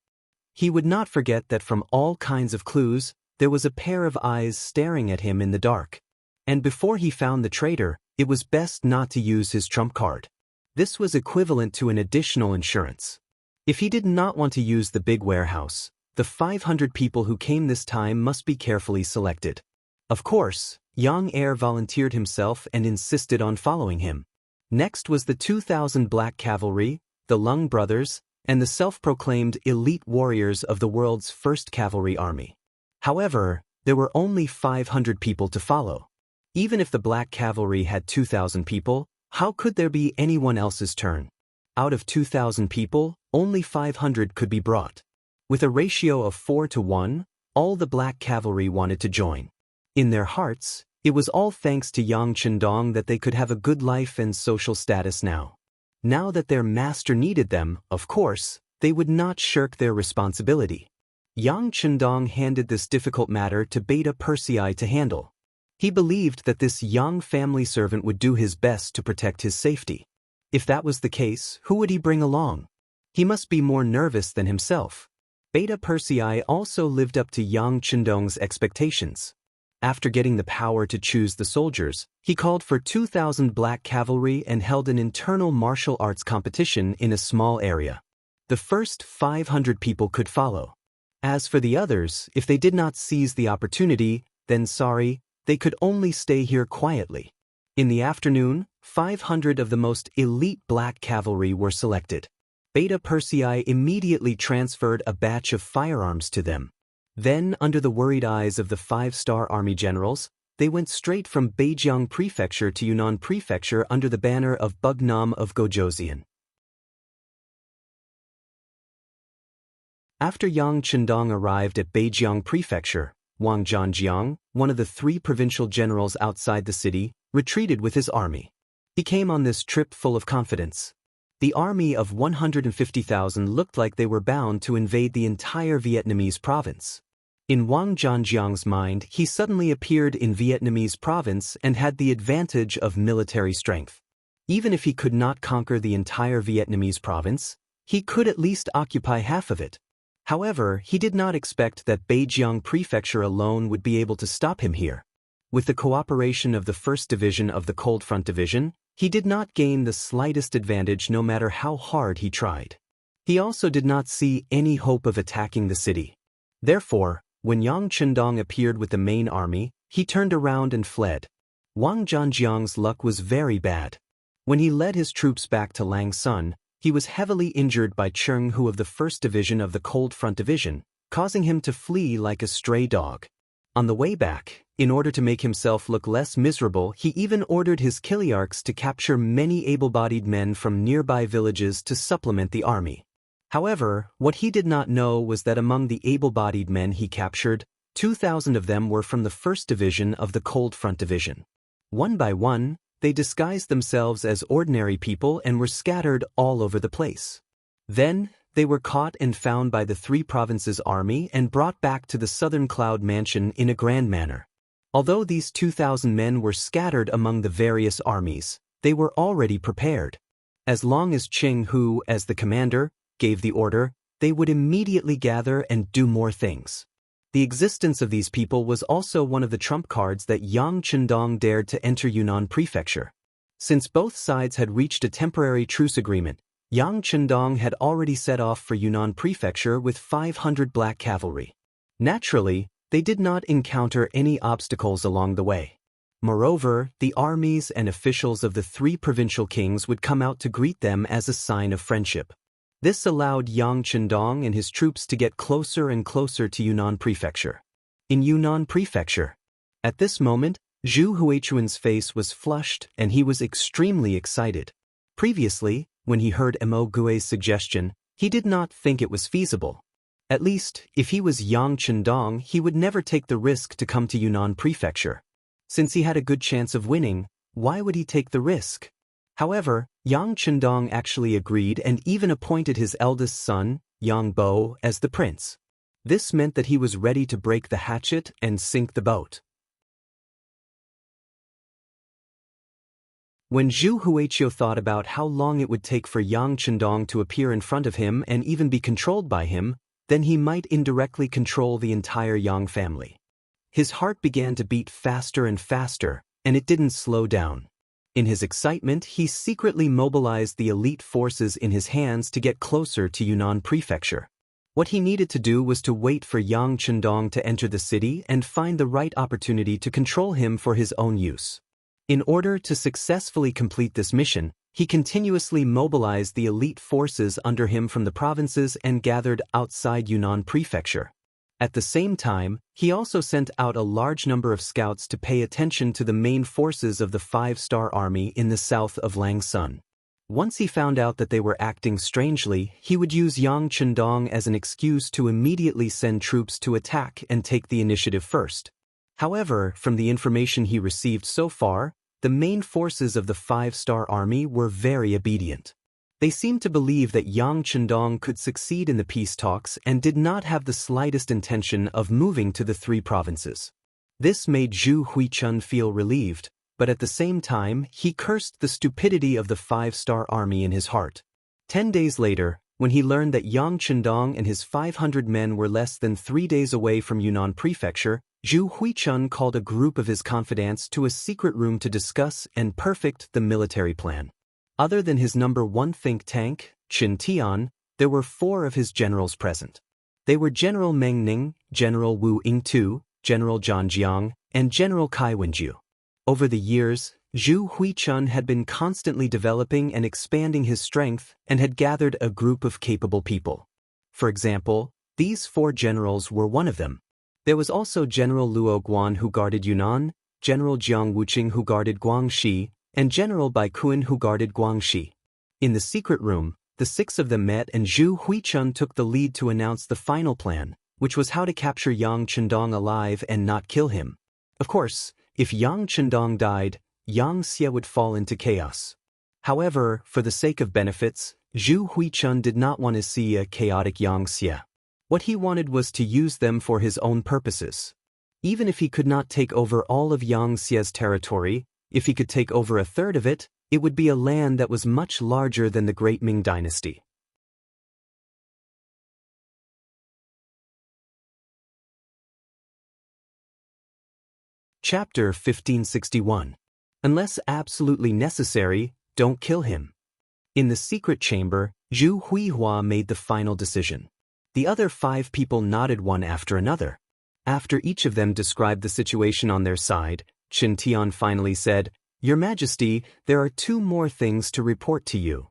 He would not forget that from all kinds of clues, there was a pair of eyes staring at him in the dark. And before he found the traitor, it was best not to use his trump card. This was equivalent to an additional insurance. If he did not want to use the big warehouse, the 500 people who came this time must be carefully selected. Of course, Yang Heir volunteered himself and insisted on following him. Next was the 2,000 Black Cavalry, the Lung brothers, and the self-proclaimed elite warriors of the world's first cavalry army. However, there were only 500 people to follow. Even if the Black Cavalry had 2,000 people, how could there be anyone else's turn? Out of 2,000 people, only 500 could be brought. With a ratio of 4 to 1, all the Black Cavalry wanted to join. In their hearts, it was all thanks to Yang Chendong that they could have a good life and social status now. Now that their master needed them, of course, they would not shirk their responsibility. Yang Chendong handed this difficult matter to Beta Persei to handle. He believed that this young family servant would do his best to protect his safety. If that was the case, who would he bring along? He must be more nervous than himself. Beta Persei also lived up to Yang Chendong's expectations. After getting the power to choose the soldiers, he called for 2,000 black cavalry and held an internal martial arts competition in a small area. The first 500 people could follow. As for the others, if they did not seize the opportunity, then sorry, they could only stay here quietly. In the afternoon, 500 of the most elite black cavalry were selected. Beta Persei immediately transferred a batch of firearms to them. Then, under the worried eyes of the 5-star army generals, they went straight from Beijiang Prefecture to Yunnan Prefecture under the banner of Bugnam of Gojoseon. After Yang Chendong arrived at Beijiang Prefecture, Wang Zhanjiang, one of the 3 provincial generals outside the city, retreated with his army. He came on this trip full of confidence. The army of 150,000 looked like they were bound to invade the entire Vietnamese province. In Wang Zhanjiang's mind, he suddenly appeared in Vietnamese province and had the advantage of military strength. Even if he could not conquer the entire Vietnamese province, he could at least occupy half of it. However, he did not expect that Beijiang Prefecture alone would be able to stop him here. With the cooperation of the 1st Division of the Cold Front Division, he did not gain the slightest advantage no matter how hard he tried. He also did not see any hope of attacking the city. Therefore, when Yang Chendong appeared with the main army, he turned around and fled. Wang Zhanjiang's luck was very bad. When he led his troops back to Lang Sun, he was heavily injured by Cheng Hu of the 1st Division of the Cold Front Division, causing him to flee like a stray dog. On the way back, in order to make himself look less miserable, he even ordered his Kiliarchs to capture many able-bodied men from nearby villages to supplement the army. However, what he did not know was that among the able-bodied men he captured, 2,000 of them were from the 1st Division of the Cold Front Division. One by one, they disguised themselves as ordinary people and were scattered all over the place. Then, they were caught and found by the 3 provinces' army and brought back to the Southern Cloud Mansion in a grand manner. Although these 2,000 men were scattered among the various armies, they were already prepared. As long as Cheng Hu, as the commander, gave the order, they would immediately gather and do more things. The existence of these people was also one of the trump cards that Yang Chendong dared to enter Yunnan Prefecture. Since both sides had reached a temporary truce agreement, Yang Chendong had already set off for Yunnan Prefecture with 500 black cavalry. Naturally, they did not encounter any obstacles along the way. Moreover, the armies and officials of the 3 provincial kings would come out to greet them as a sign of friendship. This allowed Yang Chendong and his troops to get closer and closer to Yunnan Prefecture. In Yunnan Prefecture, at this moment, Zhu Huichuan's face was flushed and he was extremely excited. Previously, when he heard Mo Gui's suggestion, he did not think it was feasible. At least, if he was Yang Chendong, he would never take the risk to come to Yunnan Prefecture. Since he had a good chance of winning, why would he take the risk? However, Yang Chendong actually agreed and even appointed his eldest son, Yang Bo, as the prince. This meant that he was ready to break the hatchet and sink the boat. When Zhu Huiqiu thought about how long it would take for Yang Chendong to appear in front of him and even be controlled by him, then he might indirectly control the entire Yang family. His heart began to beat faster and faster, and it didn't slow down. In his excitement, he secretly mobilized the elite forces in his hands to get closer to Yunnan Prefecture. What he needed to do was to wait for Yang Chendong to enter the city and find the right opportunity to control him for his own use. In order to successfully complete this mission, he continuously mobilized the elite forces under him from the provinces and gathered outside Yunnan Prefecture. At the same time, he also sent out a large number of scouts to pay attention to the main forces of the 5-star army in the south of Lang Sun. Once he found out that they were acting strangely, he would use Yang Chendong as an excuse to immediately send troops to attack and take the initiative first. However, from the information he received so far, the main forces of the 5-star army were very obedient. They seemed to believe that Yang Chendong could succeed in the peace talks and did not have the slightest intention of moving to the 3 provinces. This made Zhu Huichun feel relieved, but at the same time, he cursed the stupidity of the 5-star army in his heart. 10 days later, When he learned that Yang Chendong and his 500 men were less than 3 days away from Yunnan Prefecture, Zhu Huichun called a group of his confidants to a secret room to discuss and perfect the military plan. Other than his number one think tank, Qin Tian, there were 4 of his generals present. They were General Meng Ning, General Wu Yingtu, General Zhang Jiang, and General Kai Wenju. Over the years, Zhu Huichun had been constantly developing and expanding his strength and had gathered a group of capable people. For example, these 4 generals were one of them. There was also General Luo Guan who guarded Yunnan, General Jiang Wuqing who guarded Guangxi, and General Bai Kun who guarded Guangxi. In the secret room, the 6 of them met and Zhu Huichun took the lead to announce the final plan, which was how to capture Yang Chendong alive and not kill him. Of course, if Yang Chendong died, Yang Xie would fall into chaos. However, for the sake of benefits, Zhu Huichun did not want to see a chaotic Yang Xie. What he wanted was to use them for his own purposes. Even if he could not take over all of Yang Xie's territory, if he could take over a third of it, it would be a land that was much larger than the Great Ming Dynasty. Chapter 1561. Unless absolutely necessary, don't kill him. In the secret chamber, Zhu Huihua made the final decision. The other 5 people nodded one after another. After each of them described the situation on their side, Qin Tian finally said, "Your Majesty, there are 2 more things to report to you."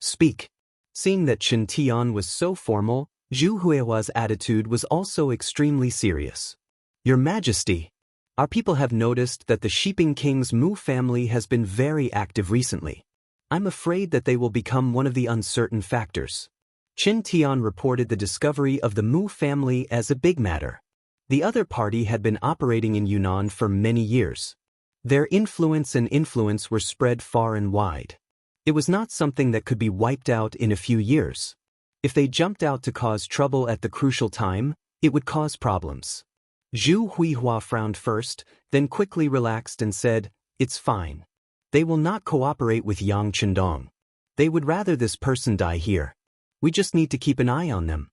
"Speak." Seeing that Qin Tian was so formal, Zhu Huihua's attitude was also extremely serious. "Your Majesty, our people have noticed that the Shiping King's Mu family has been very active recently. I'm afraid that they will become one of the uncertain factors." Qin Tian reported the discovery of the Mu family as a big matter. The other party had been operating in Yunnan for many years. Their influence were spread far and wide. It was not something that could be wiped out in a few years. If they jumped out to cause trouble at the crucial time, it would cause problems. Zhu Huihua frowned first, then quickly relaxed and said, "It's fine. They will not cooperate with Yang Chendong. They would rather this person die here. We just need to keep an eye on them."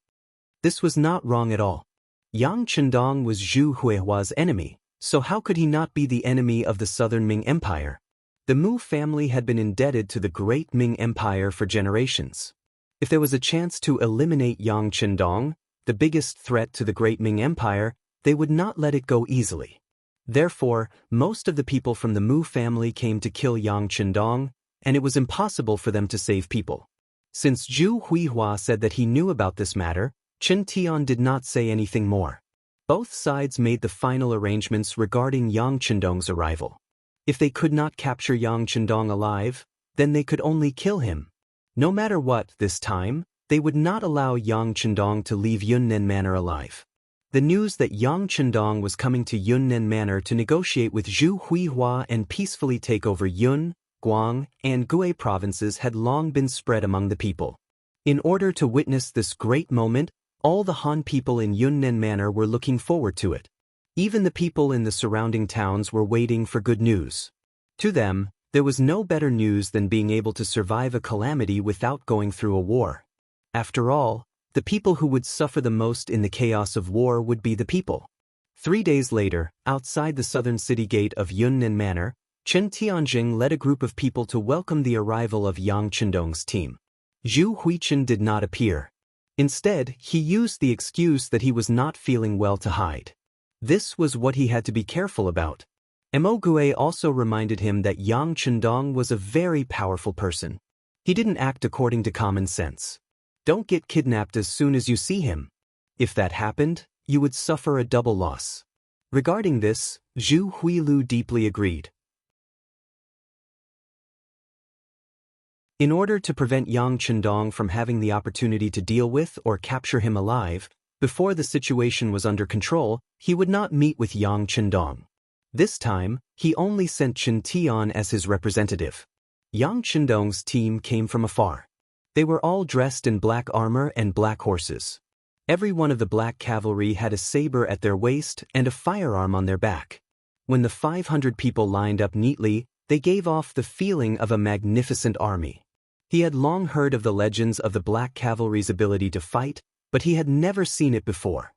This was not wrong at all. Yang Chendong was Zhu Huihua's enemy, so how could he not be the enemy of the Southern Ming Empire? The Mu family had been indebted to the Great Ming Empire for generations. If there was a chance to eliminate Yang Chendong, the biggest threat to the Great Ming Empire, they would not let it go easily. Therefore, most of the people from the Mu family came to kill Yang Chendong, and it was impossible for them to save people. Since Zhu Huihua said that he knew about this matter, Qin Tian did not say anything more. Both sides made the final arrangements regarding Yang Chendong's arrival. If they could not capture Yang Chendong alive, then they could only kill him. No matter what, this time, they would not allow Yang Chendong to leave Yunnan Manor alive. The news that Yang Chendong was coming to Yunnan Manor to negotiate with Zhu Huihua and peacefully take over Yun, Guang, and Gue provinces had long been spread among the people. In order to witness this great moment, all the Han people in Yunnan Manor were looking forward to it. Even the people in the surrounding towns were waiting for good news. To them, there was no better news than being able to survive a calamity without going through a war. After all, the people who would suffer the most in the chaos of war would be the people. 3 days later, outside the southern city gate of Yunnan Manor, Chen Tianjing led a group of people to welcome the arrival of Yang Chendong's team. Zhu Huichun did not appear. Instead, he used the excuse that he was not feeling well to hide. This was what he had to be careful about. Emogue also reminded him that Yang Chendong was a very powerful person. He didn't act according to common sense. Don't get kidnapped as soon as you see him. If that happened, you would suffer a double loss. Regarding this, Zhu Huilu deeply agreed. In order to prevent Yang Chendong from having the opportunity to deal with or capture him alive, before the situation was under control, he would not meet with Yang Chendong. This time, he only sent Qin Tian as his representative. Yang Chendong's team came from afar. They were all dressed in black armor and black horses. Every one of the black cavalry had a saber at their waist and a firearm on their back. When the 500 people lined up neatly, they gave off the feeling of a magnificent army. He had long heard of the legends of the Black Cavalry's ability to fight, but he had never seen it before.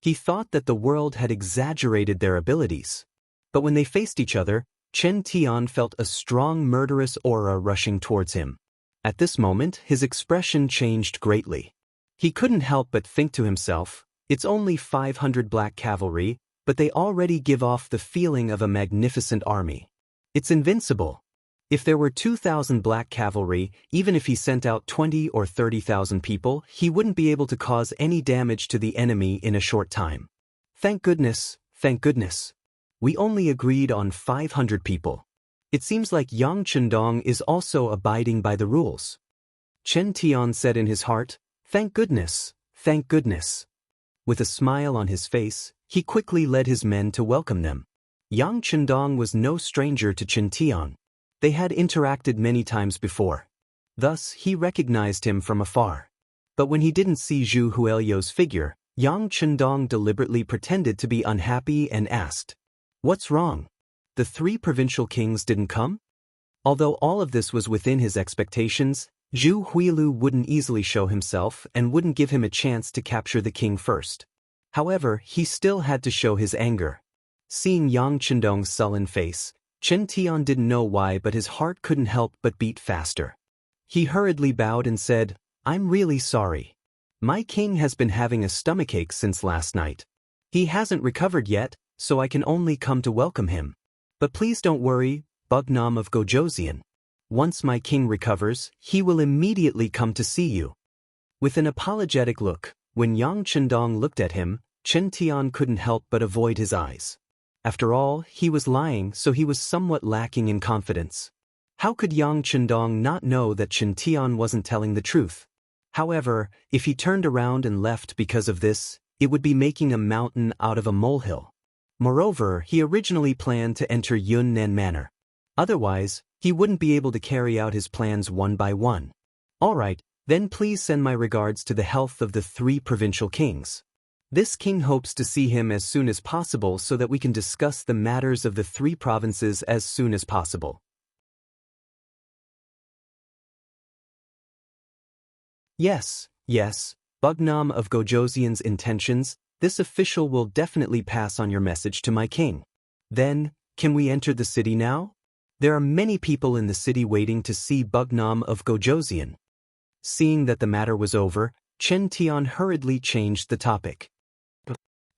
He thought that the world had exaggerated their abilities. But when they faced each other, Chen Tian felt a strong murderous aura rushing towards him. At this moment, his expression changed greatly. He couldn't help but think to himself, it's only 500 Black Cavalry, but they already give off the feeling of a magnificent army. It's invincible. If there were 2,000 Black Cavalry, even if he sent out 20 or 30,000 people, he wouldn't be able to cause any damage to the enemy in a short time. Thank goodness, thank goodness. We only agreed on 500 people. It seems like Yang Chendong is also abiding by the rules. Chen Tian said in his heart, thank goodness, thank goodness. With a smile on his face, he quickly led his men to welcome them. Yang Chendong was no stranger to Chen Tian. They had interacted many times before. Thus, he recognized him from afar. But when he didn't see Zhu Huelio's figure, Yang Chendong deliberately pretended to be unhappy and asked, what's wrong? The 3 provincial kings didn't come? Although all of this was within his expectations, Zhu Huilu wouldn't easily show himself and wouldn't give him a chance to capture the king first. However, he still had to show his anger. Seeing Yang Chendong's sullen face, Chen Tian didn't know why, but his heart couldn't help but beat faster. He hurriedly bowed and said, I'm really sorry. My king has been having a stomachache since last night. He hasn't recovered yet, so I can only come to welcome him. But please don't worry, Bugnam of Gojoseon. Once my king recovers, he will immediately come to see you. With an apologetic look, when Yang Chendong looked at him, Chen Tian couldn't help but avoid his eyes. After all, he was lying, so he was somewhat lacking in confidence. How could Yang Chendong not know that Chen Tian wasn't telling the truth? However, if he turned around and left because of this, it would be making a mountain out of a molehill. Moreover, he originally planned to enter Yunnan Manor. Otherwise, he wouldn't be able to carry out his plans one by one. Alright, then please send my regards to the health of the 3 provincial kings. This king hopes to see him as soon as possible so that we can discuss the matters of the 3 provinces as soon as possible. Yes, Bugnam of Gojoseon's intentions, this official will definitely pass on your message to my king. Then, can we enter the city now? There are many people in the city waiting to see Bugnam of Gojoseon. Seeing that the matter was over, Chen Tian hurriedly changed the topic.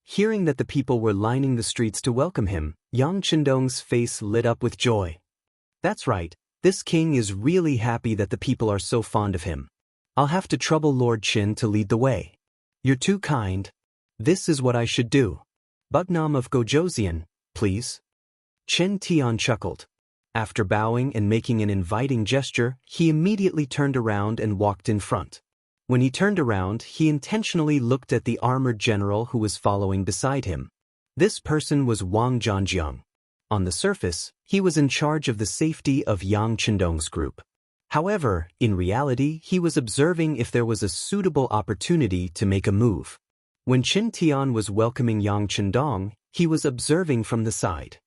Hearing that the people were lining the streets to welcome him, Yang Chendong's face lit up with joy. That's right, this king is really happy that the people are so fond of him. I'll have to trouble Lord Qin to lead the way. You're too kind. This is what I should do. Bugnam of Gojoseon, please. Chen Tian chuckled. After bowing and making an inviting gesture, he immediately turned around and walked in front. When he turned around, he intentionally looked at the armored general who was following beside him. This person was Wang Zhanjiang. On the surface, he was in charge of the safety of Yang Chendong's group. However, in reality, he was observing if there was a suitable opportunity to make a move. When Chen Tian was welcoming Yang Chendong, he was observing from the side.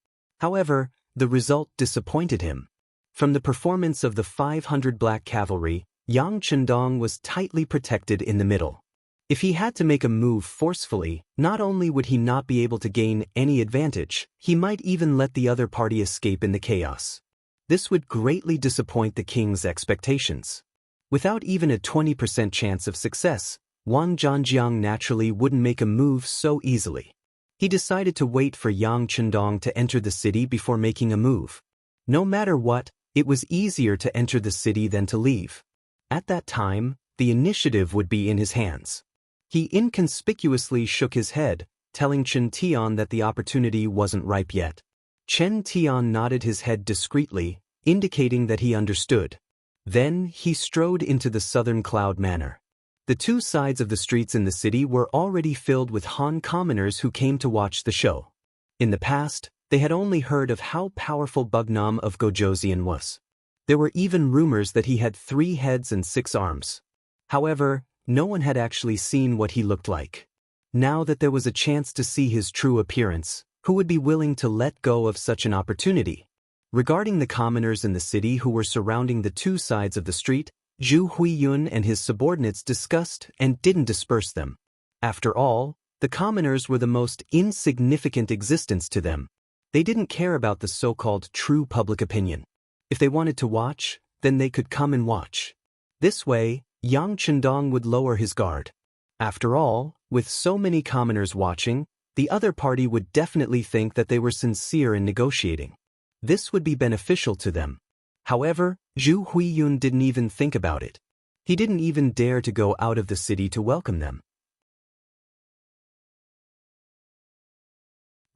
However, the result disappointed him. From the performance of the 500 Black Cavalry, Yang Chendong was tightly protected in the middle. If he had to make a move forcefully, not only would he not be able to gain any advantage, he might even let the other party escape in the chaos. This would greatly disappoint the king's expectations. Without even a 20% chance of success, Wang Zhanjiang naturally wouldn't make a move so easily. He decided to wait for Yang Chendong to enter the city before making a move. No matter what, it was easier to enter the city than to leave. At that time, the initiative would be in his hands. He inconspicuously shook his head, telling Chen Tian that the opportunity wasn't ripe yet. Chen Tian nodded his head discreetly, indicating that he understood. Then, he strode into the Southern Cloud Manor. The 2 sides of the streets in the city were already filled with Han commoners who came to watch the show. In the past, they had only heard of how powerful Bugnam of Gojoseon was. There were even rumors that he had 3 heads and 6 arms. However, no one had actually seen what he looked like. Now that there was a chance to see his true appearance, who would be willing to let go of such an opportunity? Regarding the commoners in the city who were surrounding the 2 sides of the street, Zhu Huiyun and his subordinates discussed and didn't disperse them. After all, the commoners were the most insignificant existence to them. They didn't care about the so-called true public opinion. If they wanted to watch, then they could come and watch. This way, Yang Chendong would lower his guard. After all, with so many commoners watching, the other party would definitely think that they were sincere in negotiating. This would be beneficial to them. However, Zhu Huiyun didn't even think about it. He didn't even dare to go out of the city to welcome them.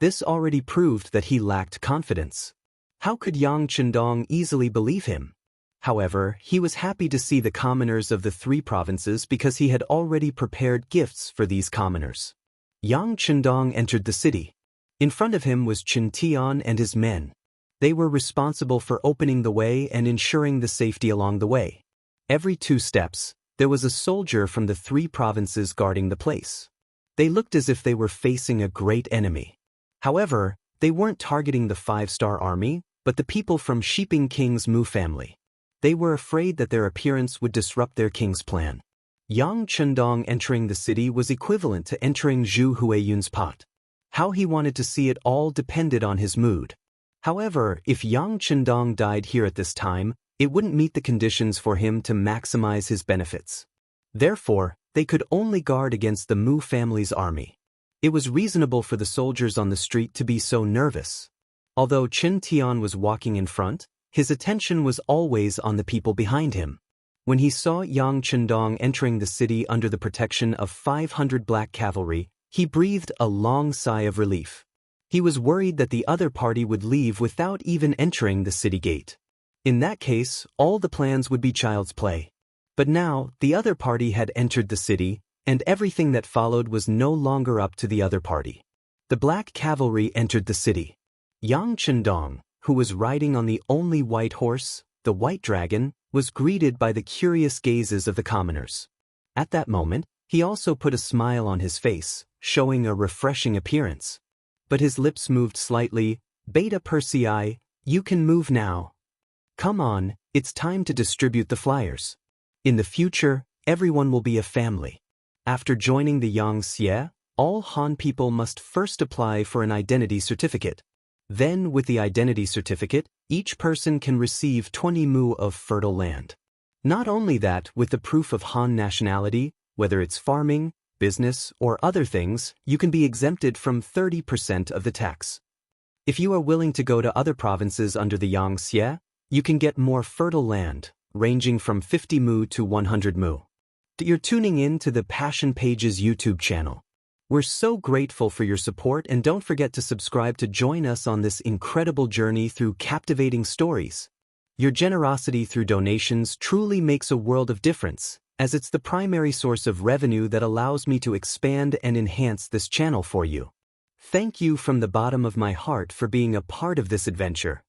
This already proved that he lacked confidence. How could Yang Chendong easily believe him? However, he was happy to see the commoners of the 3 provinces because he had already prepared gifts for these commoners. Yang Chendong entered the city. In front of him was Chen Tian and his men. They were responsible for opening the way and ensuring the safety along the way. Every 2 steps, there was a soldier from the 3 provinces guarding the place. They looked as if they were facing a great enemy. However, they weren't targeting the 5-star army, but the people from Shiping King's Mu family. They were afraid that their appearance would disrupt their king's plan. Yang Chendong entering the city was equivalent to entering Zhu Huiyun's pot. How he wanted to see it all depended on his mood. However, if Yang Chendong died here at this time, it wouldn't meet the conditions for him to maximize his benefits. Therefore, they could only guard against the Mu family's army. It was reasonable for the soldiers on the street to be so nervous. Although Chen Tian was walking in front, his attention was always on the people behind him. When he saw Yang Chendong entering the city under the protection of 500 black cavalry, he breathed a long sigh of relief. He was worried that the other party would leave without even entering the city gate. In that case, all the plans would be child's play. But now, the other party had entered the city, and everything that followed was no longer up to the other party. The black cavalry entered the city. Yang Chendong, who was riding on the only white horse, the white dragon, was greeted by the curious gazes of the commoners. At that moment, he also put a smile on his face, showing a refreshing appearance. But his lips moved slightly. Beta Persei, you can move now. Come on, it's time to distribute the flyers. In the future, everyone will be a family. After joining the Yangtze, all Han people must first apply for an identity certificate. Then, with the identity certificate, each person can receive 20 mu of fertile land. Not only that, with the proof of Han nationality, whether it's farming, business, or other things, you can be exempted from 30% of the tax. If you are willing to go to other provinces under the Yangtze, you can get more fertile land, ranging from 50 mu to 100 mu. You're tuning in to the Passion Pages YouTube channel. We're so grateful for your support, and don't forget to subscribe to join us on this incredible journey through captivating stories. Your generosity through donations truly makes a world of difference, as it's the primary source of revenue that allows me to expand and enhance this channel for you. Thank you from the bottom of my heart for being a part of this adventure.